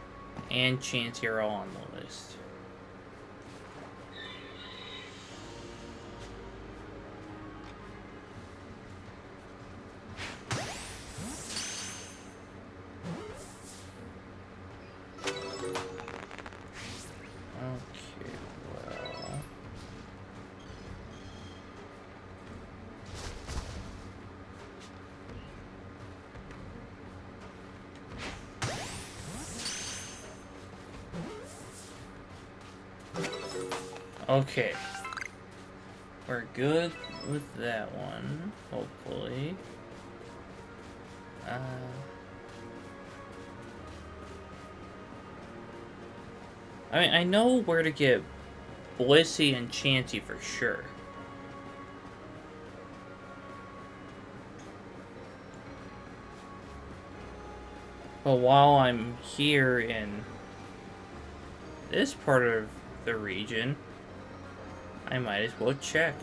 and Chansey are all on the list. Okay, well... Okay. We're good with that one, hopefully. I mean, I know where to get Blissey and Chansey for sure. But while I'm here in this part of the region, I might as well check.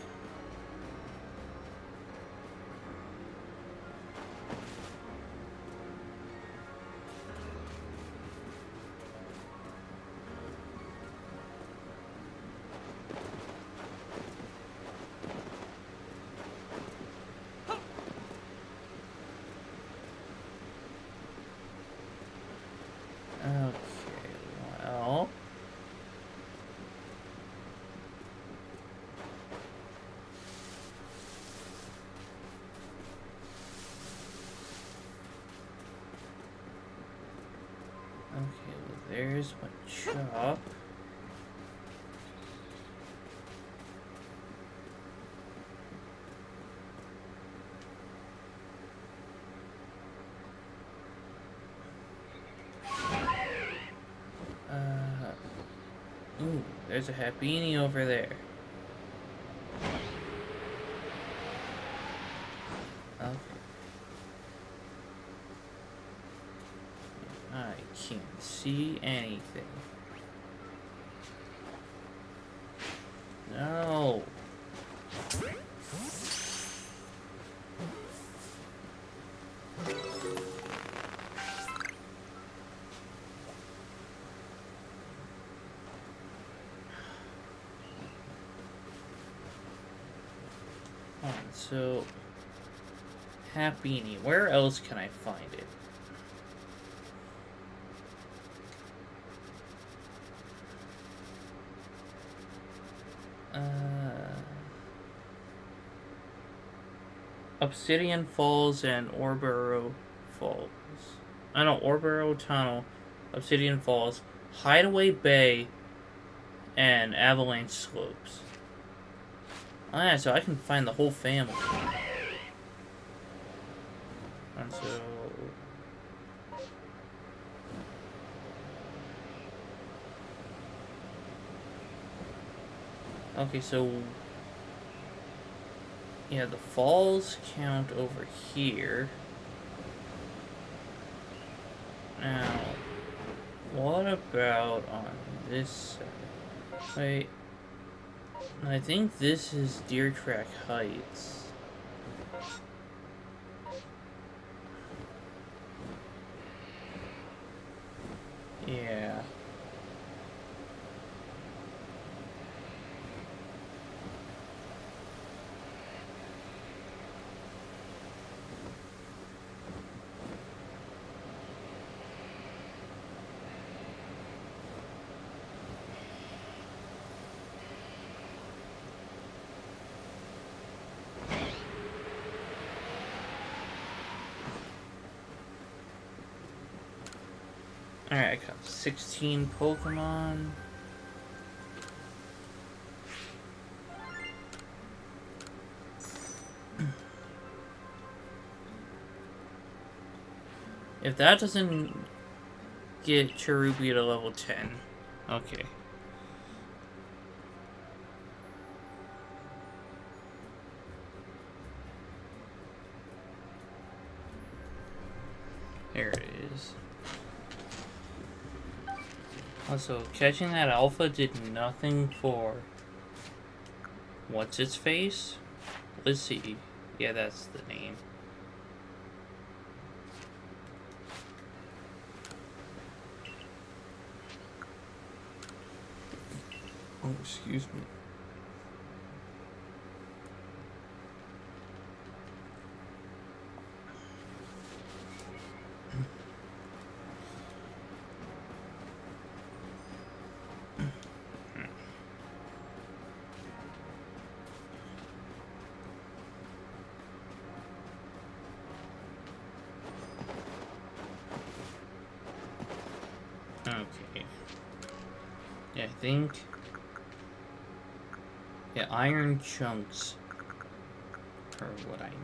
There's my chop. Ooh, there's a Happini over there. Okay. I can't see anything. No. So, Happini, where else can I find it? Obsidian Falls and Orbero Falls. I know, Orbero Tunnel, Obsidian Falls, Hideaway Bay, and Avalanche Slopes. Oh yeah, so I can find the whole family. And so... Okay, so... Yeah, the falls count over here. Now, what about on this side? Wait. I think this is Deer Track Heights. Yeah. Alright, I got 16 Pokemon. If that doesn't get Cherubi to level 10. Okay. There it is. Also, catching that alpha did nothing for... What's its face? Let's see. Yeah, that's the name. Oh, excuse me. Okay. Yeah, I think... Yeah, iron chunks are what I need.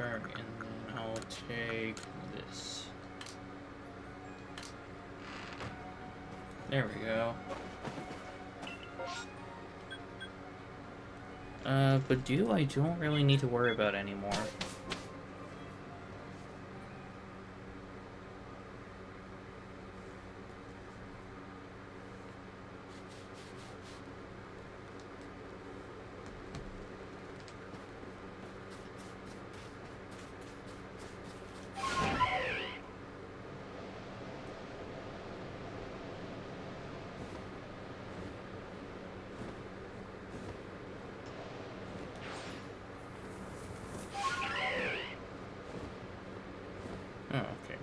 And then I'll take this. There we go. But I don't really need to worry about anymore. Oh, okay.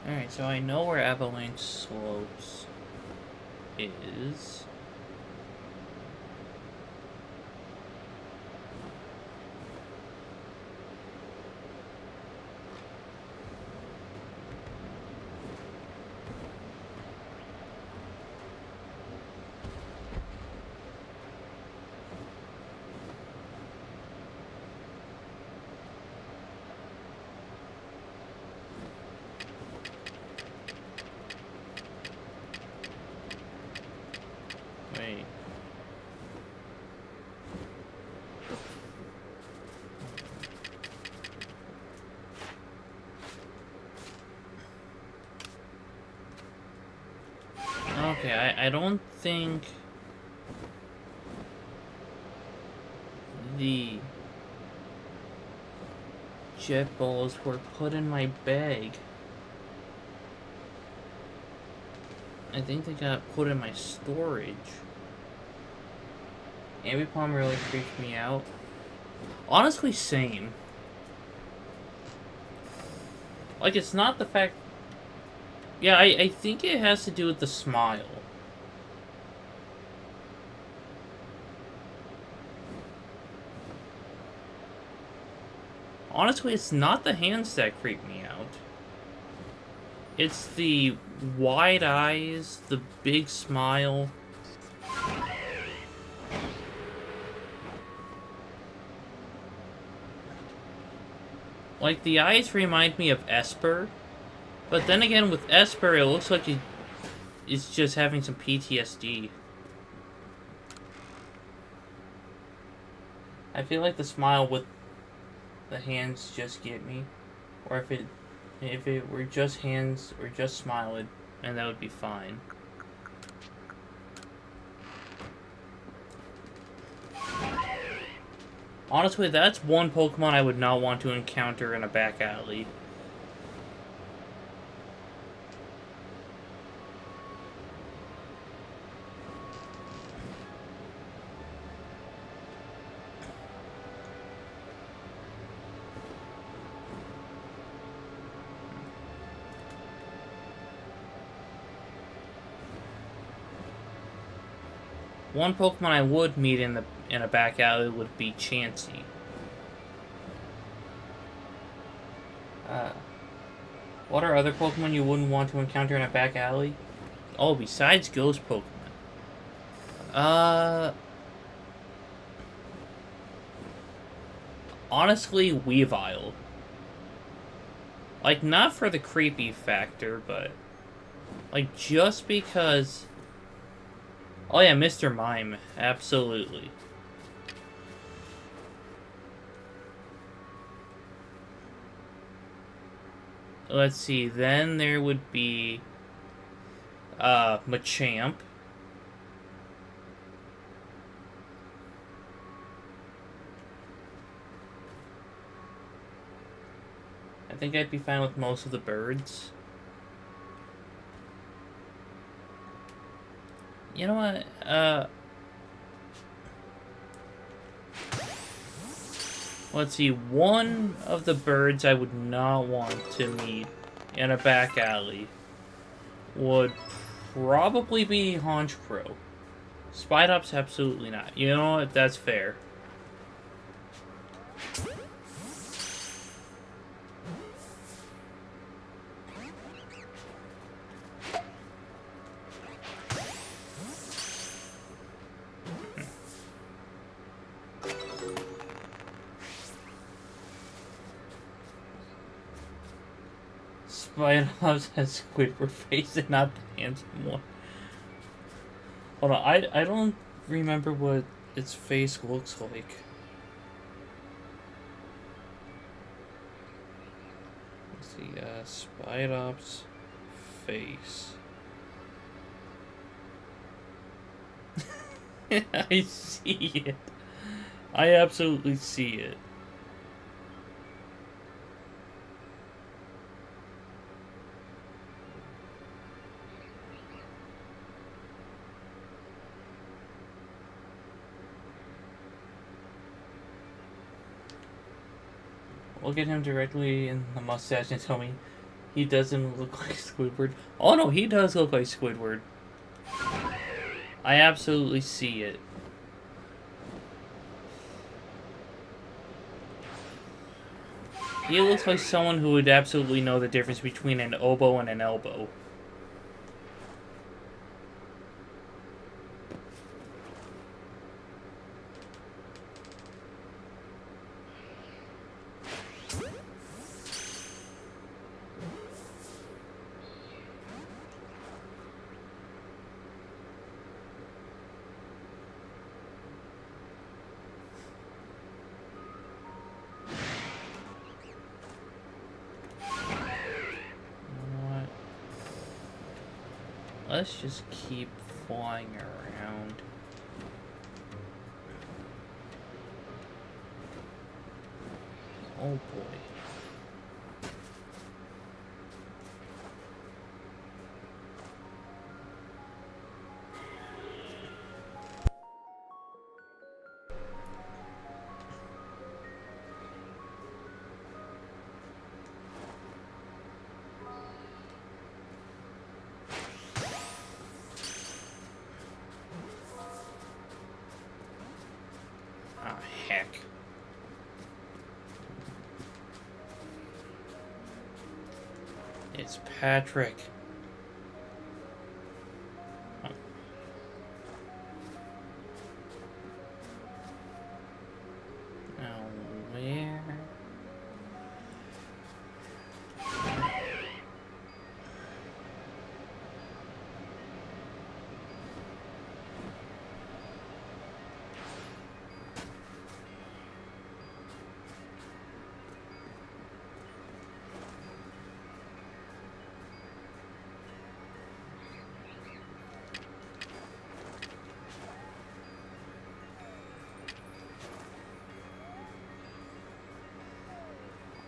Alright, so I know where Avalanche Slopes is. Wait. Okay, I don't think the jet balls were put in my bag. I think they got put in my storage. Ambipom really freaked me out. Honestly, same. Like, it's not the fact... Yeah, I think it has to do with the smile. Honestly, it's not the hands that creep me out. It's the wide eyes, the big smile. Like, the eyes remind me of Esper. But then again, with Esper, it looks like it's just having some PTSD. I feel like the smile with the hands just get me, or if it were just hands or just smiling, and that would be fine. Honestly, that's one Pokemon I would not want to encounter in a back alley. One Pokemon I would meet in a back alley would be Chansey. What are other Pokemon you wouldn't want to encounter in a back alley? Oh, besides Ghost Pokemon. Honestly, Weavile. Like, not for the creepy factor, but like just because. Oh yeah, Mr. Mime, absolutely. Let's see, then there would be Machamp. I think I'd be fine with most of the birds. You know what? Let's see, one of the birds I would not want to meet in a back alley would probably be Honchkrow. Spidops, absolutely not. You know what? That's fair. Spidops has Squidward face and not the handsome one. Hold on, I don't remember what its face looks like. Let's see, Spidops face. I see it. I absolutely see it. Look at him directly in the mustache and tell me he doesn't look like Squidward. Oh no, he does look like Squidward. I absolutely see it. He looks like someone who would absolutely know the difference between an oboe and an elbow. Let's just keep flying around. Oh boy. Heck. It's Patrick. Oh. Now where?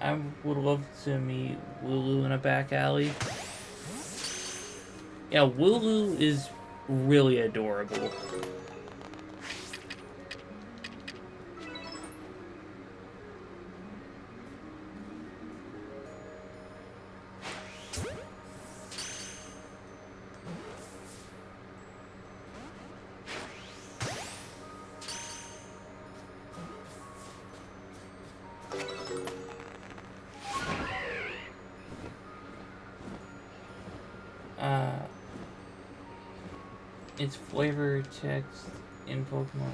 I would love to meet Wooloo in a back alley. Yeah, Wooloo is really adorable. Its flavor text in Pokemon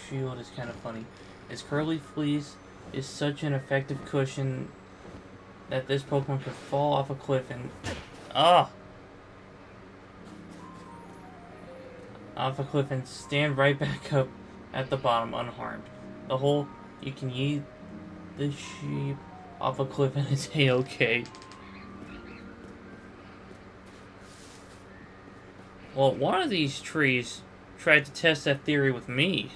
Shield is kind of funny. Its curly fleece is such an effective cushion that this Pokemon could fall off a cliff and off a cliff and stand right back up at the bottom unharmed. The whole you can eat the sheep off a cliff and it's a-okay. Well, one of these trees tried to test that theory with me.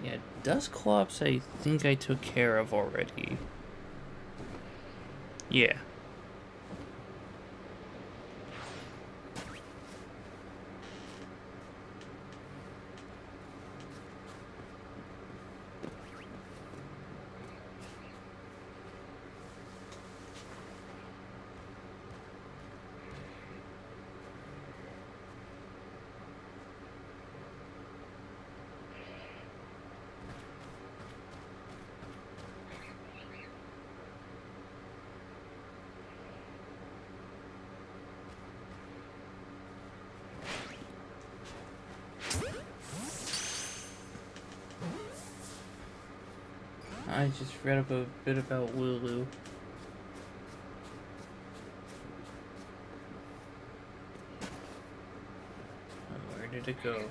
Yeah, Dusclops I think I took care of already. Yeah. I just read up a bit about Wooloo. Where did it go?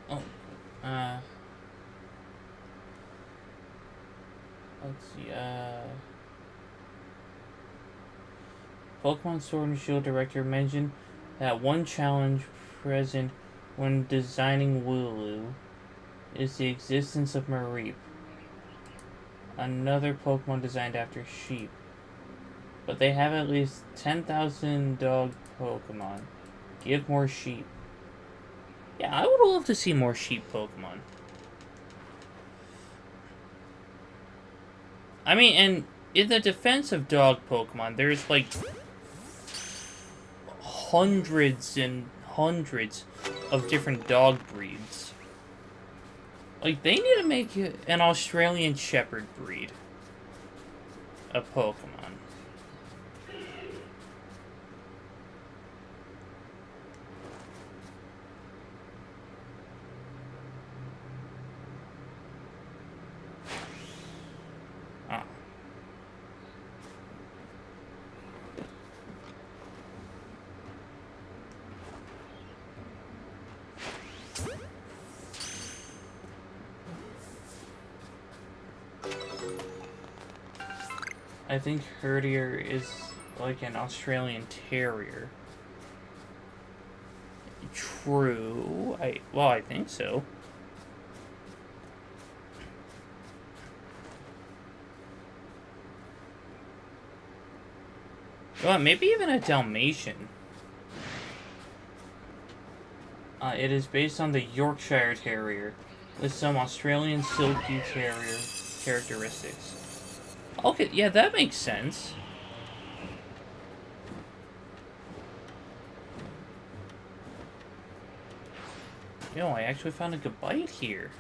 Oh, let's see, Pokemon Sword and Shield director mentioned that one challenge present when designing Wooloo is the existence of Mareep, another Pokemon designed after sheep. But they have at least 10,000 dog Pokemon. Give more sheep. Yeah, I would love to see more sheep Pokemon. I mean, and in the defense of dog Pokemon, there's like hundreds and hundreds of different dog breeds. Like, they need to make an Australian Shepherd breed of Pokemon. I think Herdier is like an Australian Terrier. True. I think so. Well, maybe even a Dalmatian. It is based on the Yorkshire Terrier, with some Australian Silky Terrier characteristics. Okay, yeah, that makes sense. Yo, I actually found a good bite here.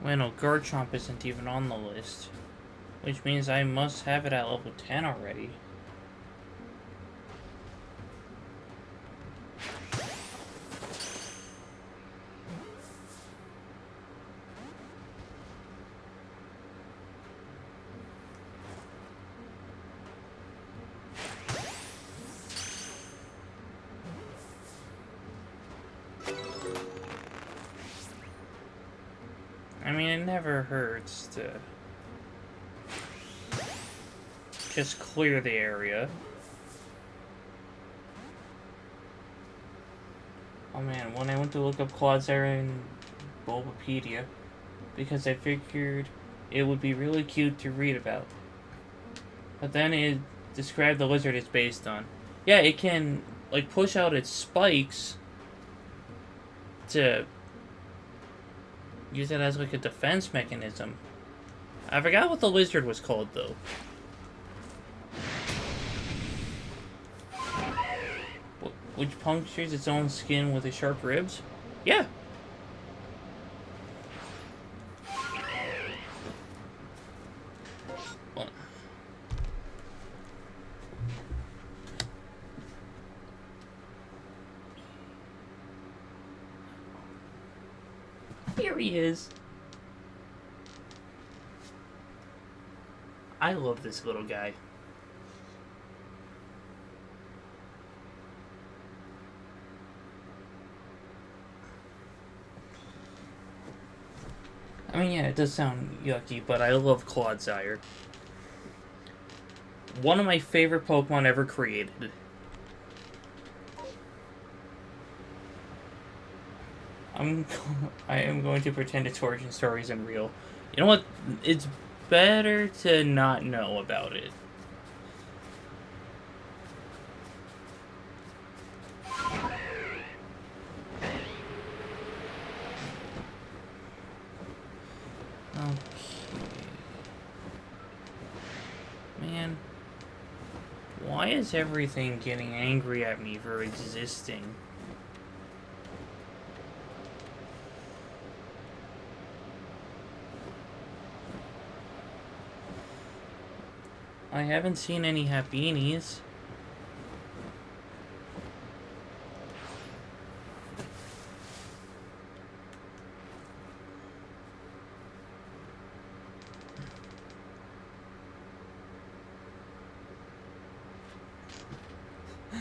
Well, no, Garchomp isn't even on the list. Which means I must have it at level 10 already. I mean, it never hurts to just clear the area. Oh man, when I went to look up Quadsire in Bulbapedia, because I figured it would be really cute to read about. But then it described the lizard it's based on. Yeah, it can, like, push out its spikes to use it as, like, a defense mechanism. I forgot what the lizard was called, though. Which punctures its own skin with its sharp ribs? Yeah. Well, here he is. I love this little guy. I mean, yeah, it does sound yucky, but I love Clodsire. One of my favorite Pokemon ever created. I am going to pretend its origin story isn't real. You know what? It's better to not know about it. Okay. Man. Why is everything getting angry at me for existing? I haven't seen any Happinis.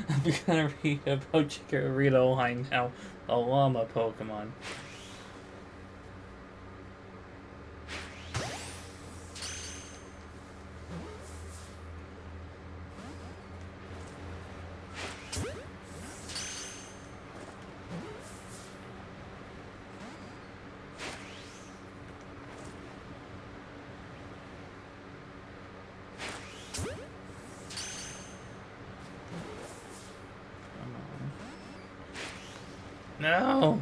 I'm gonna read about Chikorita Line now, a llama Pokemon. No!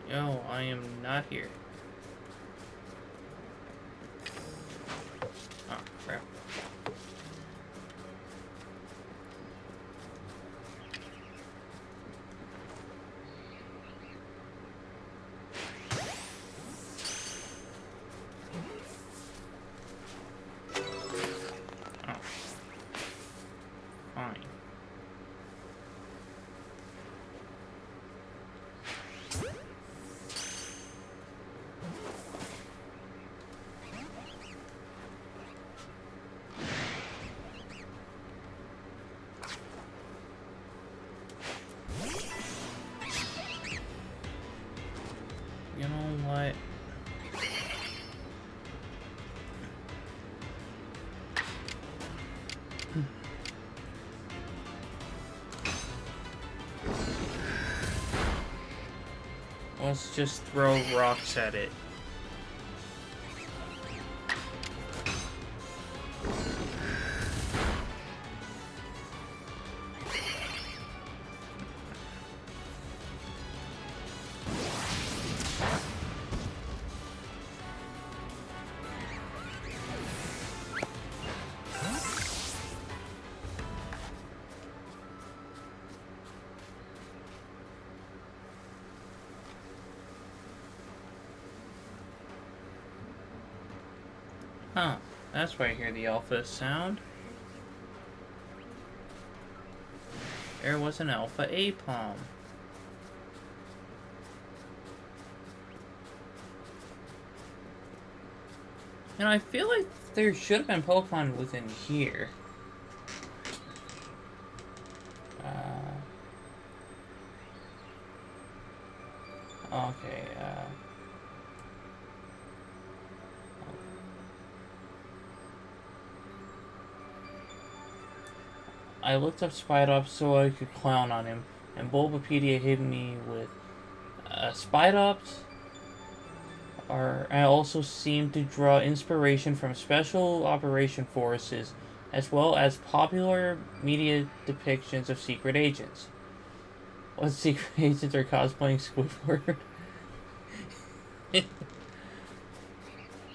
No, I am not here. Oh, crap. Oh. Fine. Let's just throw rocks at it. Huh, that's why I hear the alpha sound. There was an alpha A-palm. And I feel like there should have been Pokemon within here. Okay, I looked up Spidops so I could clown on him, and Bulbapedia hit me with Spidops. I also seem to draw inspiration from special operation forces, as well as popular media depictions of secret agents. What secret agents are cosplaying Squidward?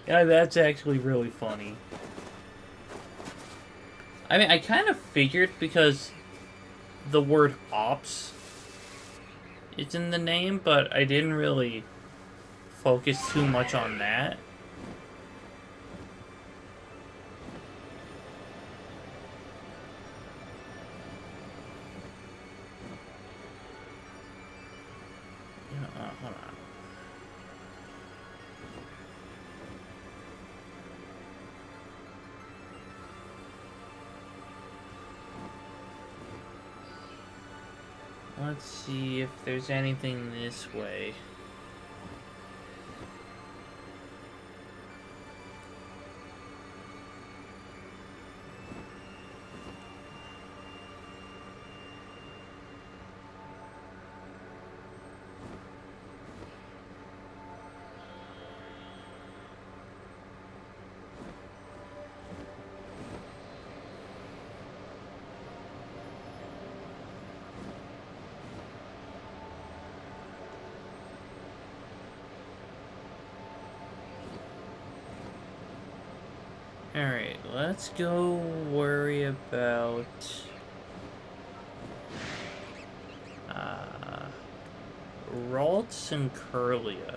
Yeah, that's actually really funny. I mean, I kind of figured because the word ops is in the name, but I didn't really focus too much on that. Hold on. Let's see if there's anything this way. Alright, let's go worry about Ralts and Curlia.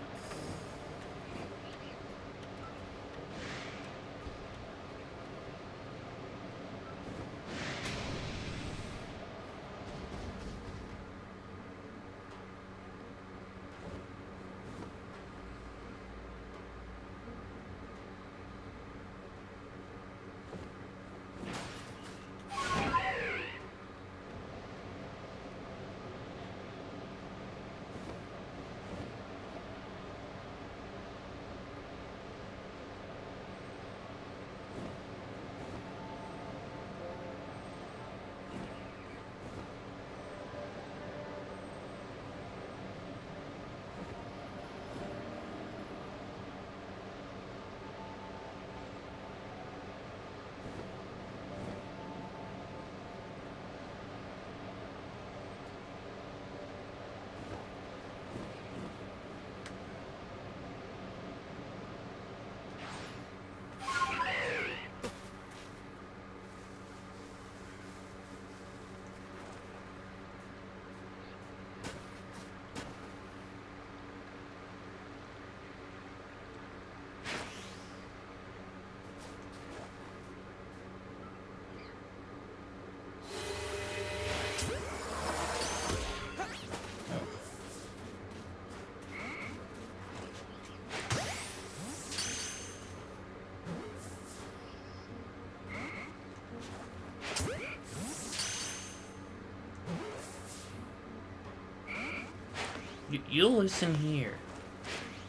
You'll listen here.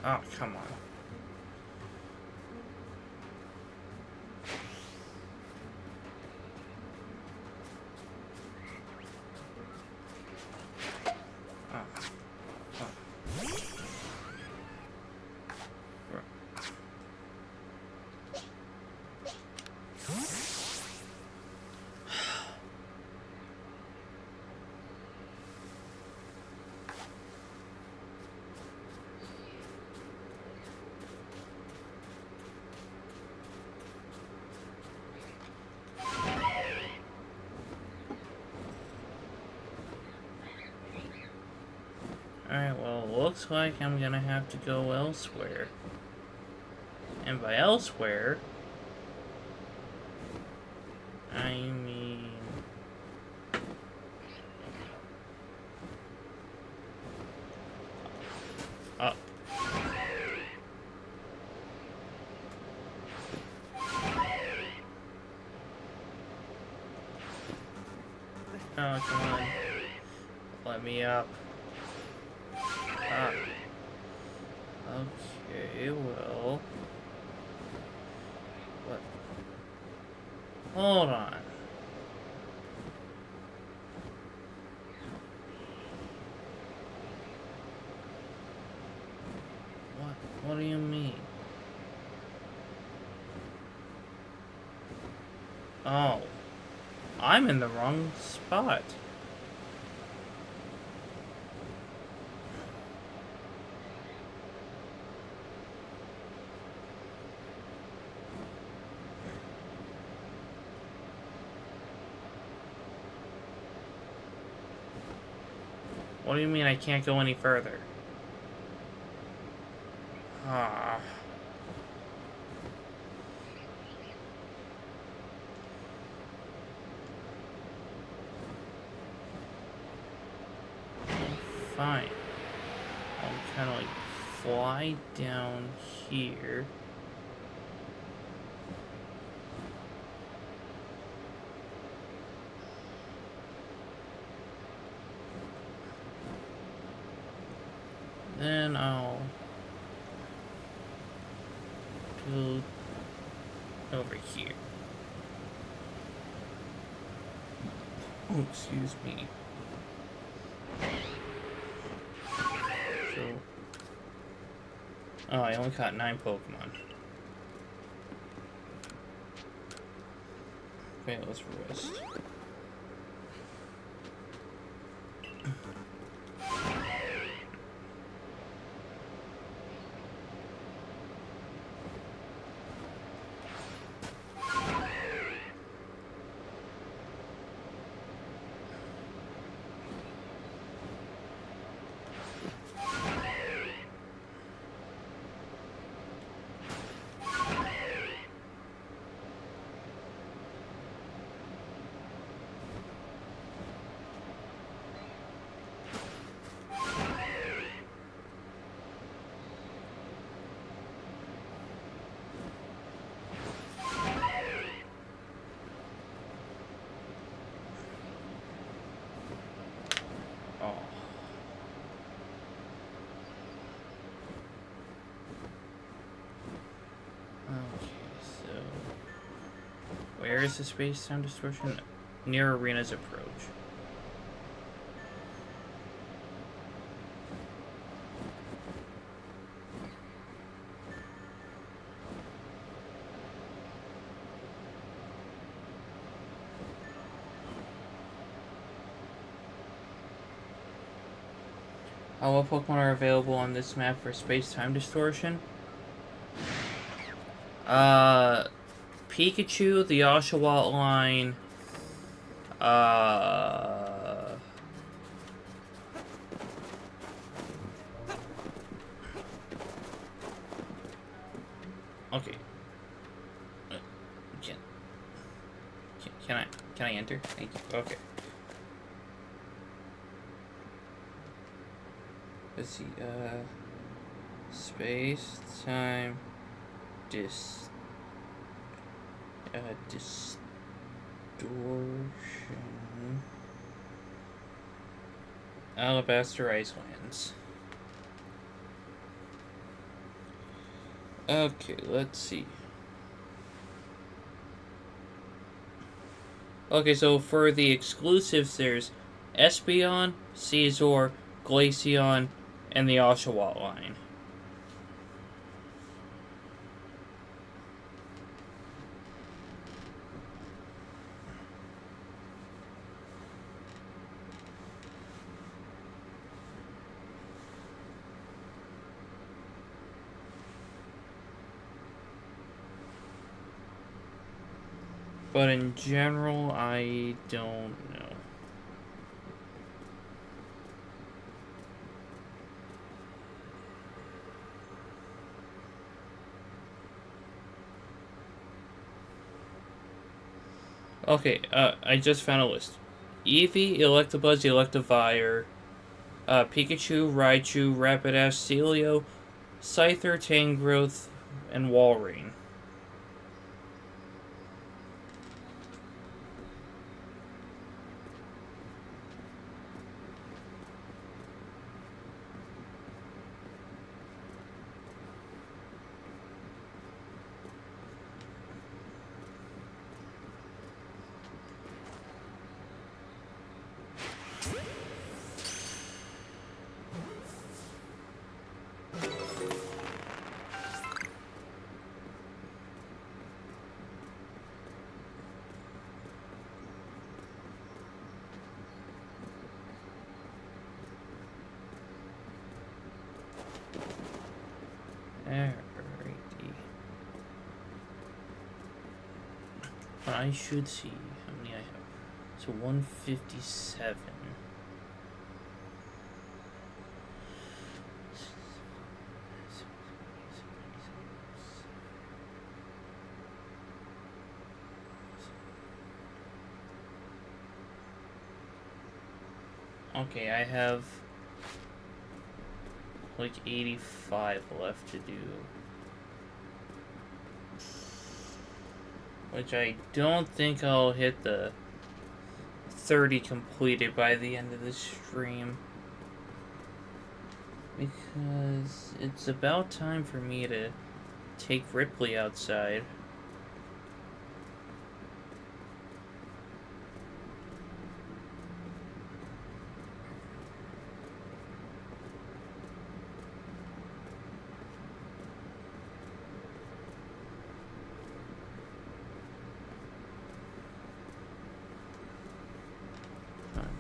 Oh, come on. looks like I'm gonna have to go elsewhere. And by elsewhere, I mean... up. Oh, come on. Let me up. Ah. Okay, well... What? Hold on. What do you mean? Oh. I'm in the wrong spot. What do you mean I can't go any further? Ah. Fine. I'll kind of like fly down here. Then I'll go over here. Oh, excuse me. So, oh, I only caught 9 Pokemon. Okay, let's rest. Where is the space-time distortion? Near Arena's approach. What Pokemon are available on this map for space-time distortion? Pikachu, the Oshawott line, okay. Can I enter? Thank you. Okay. Let's see, space-time distortion. Alabaster Icelands. Okay, let's see. Okay, so for the exclusives, there's Espeon, Caesar, Glaceon, and the Oshawott line. But in general, I don't know. Okay, I just found a list. Eevee, Electabuzz, Electivire, Pikachu, Raichu, Rapidash, Celio, Scyther, Tangrowth, and Walrein. Alrighty. I should see how many I have. So 157. Okay, I have like 85 left to do. Which I don't think I'll hit the 30 completed by the end of the stream. Because it's about time for me to take Ripley outside.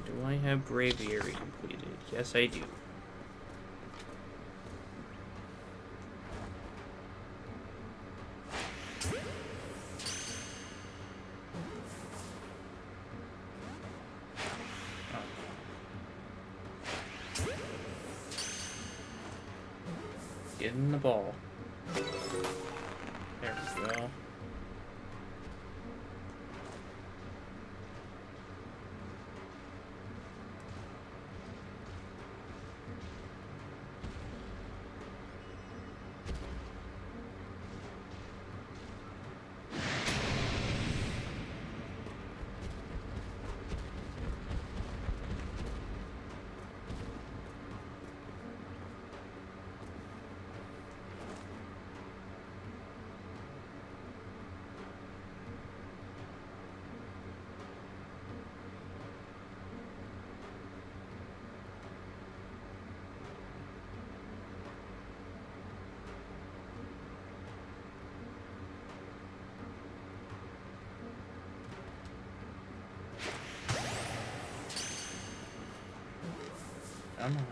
Do I have Braviary completed? Yes, I do. Get in the ball. There we go. Come on.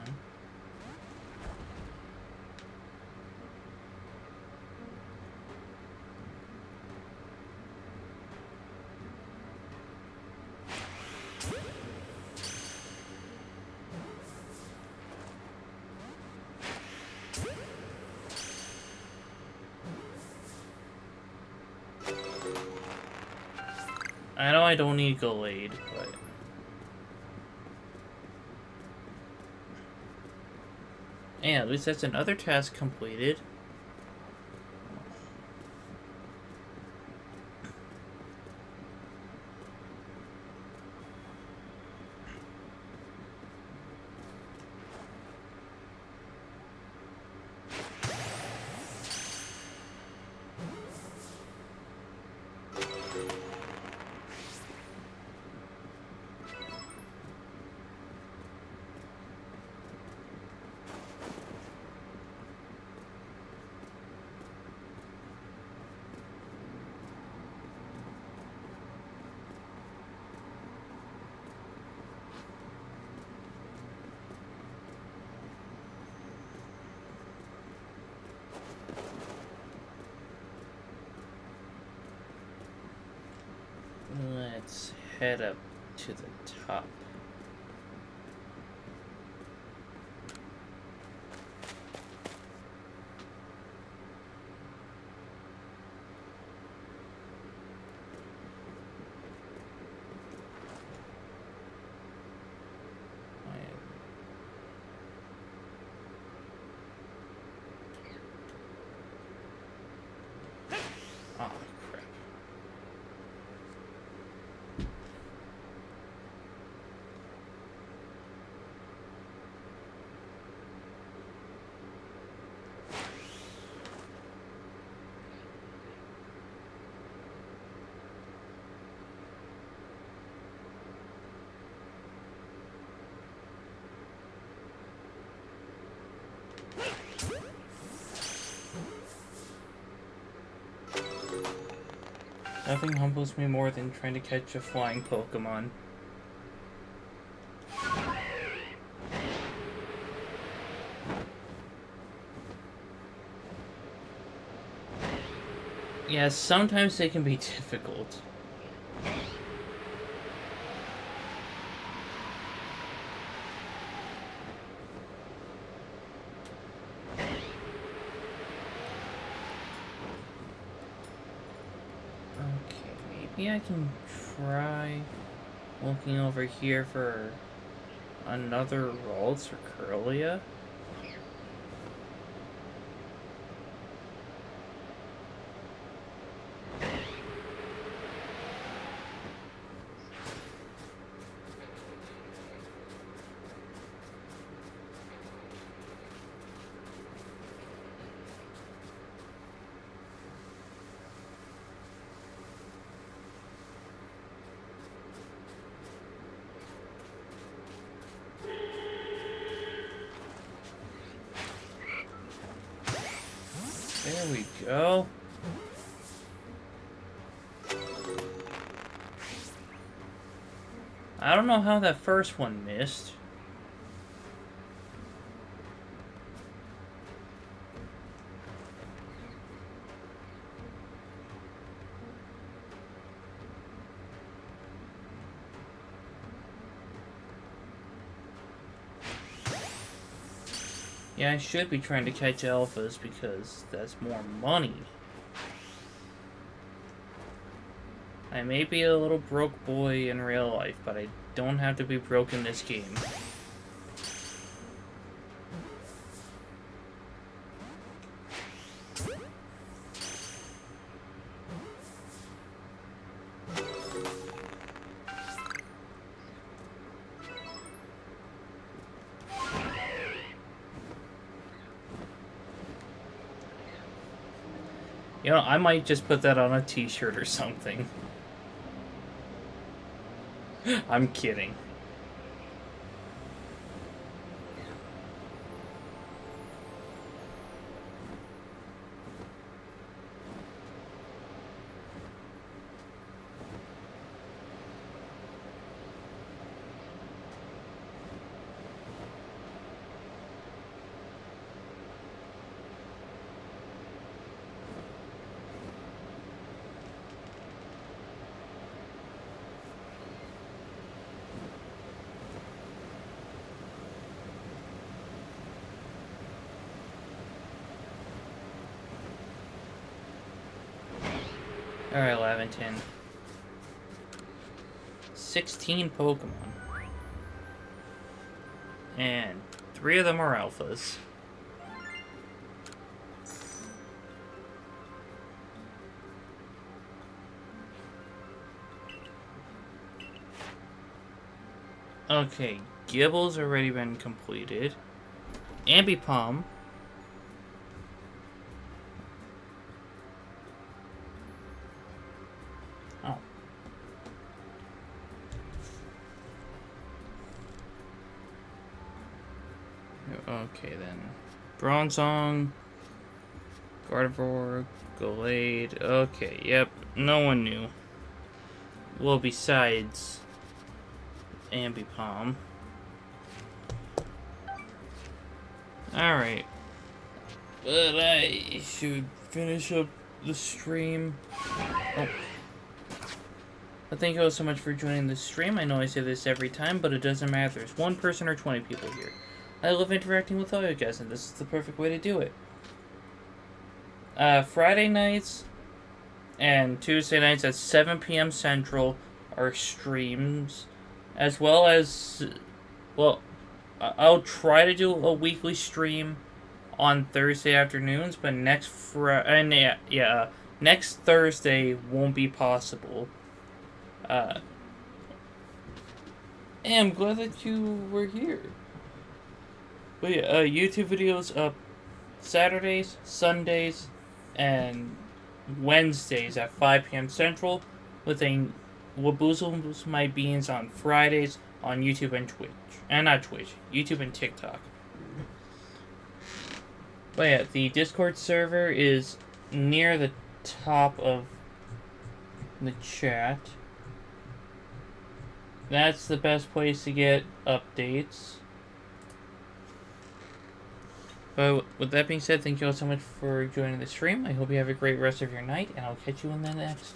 I know I don't need Gallade, but... yeah, at least that's another task completed. Let's head up to the top. Nothing humbles me more than trying to catch a flying Pokemon. Yeah, sometimes they can be difficult. Maybe I can try looking over here for another Ralts or Curlia. There we go. I don't know how that first one missed. Yeah, I should be trying to catch alphas because that's more money. I may be a little broke boy in real life, but I don't have to be broke in this game. You know, I might just put that on a t-shirt or something. I'm kidding. Alright, 11, 10. 16 Pokemon. And 3 of them are alphas. Okay, Gibble's already been completed. Ambipom. Oh. Okay then. Bronzong. Gardevoir. Gallade. Okay, yep. No one knew. Well, besides Ambipom. Alright. But I should finish up the stream. Oh. But thank you all so much for joining the stream. I know I say this every time, but it doesn't matter. There's 1 person or 20 people here. I love interacting with all you guys, and this is the perfect way to do it. Friday nights and Tuesday nights at 7 p.m. Central are streams, as well as, well, I'll try to do a weekly stream on Thursday afternoons, but next next Thursday won't be possible. And I'm glad that you were here. But yeah, YouTube videos up Saturdays, Sundays, and Wednesdays at 5 p.m. Central, with a What Boozles My Beans on Fridays on YouTube and Twitch. And not Twitch, YouTube and TikTok. But yeah, the Discord server is near the top of in the chat. That's the best place to get updates. But with that being said, thank you all so much for joining the stream. I hope you have a great rest of your night, and I'll catch you in the next